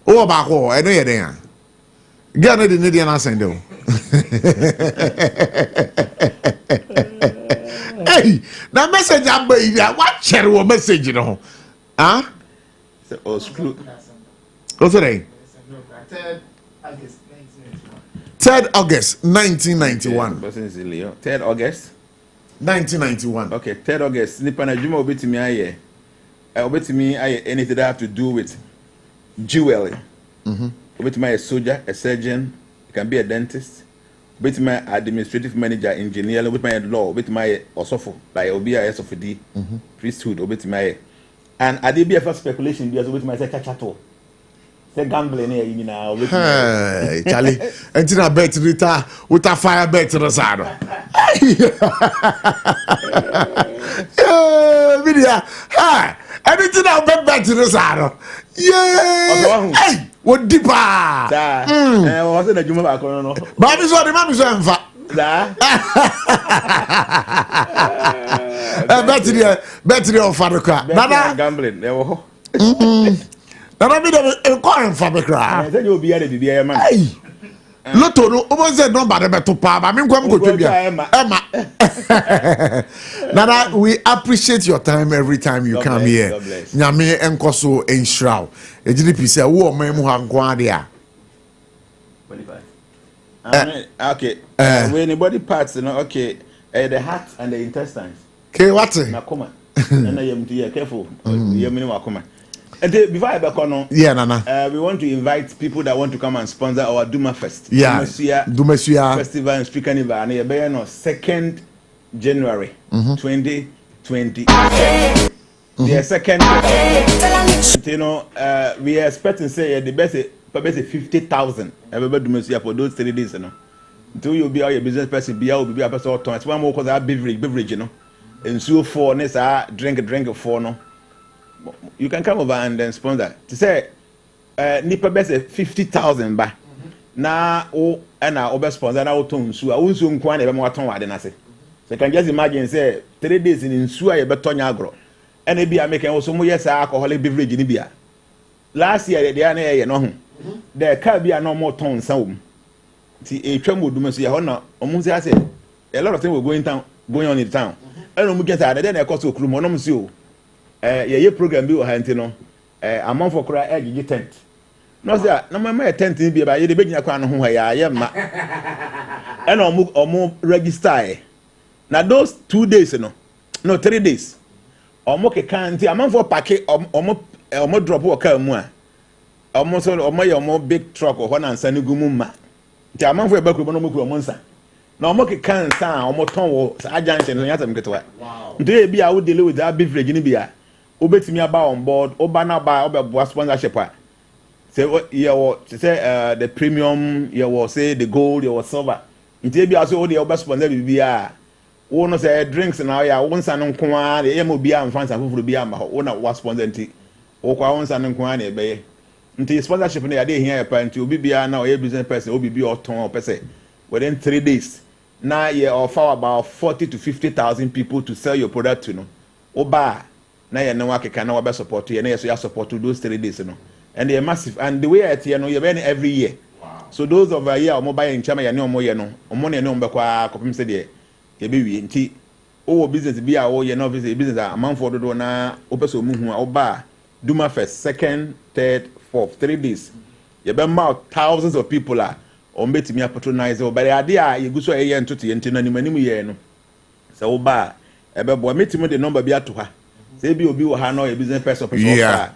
Oh ba ko, e no ye den. Ghana the Indian accent though. Hey, na message abba what share wo message no. Huh? Oh, screw. What's it? 3rd August 1991. 3rd August 1991. Okay, 3rd August. Nipa na juma obetimi aye. Obetimi aye anything that have to do with jewelry. Obetimi a soldier, a surgeon, it can be a dentist. Obetimi administrative manager, engineer, obetimi law, obetimi osofo, like obi a SOFD, priesthood, obetimi. And AYEBIAFO speculation because obetimi say chachato. Say gambling here you know. Hey, Charlie, until I bet with a fire bet to the side. Video. Hi. Everything I bet to the side. Yeah. Hey, what deeper? What's the Juma back on? Baby, sorry, mommy, so battery of father crap. Gambling. There were. Nana mi de call for me cry. Say you be here be here man. Hey. Lotto no o say no ba de to pa ba me kwam ko twebia. Emma. Nana, we appreciate your time every time you come here. Nyame enkoso enshraw. Ejiripi say wo man mu ha nko ade a. 25. Okay. When anybody parts, you know, okay, the heart and the intestines. Okay, what? Nakoma. And I am to be careful. You mean wakoma. And before I back on, yeah, Nana. We want to invite people that want to come and sponsor our Duma Fest. Yeah, Dumesia Festival and Speaker Niva, and you're 2nd January 2020. The 2nd, you know, we are expecting say the best, probably 50,000. Everybody Dumesia for those 3 days, you know. Until you be your business person, be out, be a person. It's one more because I beverage, you know, and so for next drink for no. You can come over and then sponsor. To say, nipa best 50,000 ba. Na o na obe sponsor na o ton nsu a nsu nkwan na be mo ton wade na se. So you can just imagine say 3 days in nsu a ye beto nya agro. And be American also mo yes alcoholic beverage ni bia. Last year they na ye no ho. The car bia no more ton nsa wo. Ti e twam odum so ye ho na omo say say a lot of things were going on in town. And omo get that then e cost okru mo no mo si o. Ye program bi o ha ntino amount for kura egg tent no say na my tent bi ba ye de begina kwa no ho ha ya ma and omo register na those 2 days no 3 days omo ke kan ti amount for pack omo drop wo ka mu a omo so omo ye omo big truck ho na nsa ne gumu ma ti amount for e ba kuro no mo kuro omo nsa na omo ke kan sa omo ton wo sa junction no ya tam ketwa ndo e bi a wo deal with that beverage ni bia obetimi aba on board oba obebo sponsorship a say say the premium you say the gold you silver nti bia so dey oba sponsor bibia wo no say drinks na ya wo nsa no nko a dey mo bia amfansa fufuru bia ma wo na wo sponsor nti wo kwa wo nsa no nko a na ebe nti sponsorship na ya dey here pa nti obi bia na o business person obi bia oton o person within 3 days na you offer about 40 to 50,000 people to sell your product to no oba na ye no akeka na we support you na ye so ya support those 3 days no and they are massive and the way it you know you burn every year so those of a year omo buy in chama ye ne omo ye no omo ne omo bekwa kopim se de ye be wi nti o business bi a o ye no business a man for do na o person mu hu a oba Duma Fest 2nd 3rd 4th 3 days ye be mouth thousands of people are on betimi patronize o bare ade a ye guso ye ntoto ye ntina nimanim ye no se oba ebe bo metimi de number bi ato ha say bi obi wo ha no a business person yeah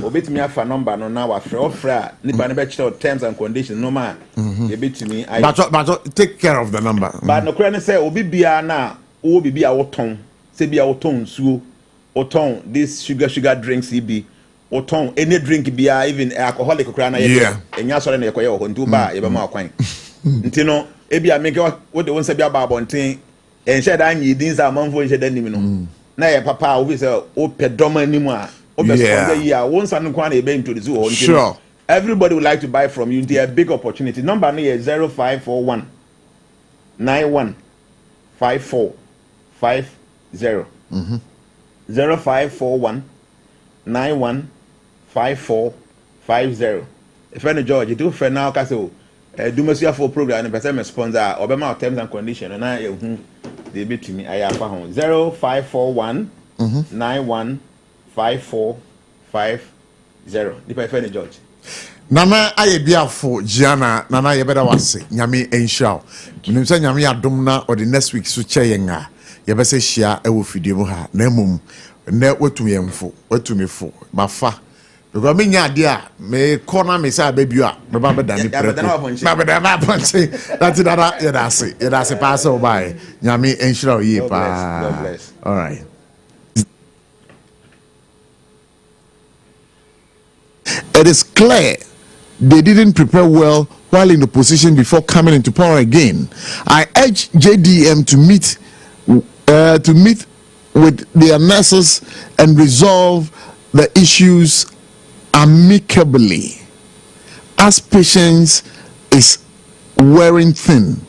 obetimi afa number no na wa frɛ nipa ne be kyerɛ terms and conditions no ma ye betimi but take care of the number but no kra ne say obi bia na wo bibi a woton say bia woton suo woton this sugar drinks bi woton any drink bia even alcoholic kra na ye enya sɔre na ye koye wo nti ba ye be ma akwan nti no e bia make wo de won say bia ba abonten enhye da anyi din sa manfo enhye da nim no na ye papa obi say o pedoma animu a o be sponsor yi a won san kwa na e be introduce wo nti sure everybody would like to buy from you. They are a big opportunity. Number no is 0541 91 5450. 0541 91 5450. If any George, you do for now, Castle. Dumasiafo program and person sponsor Obama terms and conditions and I they be to me I have 0541 915450 the perfect judge Nana AYEBIAFO JNANA Nana yebeda wase nyame enhira nim say nyame adom na or the next week so cheyenga yebese hia e wo fidie mu ha na mum na watum yemfo watumifo mafa because me nya de a me corner me say baby a me ba beda ni preto na beda na ponche that dada yedase pass o by nyame enhira ye pa God bless. All right. It is clear they didn't prepare well while in the position before coming into power again. I urge JDM to meet with their nurses and resolve the issues amicably, as patience is wearing thin.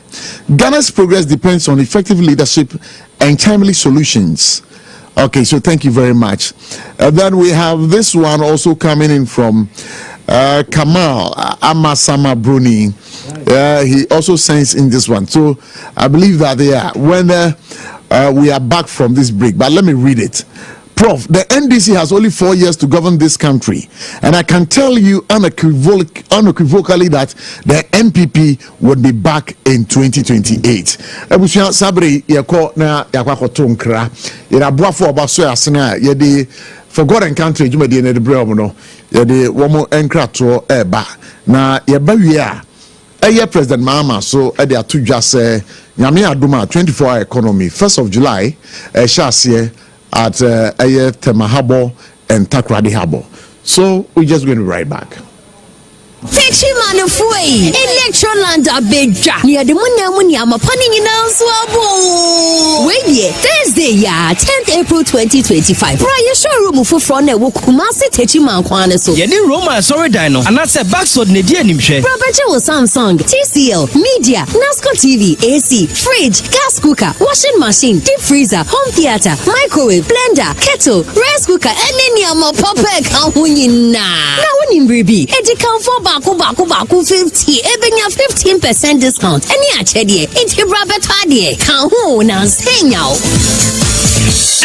Ghana's progress depends on effective leadership and timely solutions. Okay, so thank you very much. Then we have this one also coming in from Kamal Amasama Bruni. He also sends in this one. So I believe that when we are back from this break, but let me read it. Prof, the NDC has only 4 years to govern this country, and I can tell you unequivocally that the NPP would be back in 2028. Ebusia Sabri yako na yakwa tonkra irabuafo obaso asena yede for God and country juma de ne de brɛ no yede womo enkrato eba na yeba wie a eye President Mahama so e de atodwa se nyame adoma 24-hour economy 1st of July shase at Temahabo and Takrady Habo. So we're just going to be right back. Fetchy man of way, Electroland a big jack near the Munyamunyama punning in Answabo. Wait, yeah, Thursday, 10th April 2025. Prior showroom for front network Kumasi Techiman Kwanaso. Yeni Roma sorry dino, and that's a backsword Nidia Nimshe. Roberto Samsung, TCL, Media, NASCO TV, AC, fridge, gas cooker, washing machine, deep freezer, home theater, microwave, blender, kettle, rice cooker, and any more popek. Now, when in Bribi, Edicam for Baku 50, ebenya 15% discount. Any achedie, it's your Robert Hadie. Kahu na senya.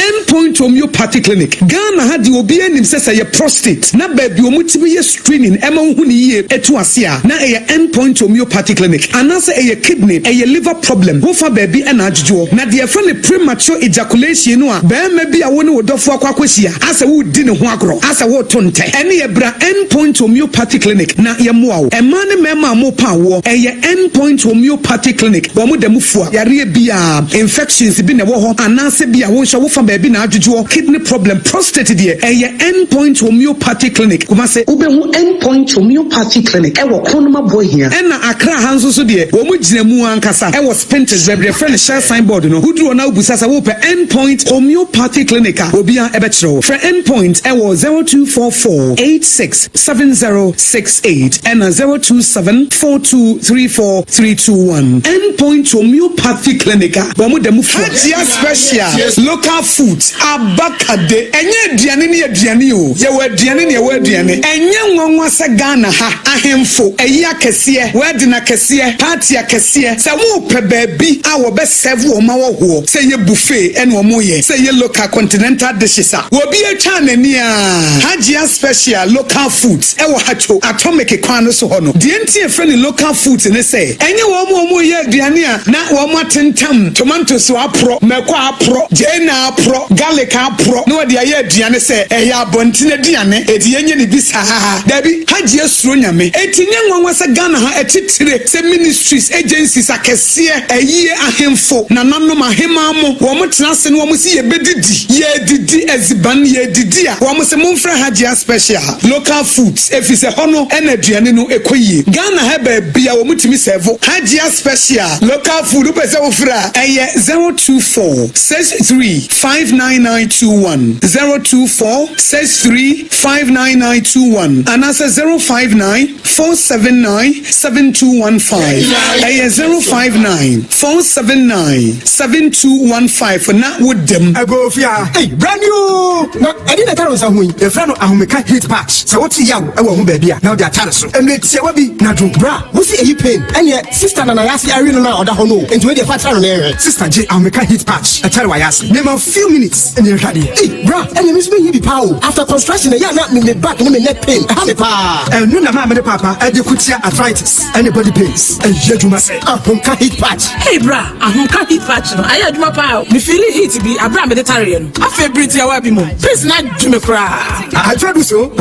Endpoint Homeopathy Clinic. Ghana had the obedient himself a prostate. Na baby omutimi screening emon huni ye etu asia. Na a Endpoint Homeopathy Clinic. Anasa a kidney, a liver problem. Wofa baby and ajjo. Na the friendly premature ejaculation no. Be maybe a one would offer kwakwisia. Asa wo dine huagro. Asa wo tonte. Any ebra Endpoint Homeopathy Clinic. Na yamuao. E mane mema mo pa wo. E Endpoint Homeopathy Clinic. Wamu demufua. Yare bia infections bi na wo ho. Anase bia wo sha wo fa baby na adjujo kidney problem prostate die eye Endpoint Homeopathy Clinic kuma se ubehu Endpoint Homeopathy Clinic e wo konoma boy here e na Accra hanso so die wo mu gina mu ankasa e wo Spintex bebre friend share signboard no huduro na ubusasa wo pe Endpoint Homeopathy Clinic obia e be kiro for Endpoint e wo 0244867068 and 0274234321 Endpoint Homeopathy Clinic wo mu demu fu special local foods abakade enye aduane ne aduane o ye wa aduane ne wa aduane enye nwanwa se Ghana ha ahemfo eyi akese wedding akese party akese se wo pe baabi a wo be serve wo ma wo ho se ye buffet ene wo mo ye se ye local continental dishes a wo bi atwa nani a hajia special local foods e wo hacho atomic kwan so ho no de ntie friend local foods ne se enye wo mo ye aduane a na wo mo atentam tomatoes wo apro meko apro jena pro garlic pro no de aye aduane se eya abontine aduane edi yenye ne bisa dabi haji esuro nyame etinye nwanwa se Ghana ha etitire se ministries agencies akese eyi ahemfo na nanom ahema mo wo motena se no wo si ye bedidi ye didi eziban ye didi a wo se momfra haji special local foods efise hono ena aduane no ekoyie Ghana ha ba bia wo mutimi serve haji special local food pese wo fra eye 0246359 59921 024 63 59921 and answer 059 479 7215 059 479 7215 for now with them. I go fear. Hey, brand new. No, I didn't tell us who. The friend of Ahumeka hit patch. So what's young? I want baby. Now they are telling us. And let's say what be na do bra. What's the pain? And yet sister Nana Yasi Arena now or the hono. And to the fat on there. Sister J Ahumeka hit patch. I tell you I ask. Name a few minutes and you're ready. Hey, bra. And you miss me be power. After construction, yeah, not me back and me neck pain. I have a pa. And no na mama papa. And you could see arthritis. Anybody pains. And you must say Ahumeka hit patch. Hey, bra. Ahumeka hit patch. I had my power. Me feel it be Abraham Mediterranean. I feel pretty awabimo. Please not do me cry. I try to so.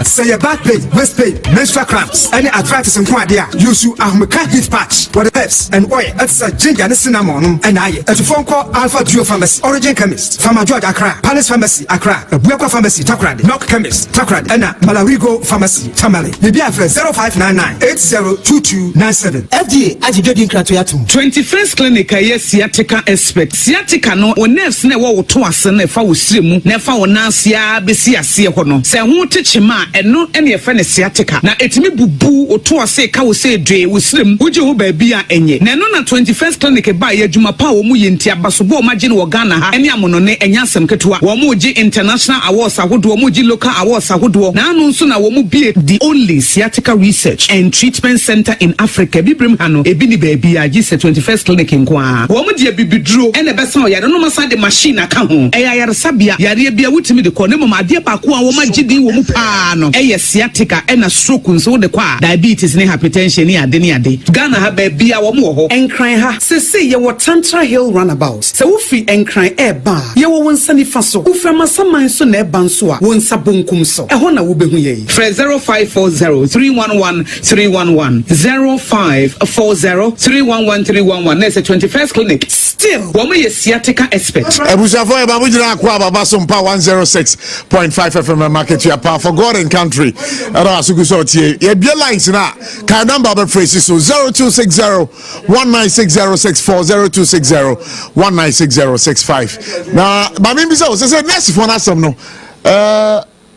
Say your back pain, waist pain, menstrual cramps, any arthritis and quadia. Use you Ahumeka hit patch. What the herbs and oil. That's a ginger and cinnamon. And I at a phone call Alpha Duo Pharmacy, Origin Chemist, Pharma George Accra, Palace Pharmacy Accra, Buakwa Pharmacy Takrad, Knock Chemist Takrad, and Malarigo Pharmacy Tamale. Maybe after 0599 802297. FDA Ajigadin Kratoyatum. 21st Clinic, yes, sciatica expert. Sciatica no, or nerves never will toss and if I was slim, never will Nansia, Bessia, Siacono. Say, I won't teach him, and no any friend is sciatica. Now, it's me boo or to say, cow say, Dre, with slim, would you be a enye? Nanona 21st Clinic by a Juma Power Muyintia, Basubo, Majin or Ghana, and Yamonone, and Yansam Ketua, Wamuji International Awards, I would do Wamuji Local Awards, I would do. Now, no sooner will be the only sciatica research and treatment center in Africa. Bibrim Hano, a bini baby, I just 21st Clinic in Kwa. Wamuji Bibi Drew, and the best. I don't know the machine account. Aya Sabia, Yarabia with me the corner, my dear Pakua, woman Jidi Wumupano, Aya Sciatica, and a stroke, so the qua, diabetes, and hypertension, near Denia Day. Ghana have a beer or more, and cry her. Say, you were Tantra Hill runabout. So free and cry air bar. You were one sunny faso, who from a summer so ne bansua, one sabunkum so. A hona will be here. 0540 311 311 0540 311 311. There's a 21st Clinic. Still, woman is sciatica expert. Ebusafo e babujina kwa baba SOMPA 106.5 FM market ya power for God and country. Ara asugu so tie. Ye bia lines na ka number be phrase so 0260 1960640 0260 1960665. Na ba me bi say next for na some no.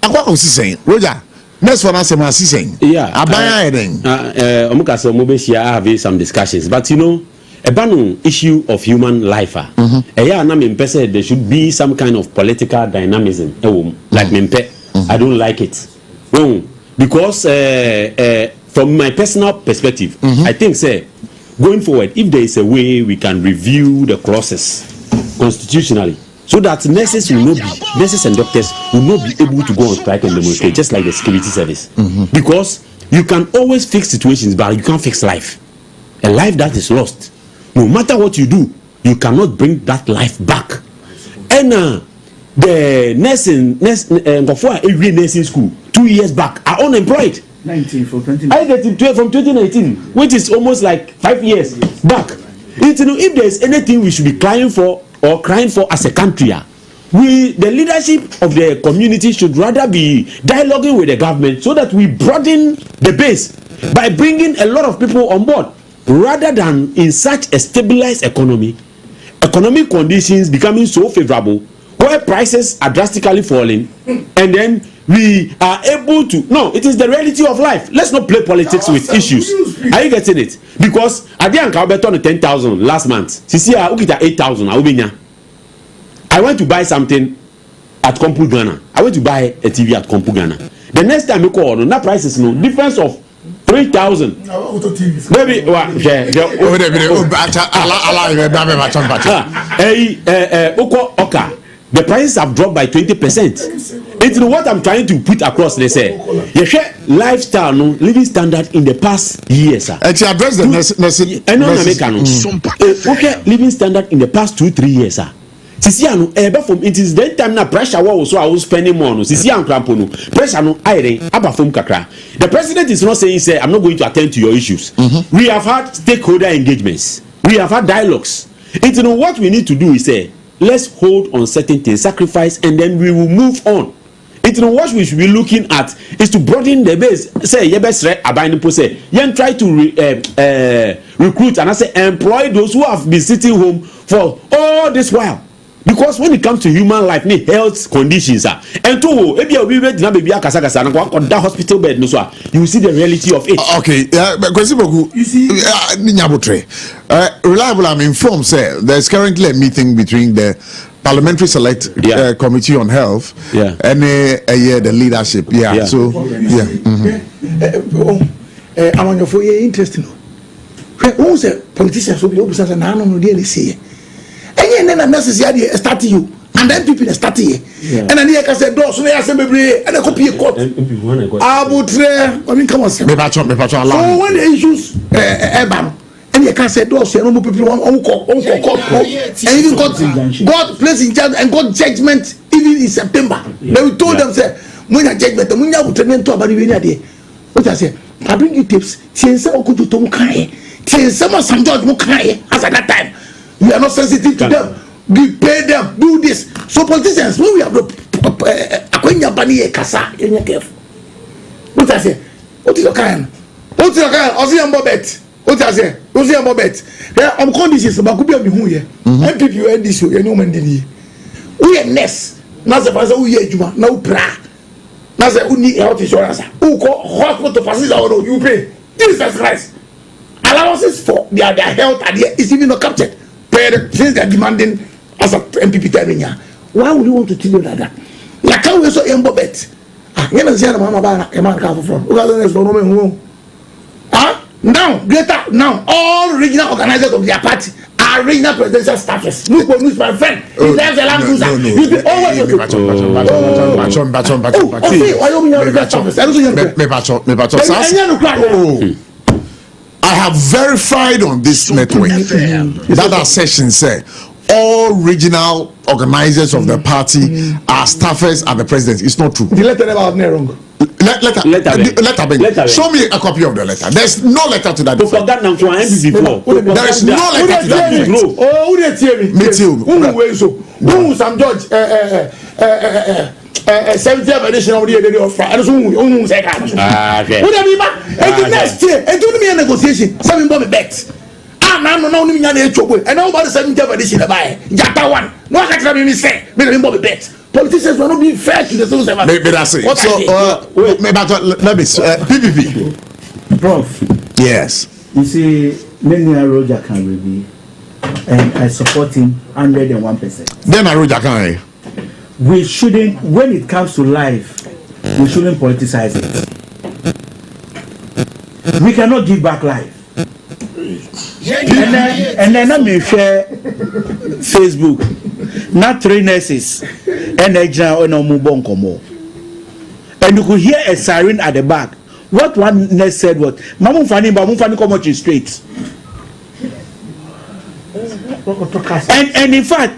Akwa ko sisen. Roger. Next for na some asisen. Yeah. Abaya eden. Omuka so mo be share have some discussions, but you know a banning issue of human life. There should be some kind of political dynamism. Like Mempe, I don't like it. Because from my personal perspective, I think going forward, if there is a way we can review the clauses constitutionally, so that nurses and doctors will not be able to go on strike and demonstrate, just like the security service. Because you can always fix situations, but you can't fix life. A life that is lost, no matter what you do, you cannot bring that life back. And the nursing school 2 years back are unemployed. 19 from 2019. I get it from 2019, which is almost like 5 years back. If there is anything we should be crying for as a country, the leadership of the community should rather be dialoguing with the government so that we broaden the base by bringing a lot of people on board, rather than in such a stabilized economic conditions becoming so favorable where prices are drastically falling, and then we are able to. No, it is the reality of life. Let's not play politics with issues. Are you getting it? Because I didn't count on 10,000 last month. Sisi I ukita 8,000. I went to buy something at Kompu Ghana. I went to buy a TV at Kompu Ghana. The next time you call, that price is no difference of 3,000. Maybe the prices have dropped by 20%. It's what I'm trying to put across. They say, lifestyle, living standard in the past years. Actually, address the living standard in the past 2-3 years. It is that time na pressure so I was spending more. Pressure no kakra. The president is not saying I'm not going to attend to your issues. We have had stakeholder engagements. We have had dialogues. What we need to do is let's hold on certain things, sacrifice, and then we will move on. What we should be looking at is to broaden the base. Try to recruit and employ those who have been sitting home for all this while. because when it comes to human life, ni health conditions and to maybe we wait na baby akasa na kwa that hospital bed no so you will see the reality of it. Okay, because you see reliable, I'm informed, sir, there's currently a meeting between the Parliamentary Select Committee on Health and the leadership. So I'm on your for interesting. Who's a politician? So we open such an animal really see. And then necessary start you. And then people start here. And then I said, "Do so I say me and I copy a court." I mean, come on, sir. So when the issues, and you can say, "Do so no more people on court." And even God placed in charge and God judgment even in September. Then we told them, "Say, when a judgment, when you put them to about the day." What I say, I bring you tips. Since some could do to Mukai, since some judge Mukai as at that time, we are not sensitive to them. We pay them, do this. So politicians, when we have the Akwenya Bani Kasa, you're careful. What I say? What is your kind? What is your kind? Ozian Bobet. What I say? Ozian Bobet. I'm conditions about Kubia Bihuye. MPP, you end this, you know, Mandini. We are Ness. Nasa Pasa, we are Juma, no pra. Nasa, we need health insurance. Who call hospital facilities, you pay. Jesus Christ. Allowances for their health is even not captured. Since they are demanding as a MPP Terminia, why would you want to tell you like that? Like how we saw Mbobet. You know, the Mama Bana, a man come from. Now, all regional organizers of their party are regional presidential staffers. Look, my friend. He left the land cruiser. You always I have verified on this network that our session said all regional organizers of the party are staffers at the president. It's not true. The letter never had wrong. Letter. Show me a copy of the letter. There's no letter to that. There is no letter to that. Oh, who did hear me? Me too. Who some judge 70th edition of the day of Friday. Who say that? Okay. What do you mean? And the next year, and do me a negotiation. Some bomb bet. No, and nobody 70th edition buy. Jata one. No, I can't me say. Me bomb bet. Politicians will not be fair to the civil servants. Maybe that's it. So, let me PPP. Prof. Yes. You see, many Roger can be, and I support him 101%. Then I Roger can. We shouldn't, when it comes to life, we shouldn't politicize it. We cannot give back life. And then I may share Facebook. Not 3 nurses and a more. And you could hear a siren at the back. What one nurse said was, Mamu Fani come out straight. And in fact,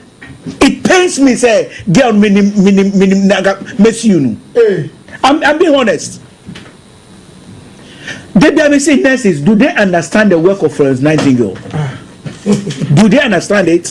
it pains me, say, girl, miss you. I'm being honest. They say nurses, do they understand the work of Florence Nightingale? Do they understand it?